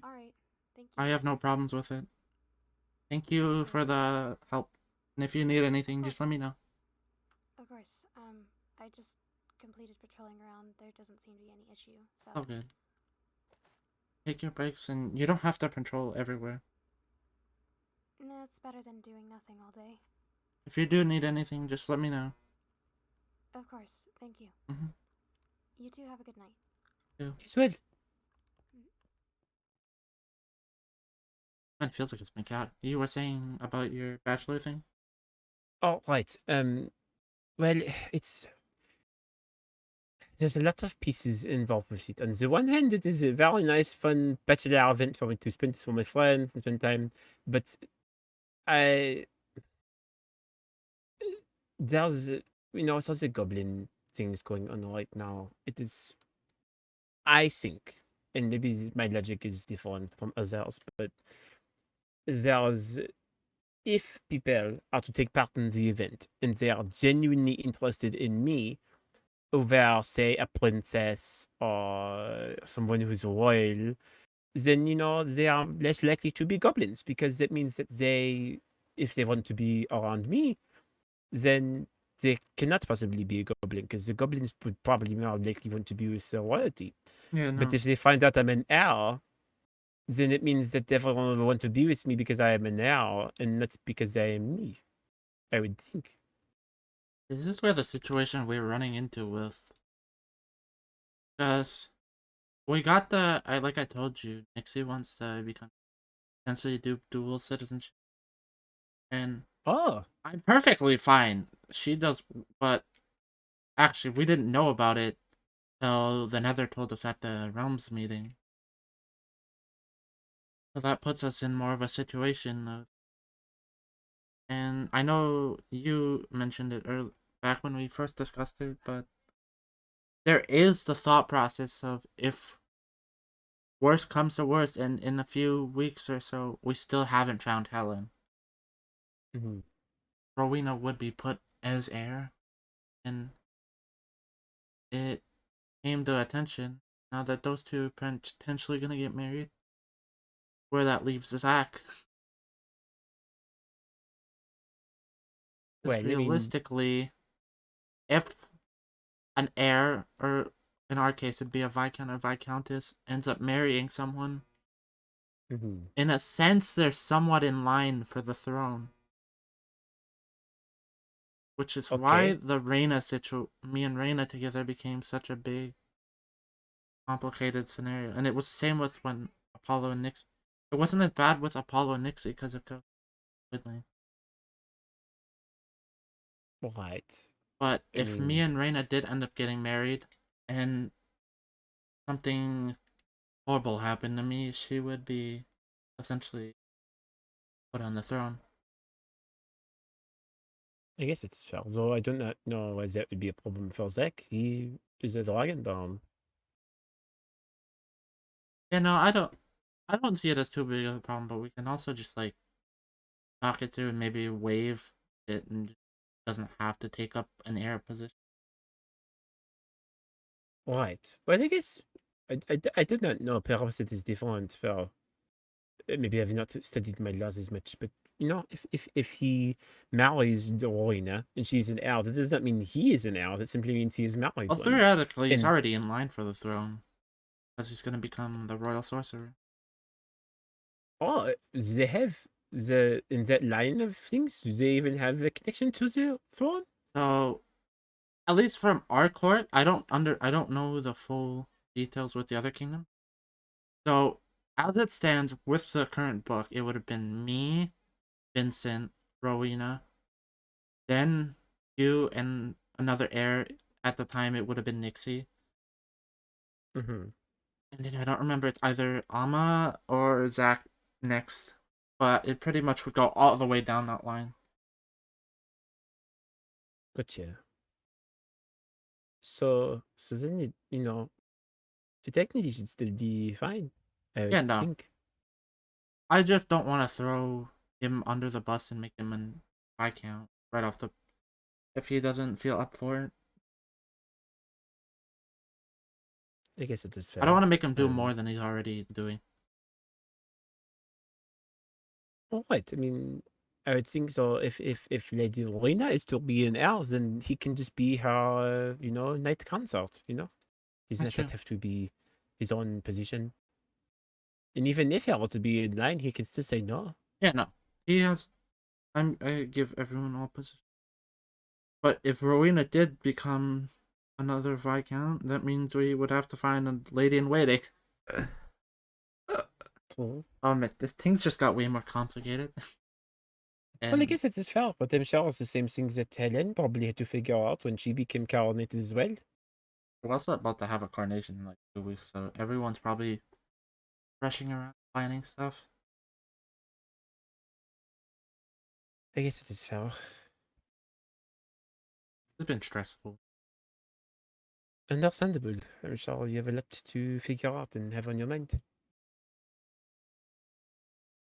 alright. Thank you. I have no problems with it. Thank you for the help. And if you need anything, just let me know. Of course. I just completed patrolling around. There doesn't seem to be any issue, so... Oh, good. Take your breaks, and you don't have to patrol everywhere. No, it's better than doing nothing all day. If you do need anything, just let me know. Of course. Thank you. You two have a good night. You well. It feels like it's been cat. You were saying about your bachelor thing? Oh, right. Well, there's a lot of pieces involved with it. On the one hand, it is a very nice, fun bachelor event for me to spend with my friends and spend time. But there's a goblin things going on right now. It is, I think, and maybe my logic is different from others, but if people are to take part in the event and they are genuinely interested in me over, say, a princess or someone who's royal, then they are less likely to be goblins, because that means that if they want to be around me, then they cannot possibly be a goblin, because the goblins would probably more likely want to be with the royalty. Yeah, But no. if they find out I'm an heir, then it means that everyone will want to be with me because I am an heir and not because I am me, I would think. Is this where the situation we're running into with? Because we got like I told you, Nixie wants to become potentially do dual citizenship, and I'm perfectly fine. She does, but actually, we didn't know about it till the Nether told us at the Realms meeting. So that puts us in more of a situation of, and I know you mentioned it back when we first discussed it, but there is the thought process of if worst comes to worst, and in a few weeks or so, we still haven't found Helene. Rowena would be put as heir, and it came to attention now that those two are potentially gonna get married. Where that leaves Zack. Well, Because I mean, realistically, if an heir, or in our case, it'd be a Viscount or Viscountess, ends up marrying someone, in a sense, they're somewhat in line for the throne. Which is why the Rowena me and Rowena together became such a big, complicated scenario. And it was the same with when Apollo and Nixie. It wasn't as bad with Apollo and Nixie because of COVID. Right. But I if me mean, and Rowena did end up getting married, and something horrible happened to me, she would be essentially put on the throne. I guess it's fair, though I do not know why that would be a problem for Zack. He is a dragonborn. Yeah, no, I don't see it as too big of a problem, but we can also just like talk it through and maybe waive it, and it doesn't have to take up an heir position. Right. Well, I guess I did not know. Perhaps it is different for. Maybe I've not studied my laws as much, but if he marries Rowena and she's an heir, that does not mean he is an heir. That simply means he is married Well, one. theoretically, he's And already in line for the throne, because he's going to become the royal sorcerer. they have in that line of things. Do they even have a connection to the throne? So, at least from our court, I don't know the full details with the other kingdom. So, as it stands with the current book, it would have been me, Vincent, Rowena, then you and another heir. At the time, it would have been Nixie. Mm-hmm. And then I don't remember, it's either Ama or Zack next. But it pretty much would go all the way down that line. Gotcha. So then it technically should still be fine, I would Yeah, no. think. I just don't want to throw him under the bus and make him an Viscount right off the. If he doesn't feel up for it. I guess it is fair. I don't want to make him do more than he's already doing. All right. I mean, I would think so. If Lady Rowena is to be an heir, then he can just be her, knight consort. He's That's not true. have to be his own position. And even if he were to be in line, he can still say no. Yeah, no. He has. I give everyone all positions. But if Rowena did become another Viscount, that means we would have to find a lady in waiting. Things just got way more complicated. Well, I guess it is fair, but I'm sure it's the same things that Helene probably had to figure out when she became coronated as well. We're also about to have a coronation in like 2 weeks, so everyone's probably rushing around planning stuff. I guess it is fair. It's been stressful. Understandable. I'm sure you have a lot to figure out and have on your mind.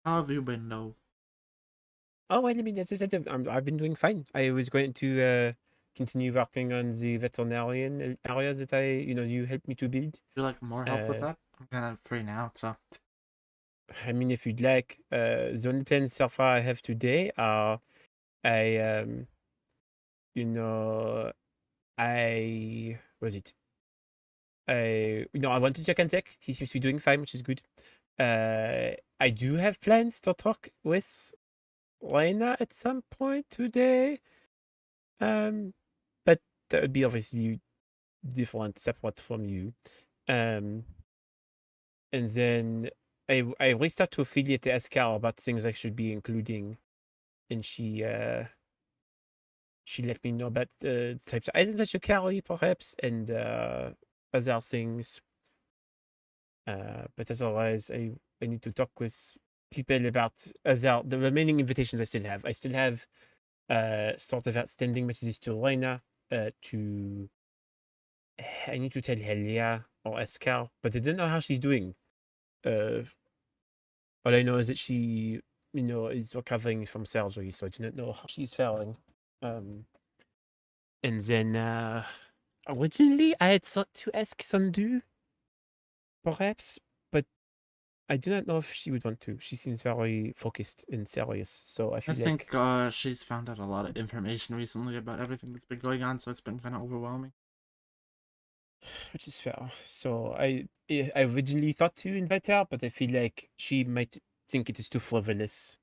How have you been, though? Oh, well, I mean, as I said, I've been doing fine. I was going to continue working on the veterinarian area that you helped me to build. Would you like more help with that? I'm kind of free now, so. I mean, if you'd like, the only plans so far I have today are I you know, I was it? I want to check on Zack. He seems to be doing fine, which is good. I do have plans to talk with Rowena at some point today. But that would be obviously different, separate from you. And then I reached out to affiliate to ask her about things I should be including, and she let me know about the types of items I should carry, perhaps, and other things. But otherwise, I need to talk with people about the remaining invitations I still have. I still have sort of outstanding messages to Rowena, to I need to tell Helia or ask her, but I don't know how she's doing. All I know is that she, is recovering from surgery, so I do not know how she's faring. And then originally I had thought to ask Sundew, perhaps, but I do not know if she would want to. She seems very focused and serious, so I I feel think like she's found out a lot of information recently about everything that's been going on, so it's been kind of overwhelming. which is fair. So I originally thought to invite her, but I feel like she might think it is too frivolous.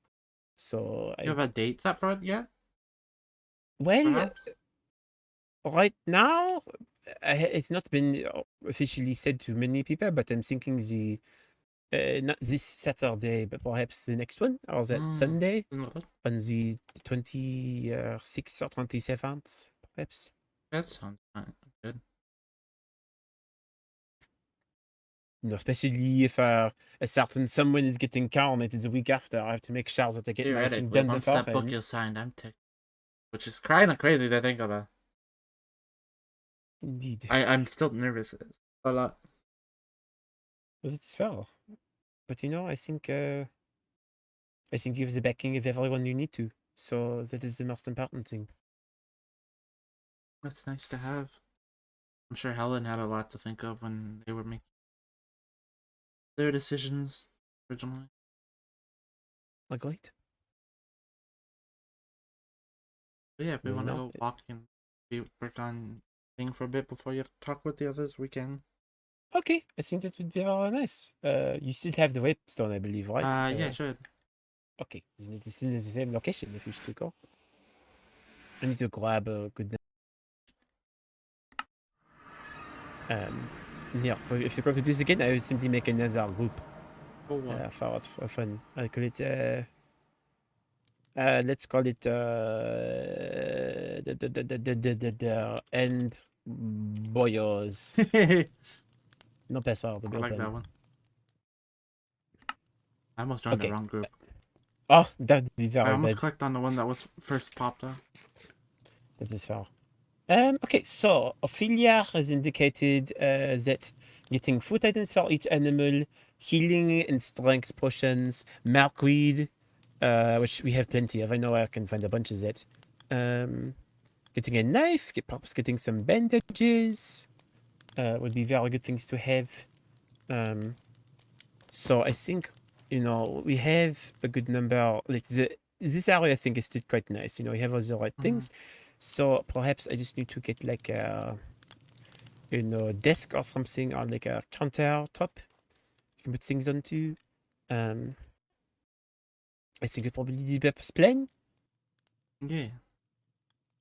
So You have a date set for it yet? well, Perhaps? right now, it's not been officially said to many people, but I'm thinking not this Saturday, but perhaps the next one, or that Sunday, Mhm. on the 26th or 27th, perhaps. That sounds good. Especially if a certain someone is getting carnated the week after, I have to make sure that I get my thing Theoretically, done once that book beforehand. is signed, I'm ticked. Which is kind of crazy to think about. Indeed. I'm still nervous. A lot. But it's fair. But I think you have the backing of everyone you need to. So that is the most important thing. That's nice to have. I'm sure Helen had a lot to think of when they were making their decisions originally. Agreed. But yeah, if we Well, want to no. go walk and work on thing for a bit before you have to talk with the others, we can. Okay, I think that would be very nice. You still have the Stone, I believe, right? Yeah, should. Okay, then it is still in the same location if you should go. I need to grab a good. Yeah, if you're going to do this again, I will simply make another group. For what? For fun. I call it. Let's call it the End Boyos. No password. I like that one. I almost joined the wrong group. Oh, that'd be very I almost bad. clicked on the one that was first popped up. That is fair. Okay, so Ophelia has indicated that getting food items for each animal, healing and strength potions, milkweed, which we have plenty of. I know I can find a bunch of that. Getting a knife, perhaps getting some bandages, would be very good things to have. So I think we have a good number. Like this area, I think is still quite nice. We have all the right things. So perhaps I just need to get like a desk or something, or like a countertop you can put things onto. I think it probably be Bep's plan. Yeah.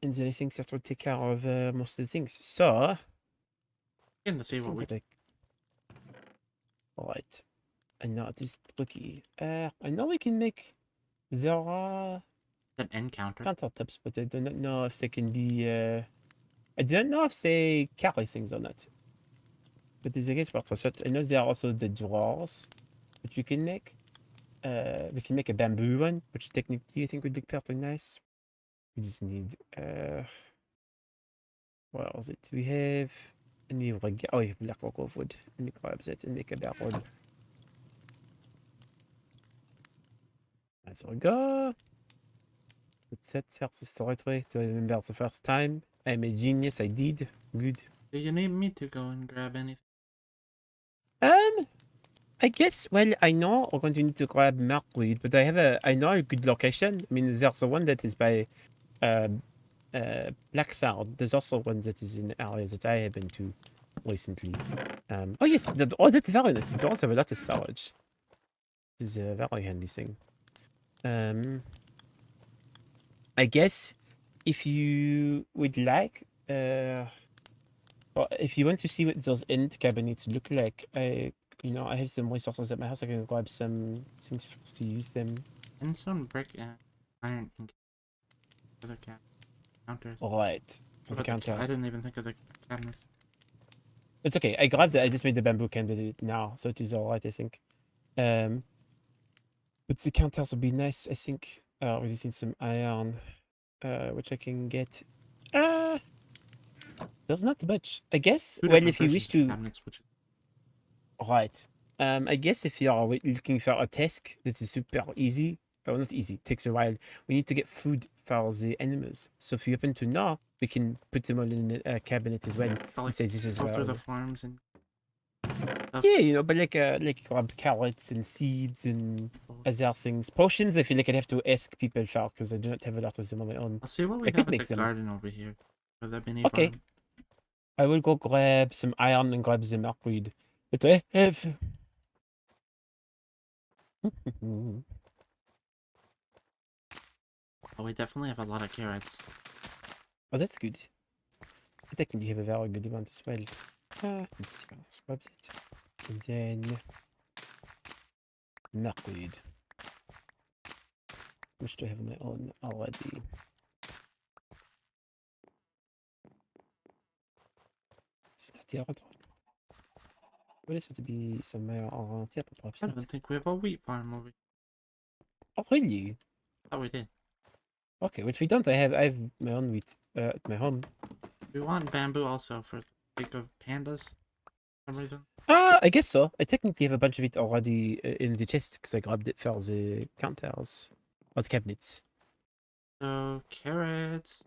And then I think that will take care of most of the things. So In to see what we Alright. And now it is tricky. I know we can make there are an encounter countertops, but I do not know if they can be I don't know if they carry things or not. But there's a case for that. I know there are also the drawers which we can make. We can make a bamboo one, which technically I think would look pretty nice. We just need what was it? We have any black rock of wood. Let me grab that and make a barrel. There we go. Let's set this the right way. Do I remember the first time? I'm a genius, I did. Good. Do you need me to go and grab anything? I guess, well, I know we're going to need to grab Milkweed, but I know a good location. I mean, there's the one that is by Blacksmith. There's also one that is in areas that I have been to recently. Oh yes, that's very nice. You also have a lot of storage. This is a very handy thing. I guess if you would like, or if you want to see what those end cabinets look like, I have some resources at my house. I can grab some things for us to use them. And some brick and iron ink for the counters. Right. For the I counters. didn't even think of the cabinets. It's okay. I grabbed it. I just made the bamboo cabinet now, so it is alright, I think. But the counters will be nice, I think. We just need some iron, which I can get. There's not much. I guess, well, if you wish to... Cabinets, which... Right. I guess if you are looking for a task that is super easy, or not easy, it takes a while, we need to get food for the animals. So if you happen to know, we can put them all in a cabinet as well. And say this is go well. through the farms and stuff. Yeah, but like grab carrots and seeds and other things. Potions, I feel like I'd have to ask people for, because I do not have a lot of them on my own. I'll see what we I have could at make the them. garden over here. For the mini Okay. farm. I will go grab some iron and grab the milkweed that I have. Oh, we definitely have a lot of carrots. Oh, that's good. I technically have a very good amount as well. Let's see, let's grab it. And then... milkweed. Which do I have on my own already? It's not the other one. What is it to be somewhere around here? Perhaps I not. don't think we have a wheat farm over here. Oh, really? Oh, we did. Okay, which we don't. I have my own wheat at my home. We want bamboo also for the sake of pandas for some reason. I guess so. I technically have a bunch of it already in the chest because I grabbed it for the counters. Or the cabinets. So, carrots.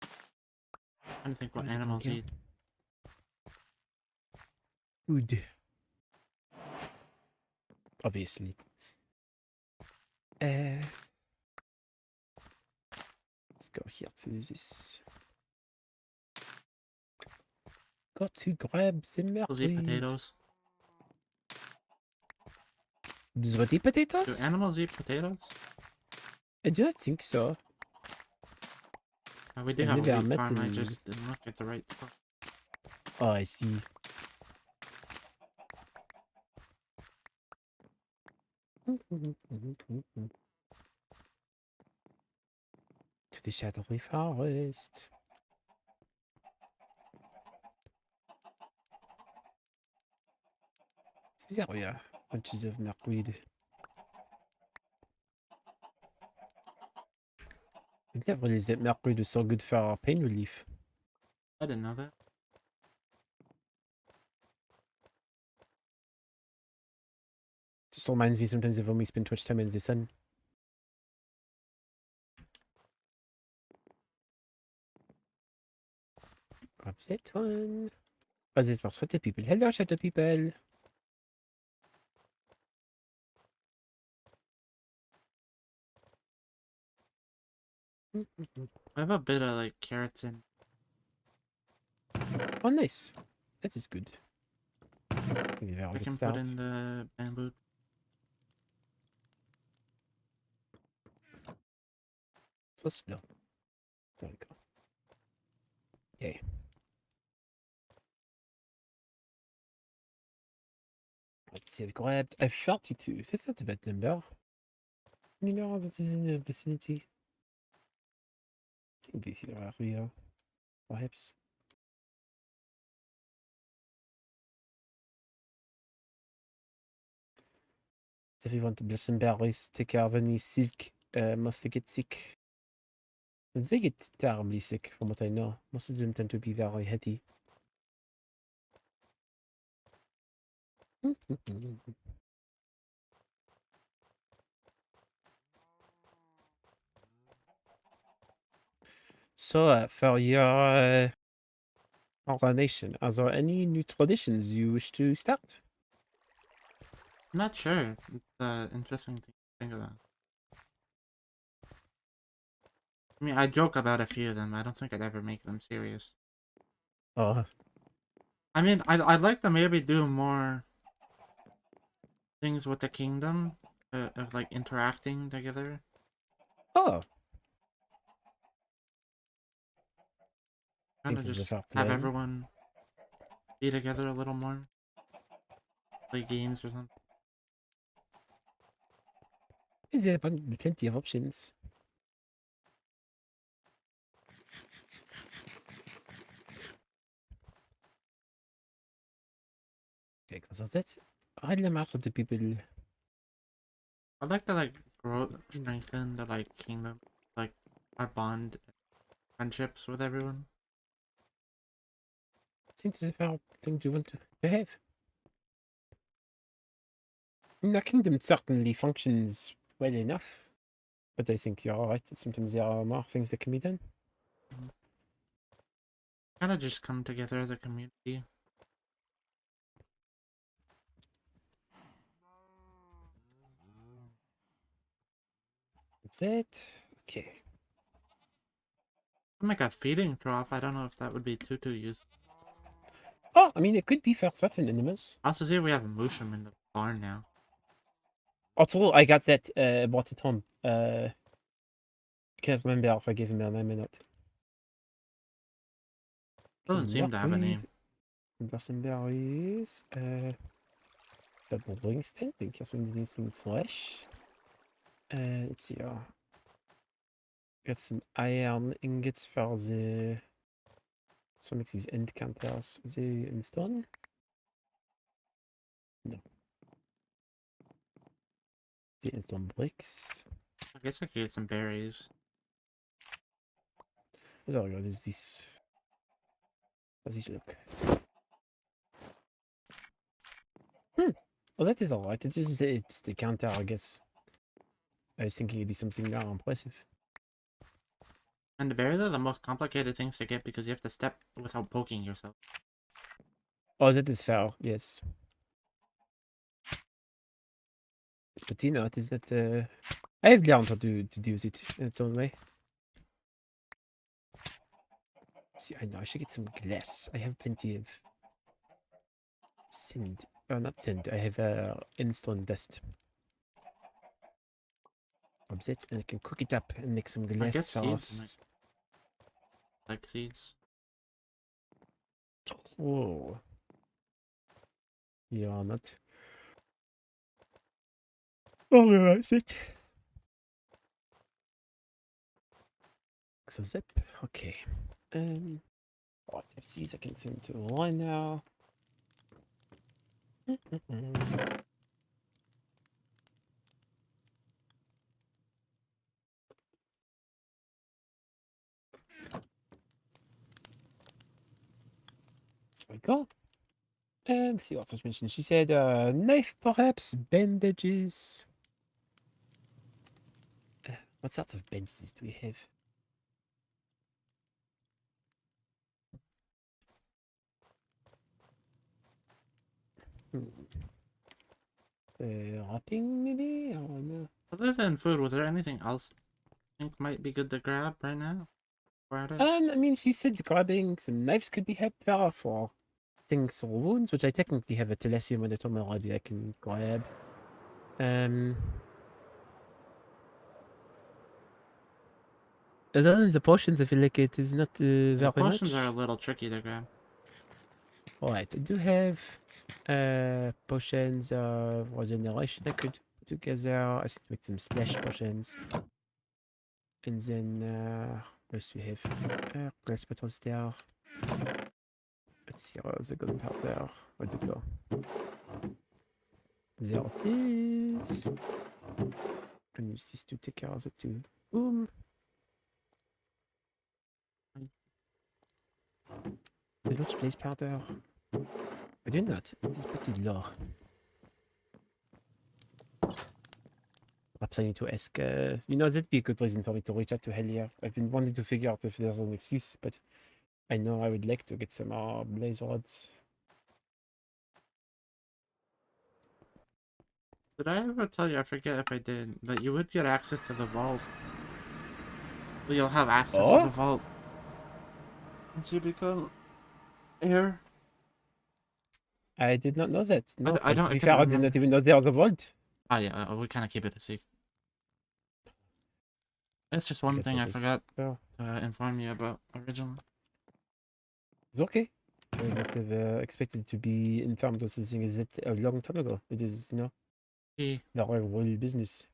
I don't think what animals eat. Food. Obviously. Let's go here to this. Got to grab some Animals eat potatoes. Does what eat potatoes? Do animals eat potatoes? I do not think so. We do have a wheat farm, I just didn't look at the right spot. Oh, I see. To the shadowy forest. There we are. Bunches of milkweed. I never realized that milkweed was so good for pain relief. I didn't know that. Just reminds me sometimes of when we spend too much time in the sun. Grab that one. Oh, there's more shadow people. Hello, shadow people. I have a bit of like carrots in. Oh, nice. That is good. I can put in the bamboo. So slow. There we go. Okay. Let's see, I've grabbed. I've 32. That's not a bad number. You know that is in the vicinity. I think this area, perhaps. If you want to blossom berries to take care of any sick, most they get sick. And they get terribly sick, from what I know. Most of them tend to be very healthy. So, for your coronation, are there any new traditions you wish to start? I'm not sure. It's interesting to think about. I mean, I joke about a few of them. I don't think I'd ever make them serious. Oh, I mean, I'd like to maybe do more things with the kingdom, of like interacting together. oh. Kind Think of there's a just fair have plan. everyone be together a little more. Play games or something. Is there plenty of options? Okay, because that's I'd imagine the people. I'd like to like grow, strengthen the like kingdom, like our bond, friendships with everyone. I think there's a fair thing you want to have. I mean, the kingdom certainly functions well enough, but I think you're right. Sometimes there are more things that can be done. Kind of just come together as a community. That's it. Okay. Make a feeding trough. I don't know if that would be too useful. Oh, I mean, it could be for certain animals. Also, see, we have a mushroom in the barn now. Also, I got that brought it home. I can't remember if I gave him a name or not. Doesn't seem to have a name. Blossom berries. Double Wingston. Think here's when you need some flesh. Let's see. Got some iron ingots for the. Some of these end counters. Is it in stone? No. The in stone bricks. I guess I could get some berries. Oh god, is this? How's this look? Well, that is alright. It's the counter, I guess. I was thinking it'd be something more impressive. And the berries are the most complicated things to get because you have to step without poking yourself. Oh, that is fair, yes. But you know, it is that I have learned how to do it in its own way. See, I know I should get some glass. I have plenty of sand. Oh, not sand. I have in-stone dust. Upset, and I can cook it up and make some I glass guess for seeds. us. Like seeds. Oh. Yeah, not. Oh, that's it. So zip. Okay. Right, if these I can send to a line now. So we go. And see what was mentioned. She said knife, perhaps, bandages. What sorts of bandages do we have? Wrapping, maybe? Or no? Other than food, was there anything else you think might be good to grab right now? We're at it. I mean, she said grabbing some knives could be helpful for things or wounds, which I technically have a telesium on the top already I can grab. Other than the potions, I feel like it is not The very potions much. are a little tricky to grab. Alright, I do have potions of regeneration I could put together. I should make some splash potions. And then, what else do we have? Grass petals there. Let's see, how's the gunpowder? Where'd it go? There it is. And use this to take care of it too. Boom. There's much blaze powder. I do not. It is pretty low. Perhaps I need to ask, you know, that'd be a good reason for me to reach out to Helene. I've been wanting to figure out if there's an excuse, but I know I would like to get some more blaze rods. Did I ever tell you? I forget if I did. That you would get access to the vault. You'll have access to the vault once you become heir. I did not know that. No, I don't. To I be couldn't fair, I did remember. not even know there was a vault. Oh yeah, we kind of keep it a secret. It's just I one guess thing that I is forgot fair. to inform you about originally. It's okay. I would not have expected to be informed of something as that a long time ago. It is, you know, Yeah. very royal business.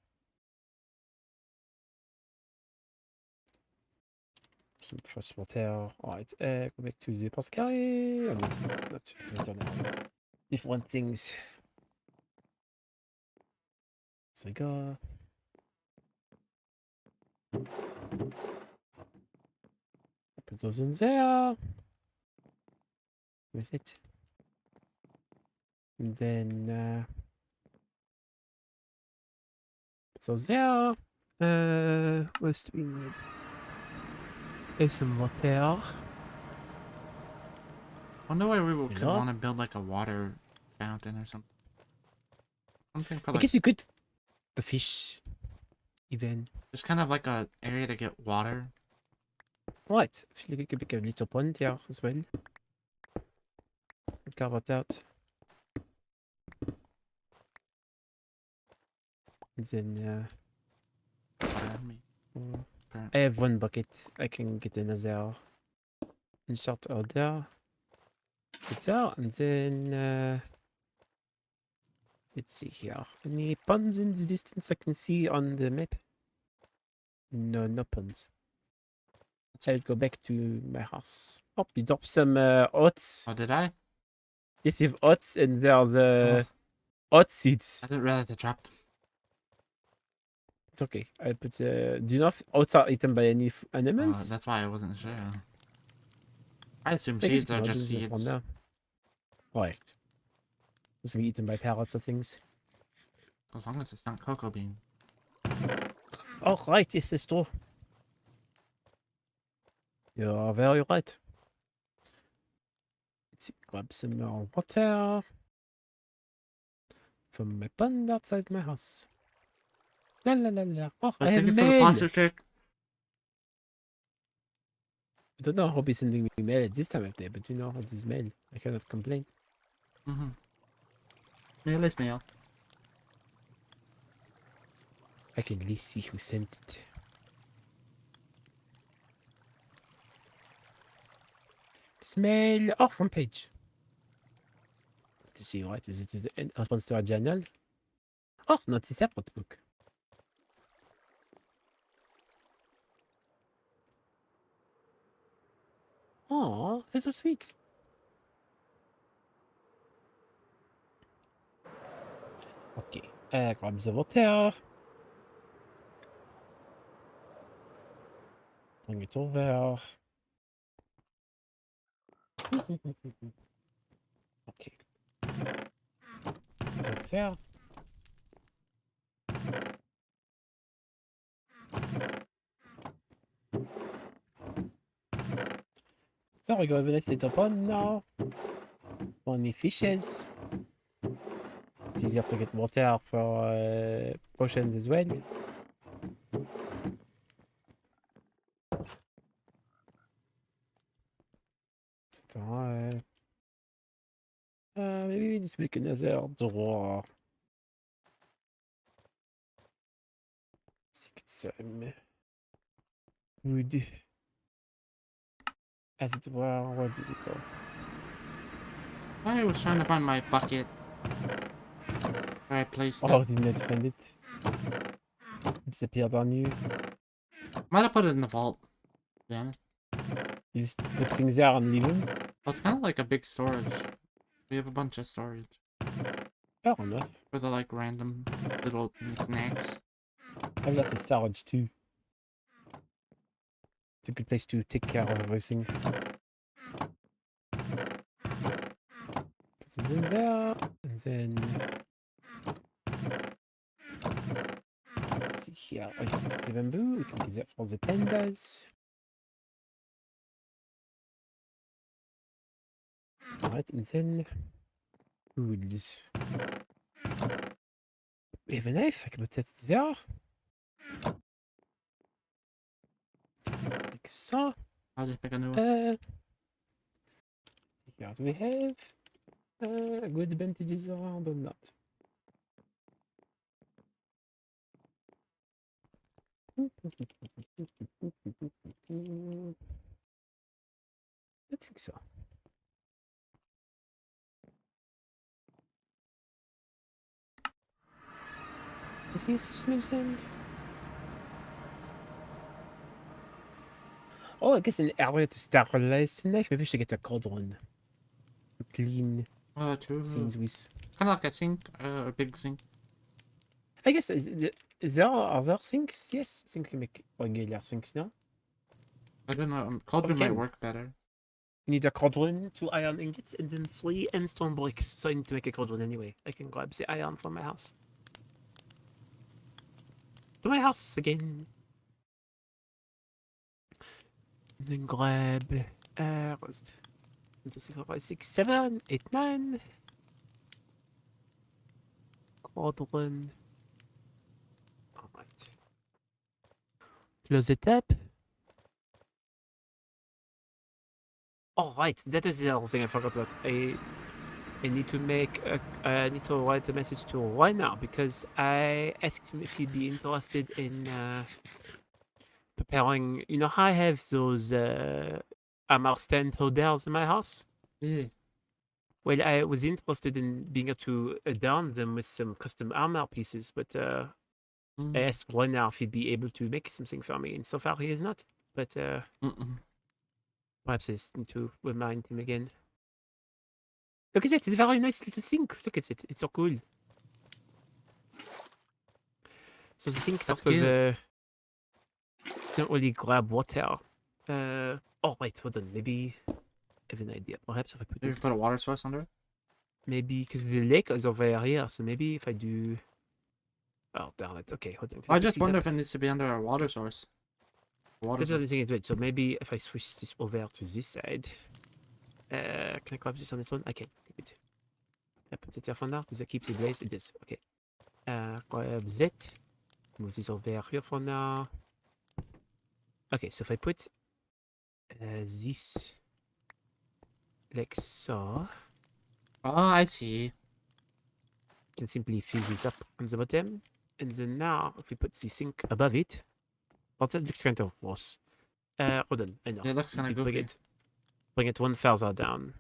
Some fresh water. Alright, go back to the Pascari. I mean, not different things. Cigar. Put those in there. Where's it? And then, so there. What else do we need? There's some water. I wonder why we could know? want to build like a water fountain or something. Something for I like. guess you could. The fish, even. Just kind of like a area to get water. Right. I feel like it could be a little pond here as well. Carve it out. And then, I have one bucket. I can get another insert order. It's out, and then, let's see here. Any ponds in the distance I can see on the map? No, no ponds. I'll go back to my house. Oh, you dropped some oats. Oh, did I? Yes, you have oats, and there's oat seeds. I didn't realize I dropped. It's okay. I put. Do you know if oats are eaten by any animals? That's why I wasn't sure. I assume I guess seeds are not, just isn't it, from seeds. there? Right. Just be eaten by parrots or things. As long as it's not cocoa bean. Oh, right. Yes, that's true. You're very right. Let's see. Grab some more water from my pond outside my house. La la la la. Oh, I have Thank you for the mail. pasta shake. I don't know. I hope he's sending me mail at this time of day, but you know, it is mail. I cannot complain. Mail is mail. I can at least see who sent it. Smell. Oh, front page. To see what is it? Is it in response to our journal? Oh, not a separate book. Oh, that's so sweet. Okay, grab the water. Bring it over. Okay. That's there. So we go over this little pond now. Only fishes. It's easier to get water for potions as well. Maybe we just make another drawer. See if it's wood. As it were, where did it go? I was trying to find my bucket. Where I placed Oh, it. did not find it. It disappeared on you. Might have put it in the vault. To be honest. You just put things there and leave them? Well, it's kind of like a big storage. We have a bunch of storage. Fair enough. For the like random little snacks. I have lots of storage too. It's a good place to take care of everything. Put this in there, and then let's see here. I stick the bamboo. We can use that for the pandas. Alright, and then woods. We have a knife. I can put it there. Like so. I'll just pick a new one. Here do we have a good bandages around or not? I think so. Is he just mentioned? Oh, I guess an area to sterilize the knife. Maybe I should get a cauldron to clean True. things with. Kind of like a sink, a big sink. I guess is there other sinks? Yes, I think we can make regular sinks now. I don't know. Cauldron might work better. You need a cauldron, 2 iron ingots, and then 3 endstone bricks. So I need to make a cauldron anyway. I can grab the iron from my house. To my house again. Then grab what's it? 1, 2, 3, 4, 5, 6, 7, 8, 9. Cauldron. Alright. Close it up. Oh right, that is the other thing I forgot about. I need to make I need to write a message to Rowena because I asked him if he'd be interested in preparing. You know how I have those armor stand holders in my house? Yeah. Well, I was interested in being able to adorn them with some custom armor pieces, but I asked Rowena if he'd be able to make something for me, and so far he is not. But perhaps I just need to remind him again. Look at it, it's a very nice little sink. Look at it, it's so cool. So the sink sort of doesn't really grab water. Oh wait, hold on, maybe I have an idea. Perhaps if I put a water source under it? Maybe, because the lake is over here, so maybe if I do... Oh, damn it, okay, hold on. I just wonder if it needs to be under a water source. That's what I'm thinking as well. So maybe if I switch this over to this side... can I grab this on its own? I can. Good. I put it here for now. Does it keep the blaze? It does. Okay. Grab that. Move this over here for now. Okay, so if I put this like so. Oh, I see. I can simply fill this up on the bottom. And then now, if we put the sink above it. Well, that looks kind of worse. Hold on. I know. It looks kind of goofy. Bring it one further down.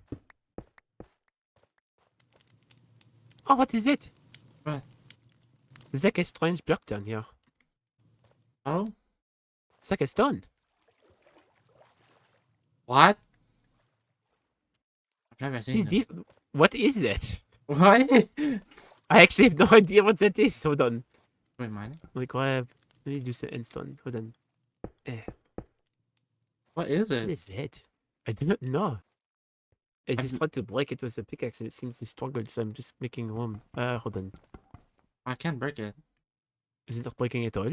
Oh, what is it? What? There's like a strange block down here. Oh? It's like a stone. What? I've never seen this. What is that? What? I actually have no idea what that is. Hold on. Wait, mining? Let me do some endstone. Hold on. What is it? What is that? I do not know. I just tried to break it with a pickaxe and it seems to struggle, so I'm just making room. Hold on. I can't break it. Is it not breaking at all?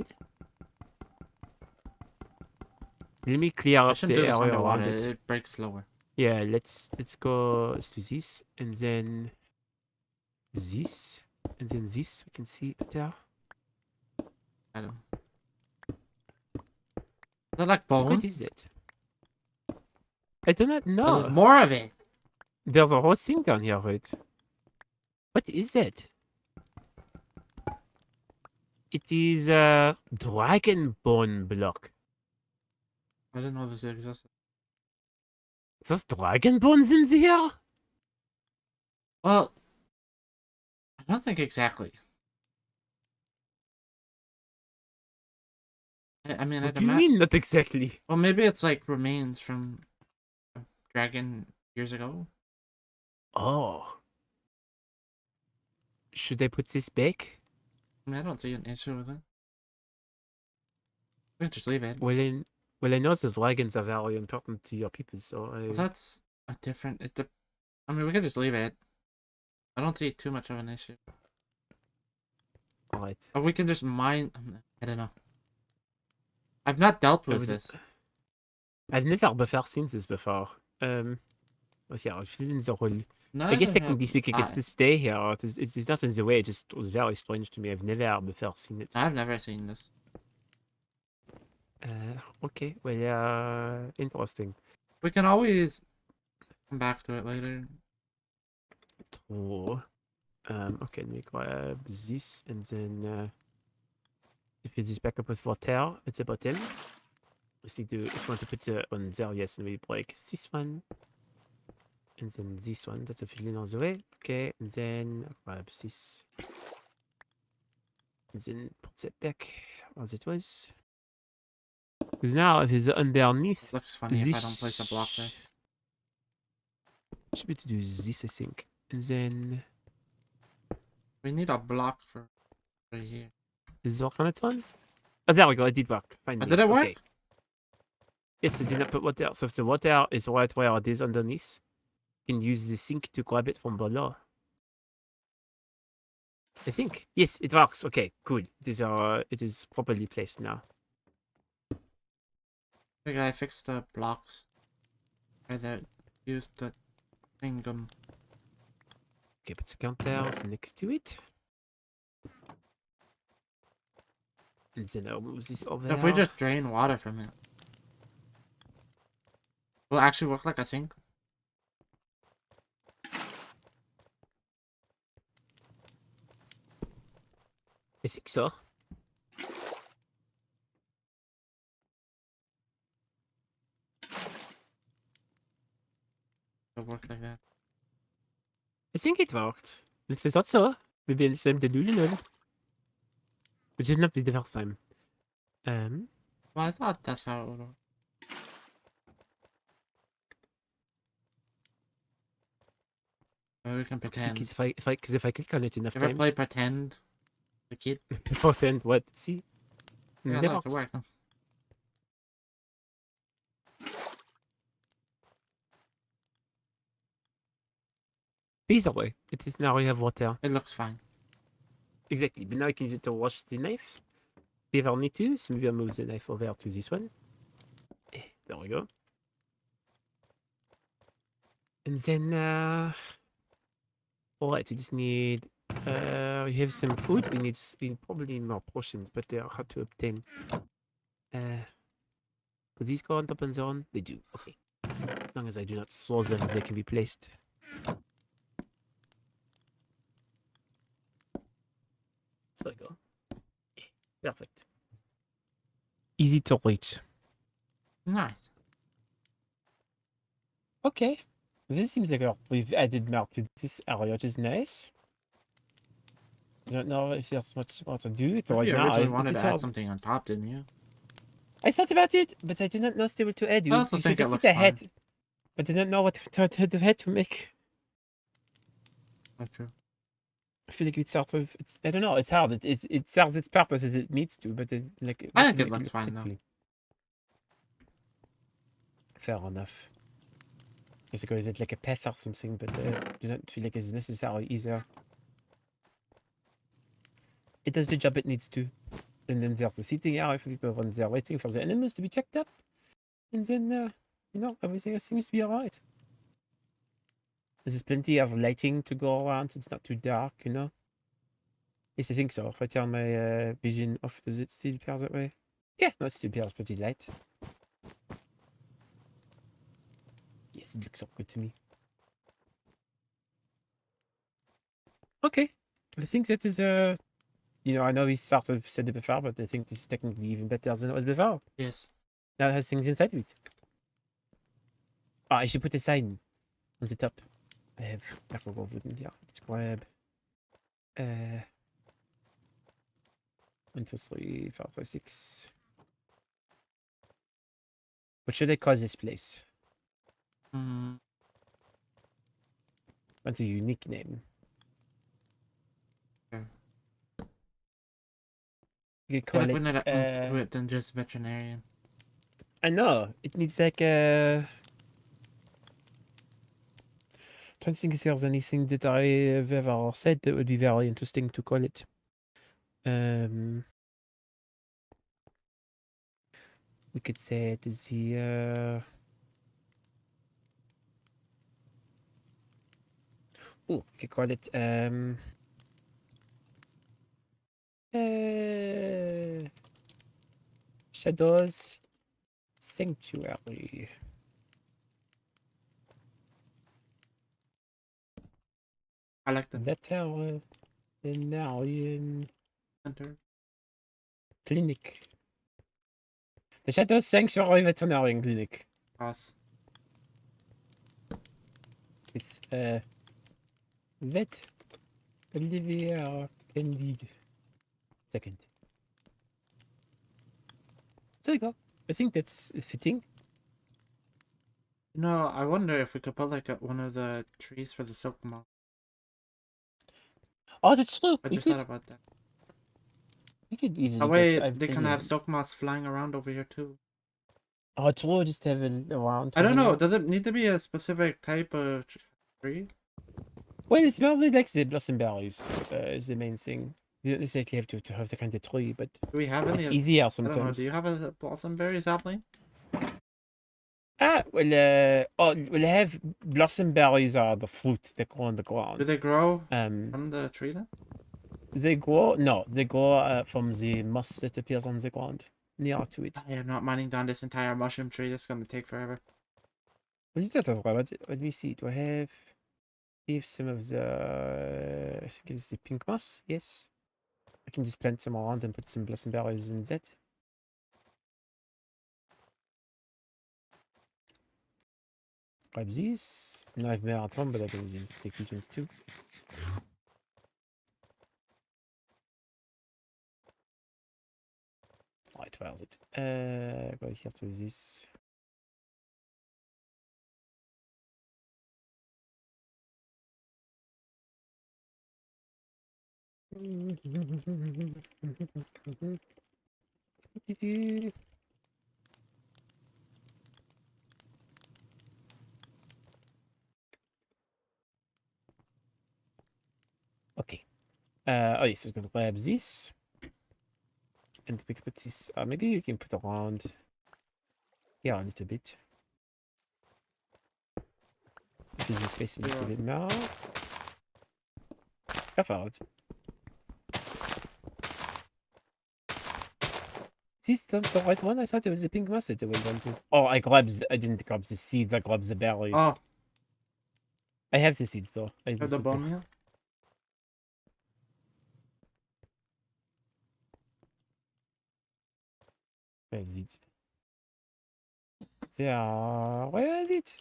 Let me clear up the area around it. It breaks slower. Yeah, let's go. Let's do this and then this and then this. We can see it there. I don't. Is that like bone? So what is it? I do not know. Oh, there's more of it. There's a whole thing down here, right? What is it? It is a dragon bone block. I didn't know this existed. There's dragon bones in here? Well, I don't think exactly. I mean, what do you mean, not exactly? Well, maybe it's like remains from a dragon years ago. Oh. Should I put this back? I mean, I don't see an issue with it. We can just leave it. Well, I know the dragons are very important to your people, so Well, that's a different... I mean, we can just leave it. I don't see too much of an issue. Alright. Or we can just mine... I don't know. I've not dealt with this. I've never before seen this before. Okay, I'll fill in the hole. I guess Neither technically have speaking, it's I. to stay here. It's not in the way. It just was very strange to me. I've never before seen it. I've never seen this. Okay. Well, interesting. We can always come back to it later. True. Okay, let me grab this and then fill this back up with water at the bottom. Let's see, if you want to put the on there, yes, and we break this one. And then this one, that's a filling on the way. Okay, and then grab this. And then put that back as it was. Because now if it's underneath, It looks funny if I don't place a block there. Should be to do this, I think. And then We need a block for right here. is this work on its own? Oh, there we go. It did work. Finally. Did it work? Okay. Yes, I did not put water. So if the water is right where it is underneath, you can use the sink to grab it from below. I think. Yes, it works. Okay, good. It is properly placed now. The guy fixed the blocks. Or that used the thingum. Okay, put the counters next to it. And then I'll move this over. If we just drain water from it, will it actually work like a sink? I think so. It works like that. I think it worked. It's not so. Maybe it's delusional. Which should not be the first time. Well, I thought that's how it would work. Or we can pretend. Because if I click on it enough Ever times. play pretend? The kid? Pretend what? See? Yeah, That look, it works. worked. Either way, it is now we have water. It looks fine. Exactly, but now I can use it to wash the knife. If I need to, so maybe I'll move the knife over to this one. There we go. And then, alright, we just need, we have some food. We probably need more portions, but they are hard to obtain. Do these go on top on their own? They do, okay. As long as I do not store them, they can be placed. So I go. Perfect. Easy to reach. Nice. Okay. This seems like we've added more to this area, which is nice. I don't know if there's much more to do. It's right You now. originally wanted to add something on top, didn't you? I thought about it, but I do not know still to add. I also think it just looks hit a fine. head, but I don't know what the head to make. That's true. I feel like it's sort of, I don't know, it's hard. It serves its purpose as it needs to, but I think it looks fine though. Fair enough. Is it like a path or something, but I do not feel like it's necessary either. It does the job it needs to. And then there's the seating area for people when they're waiting for the animals to be checked up. And then, everything else seems to be alright. There's plenty of lighting to go around. It's not too dark, Yes, I think so. If I turn my vision off, does it still appear that way? Yeah, no, it still appears pretty light. Yes, it looks all good to me. Okay. I think that is, I know we sort of said it before, but I think this is technically even better than it was before. Yes. Now it has things inside of it. Oh, I should put a sign on the top. I have Overworld wooden here. Let's grab 1, 2, 3, 4, 5, 6. What should I call this place? Want a unique name. Sure. You could I call think we need it. to oomph to it than just veterinarian. I know. It needs like a. Trying to think if there's anything that I have ever said that would be very interesting to call it. We could say it is the Oh, you call it Shadows Sanctuary. I like the Veteran center. Clinic. The Shadows Sanctuary Veterinarian Clinic. Us. It's Vet Olivier Candide. Second. So you go. I think that's fitting. No, I wonder if we could put like one of the trees for the silk moth. Oh, that's true. I We just could. thought about that. We could easily That way get. they can have silk moths flying around over here too. Oh, true. Just have it around. I don't know. Does it need to be a specific type of tree? Well, it smells like the blossom berries is the main thing. You don't necessarily have to have the kind of tree, but Do we have any? it's easier I sometimes. don't know. Do you have a blossom berry sapling? Ah, well, we'll have blossom berries are the fruit that grow on the ground. Do they grow from the tree then? They grow, no, they grow from the moss that appears on the ground near to it. I am not mining down this entire mushroom tree. That's gonna take forever. Well, you got to let me see. Do I have some of the, I think it's the pink moss? Yes. I can just plant some around and put some blossom berries in that. Grab these. No, I have more at home, but I can just take these ones too. Right, where is it? Go here to this. Okay. Oh yes, I'm going to grab this. And we can put this, maybe you can put around here a little bit. Fill the space a little bit more. Perfect. Is this the right one? I thought it was the pink mustard that we went to. Oh, I didn't grab the seeds, I grabbed the berries. Oh. I have the seeds though. I The bone meal? Where is it? There. Where is it?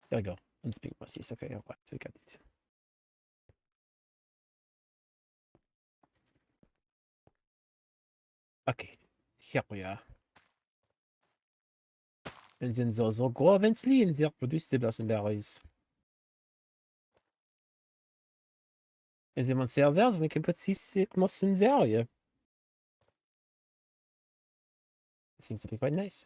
There we go. It's pink moss. Yes, okay, alright, we got it. Okay, here we are. And then those will grow eventually and they'll produce the blossom berries. And then once they're there, we can put this moss in there, yeah. It seems to be quite nice.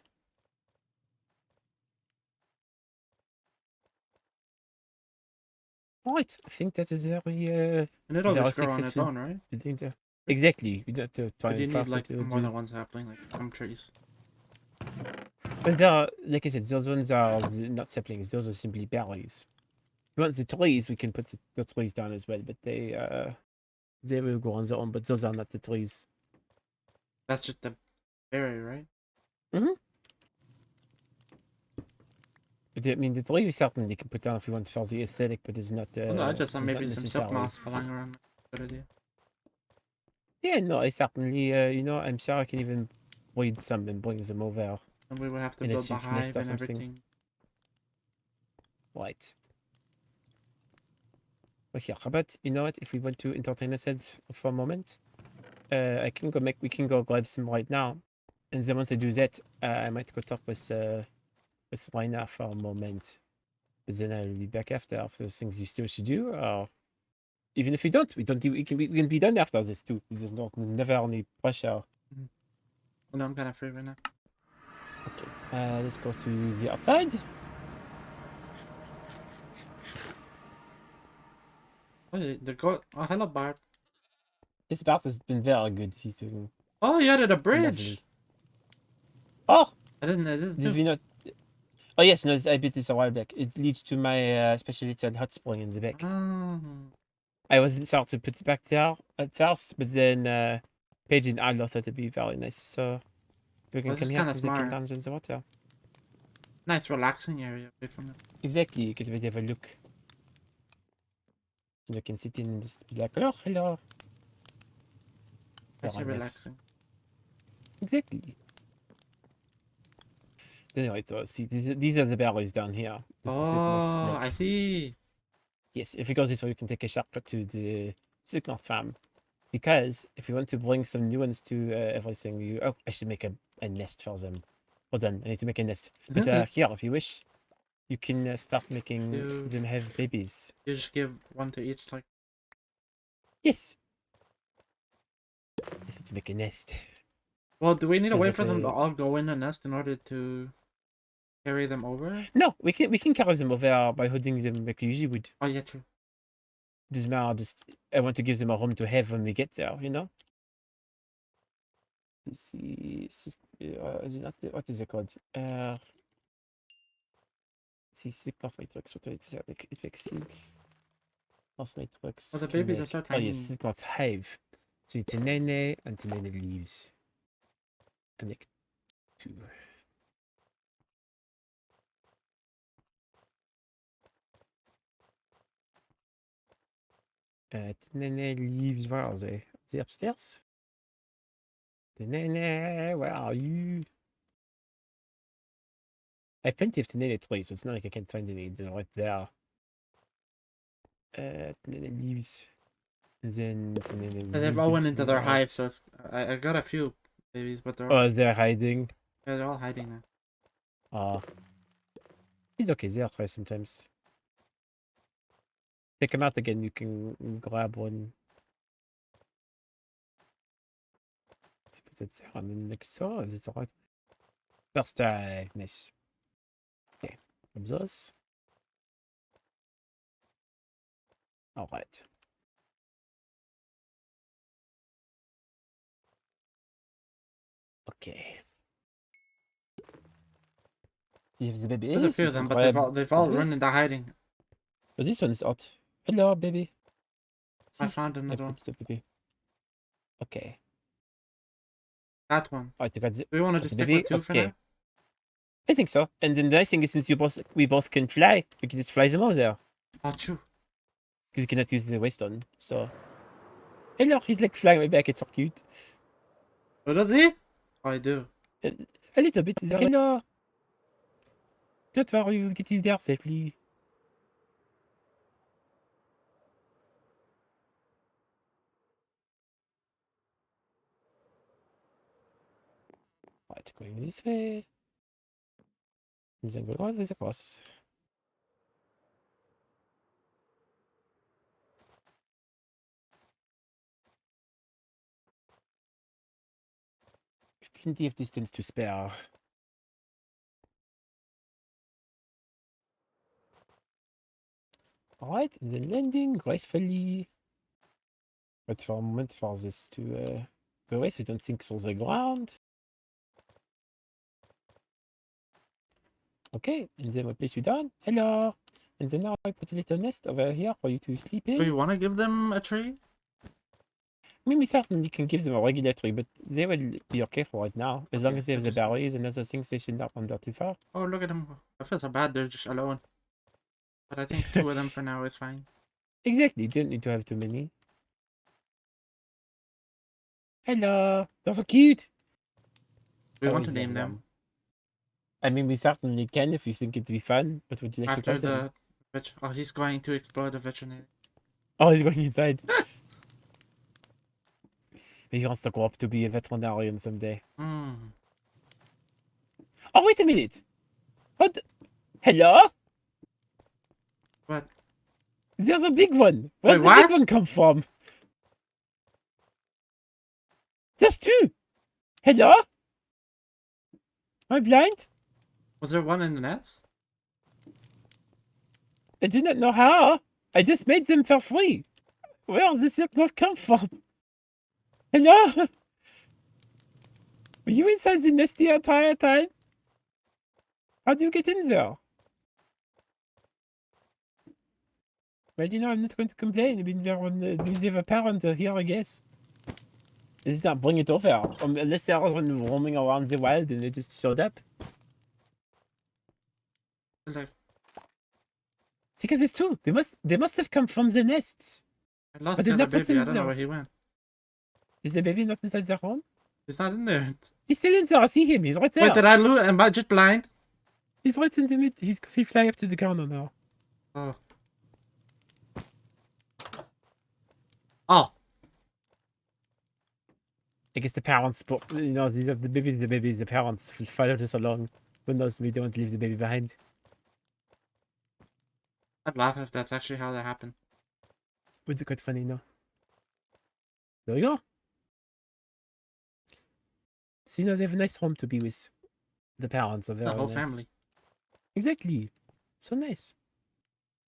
Right, I think that is very And it'll very just grow on its successful own, right? thing there. Exactly. You don't have to try But you and need force like it to more do. than one sapling, like some trees. But they are, like I said, those ones are not saplings, those are simply berries. If you want the trees, we can put the trees down as well, but they will go on their own, but those are not the trees. That's just the berry, right? Mm-hmm. But I mean, the tree we certainly can put down if you want for the aesthetic, but it's not. Well, no, I just thought it's maybe not some necessary. silk moss flying around. Good idea. Yeah, no, I certainly, you know, I'm sure I can even breed some and bring them over. And we would have to in build the silk nest hive or and something. everything. Right. Okay, how about, you know what, if we want to entertain ourselves for a moment, we can go grab some right now. And then once I do that, I might go talk with Rowena for a moment. But then I'll be back after things you still should do, or even if we can be done after this too. There's never any pressure. Oh, no, I'm kind of free right now. Okay, let's go to the outside. Oh, the goat. Oh, hello, Bart. This Bart has been very good. He's doing. Oh, you added a bridge. Lovely. Oh, I didn't know this. did we not? Oh yes, no, I bit this a while back. It leads to my special little hot spring in the back. Oh. I wasn't sure to put it back there at first, but then Paige and I thought it'd be very nice. So we can This come is here kind and of they can smart. dance in the water. Nice relaxing area away from it. Exactly, get a bit of a look. You can sit in and just be like, hello, hello. I say Very nice. relaxing. Exactly. Anyway, so see, these are the barrels down here. Oh, I see. Yes, if we go this way, we can take a shortcut to the Sycamore farm. Because if you want to bring some new ones to everything, oh, I should make a nest for them. Hold on, I need to make a nest. But here, if you wish, you can start making them have babies. You just give one to each, like. Yes. I need to make a nest. Well, do we need to So wait that for them to they- all go in the nest in order to carry them over? No, we can carry them over by holding them like we usually would. Oh yeah, true. This now just I want to give them a home to have when we get there, you know? Let's see, is it not what is it called? See, sick of matrix. What is it? Like, it makes sick of matrix. Oh, the can babies are make- so Oh tiny. yes, sick of hive. So it's a nene and a nene leaves. And like 2. Nene leaves. Where are they? Are they upstairs? The nene, where are you? I have plenty of Tenene trees, so it's not like I can't find any. They're right there. Tenene leaves. And then Tenene They've all went leaves into move their out. hive, so it's, I got a few babies, but they're all, Oh, they're hiding. yeah, they're all hiding now. It's okay, they'll try sometimes. Take them out again, you can grab one. Let's put it there on the next door, is it alright? First try, nice. Okay, grab those. Alright. Okay. You have the baby. There's a Yes, few we of them, can but grab they've all baby. run into hiding. Oh, this one's out. Hello, baby. I See, found another one. picked up baby. Okay. That one. Alright, you got the, Do we want to got just the stick baby? with 2 for Okay. now? I think so. And then the nice thing is since we both can fly, we can just fly them over there. Oh, true. Because you cannot use the waystone. So hello, he's like flying my back, it's so cute. What does he? Oh, I do. A little bit. He's like, hello. Don't worry, we'll get you there safely. Right, going this way. And then go all the way across. We've plenty of distance to spare. Alright, and then landing gracefully. Wait for a moment for this to go away so you don't sink through the ground. Okay, and then we place you down. Hello! And then now I put a little nest over here for you to sleep in. Do you want to give them a tree? I mean, we certainly can give them a regular tree, but they will be okay for right now. As long Okay, as they have the interesting. berries and other things, they should not wander too far. Oh, look at them. I feel so bad. They're just alone. But I think 2 of them for now is fine. Exactly, you don't need to have too many. Hello! They're so cute! We I want to always name love them. I mean, we certainly can if you think it'd be fun. What would you like to After call them? Oh, he's going to explore the veterinary. Oh, he's going inside. He wants to grow up to be a veterinarian someday. Hmm. Oh, wait a minute! What? Hello? What? There's a big one. Where Wait, did the what? big one come from? There's 2! Hello? Am I blind? Was there one in the nest? I do not know how. I just made them for free. Where does this not come from? Hello? Were you inside the nest the entire time? How do you get in there? Well, you know, I'm not going to complain. I've been there when the parents are here, I guess. Let's not bring it over. Unless there was one roaming around the wild and it just showed up. Like, See, because it's true. They must have come from the nests. I lost But the they've other not put baby. them I don't know there. where he went. Is the baby not inside their home? He's not in there. He's still in there. I see him. He's right there. Wait, did I lose? Am I just blind? He's right in the mid. He's flying up to the corner now. Oh. Oh. I guess the parents, but you know, the baby, the parents followed us along. Who knows? We don't leave the baby behind. I'd laugh if that's actually how that happened. Would be quite funny, no? There you go. See, now they have a nice home to be with. The parents are very The whole nice. family. Exactly. So nice.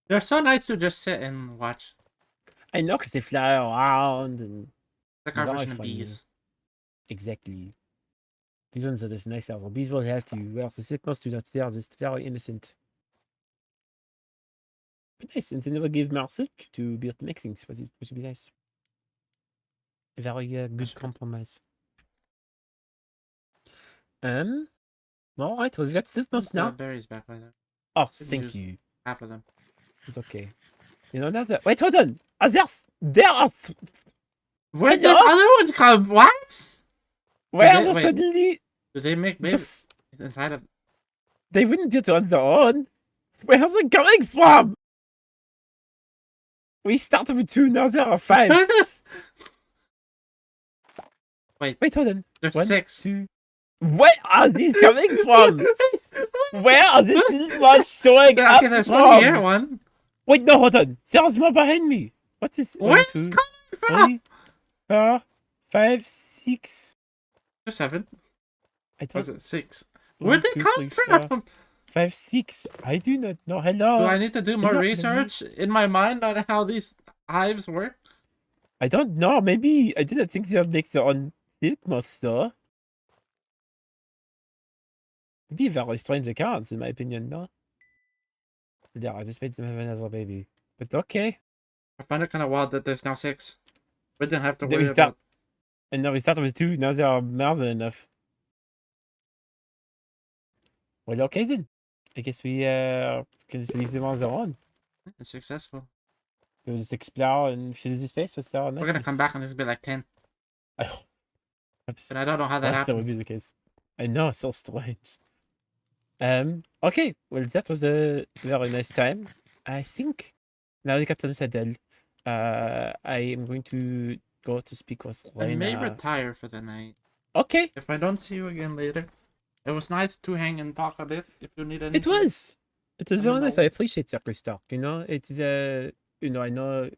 They're so nice to just sit and watch. I know, because they fly around and... Like our very version of funny. bees. Exactly. These ones are just nice little bees will help you. Whereas the sickness do not, they are just very innocent. But nice, and they never give more silk to build the mixings, which would be nice. A very good compromise. Alright, we've got silk moss now. Berries back by there. Oh, Didn't thank use you. half of them. It's okay. You know, now that... Wait, hold on! There are... Where did this other one come? What? Where Wait, are suddenly... do they make babies inside of... They wouldn't do it on their own. Where's it coming from? We started with 2, now there are 5. Wait, hold on. There's 1, 6. 2. Where are these coming from? Where are these little ones showing up Okay, there's from? one here, one. Wait, no, hold on. There's more behind me. What is... Where's 1, 2, it coming 3, 4, 5, 6. There's 7. I Or don't... is it 6? 1, Where'd they 2, come 3, from? 4, 5, 6. I do not know. Hello. Do I need to do more research in my mind on how these hives work? I don't know. Maybe I didn't think they would make their own silk moths, though. It'd be a very strange occurrence, in my opinion, no? Yeah, I just made them have another baby. But okay. I find it kind of wild that there's now 6. We didn't have to Then worry we start, about... and now we started with 2. Now there are more than enough. Well, okay then. I guess we can just leave them on their own. It's successful. We'll just explore and fill the space with our We're gonna come back and this will be like 10. I hope. But I don't know how that That happened. would be the case. I know, it's so strange. Okay. Well, that was a very nice time. I think now we got some saddle. I am going to go to speak with I may Rowena. retire for the night. Okay. If I don't see you again later. It was nice to hang and talk a bit. If you need anything. It was. It was Let me very nice. know. I appreciate that, Christark. You know, it's you know, I know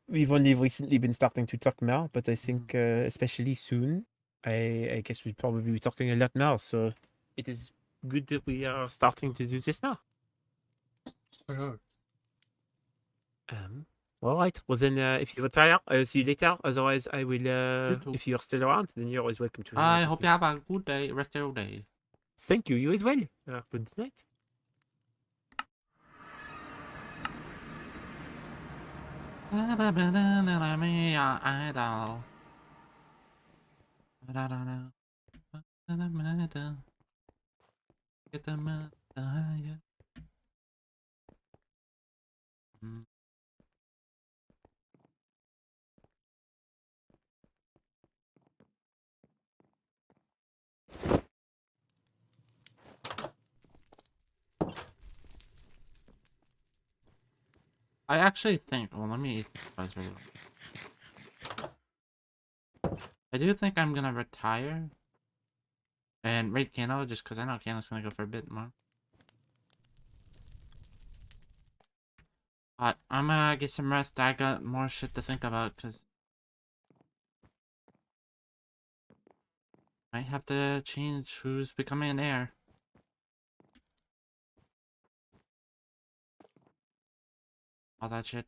we've only recently been starting to talk more, but I think especially soon, I guess we'll probably be talking a lot more. So it is good that we are starting to do this now. For sure. All right. Well then, if you retire, I'll see you later. Otherwise, I will. too. If you're still around, then you're always welcome to. I hope you have a good day, rest of your day. Thank you. You as well. Good night. I actually think. Well, let me eat this spice really well. I do think I'm gonna retire and raid Kano just because I know Kano's gonna go for a bit more. But I'm gonna get some rest. I got more shit to think about because I have to change who's becoming an heir. All that shit.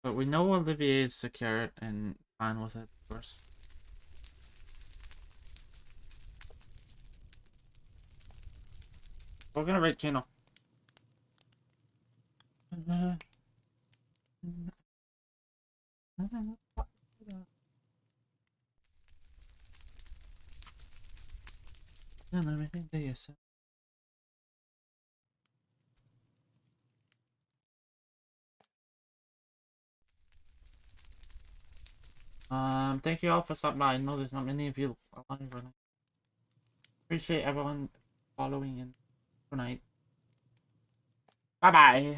But we know Olivier is secure and fine with it, of course. We're gonna rate channel. Everything that you said. Thank you all for stopping by. I know there's not many of you alive right now. Appreciate everyone following in tonight. Bye bye.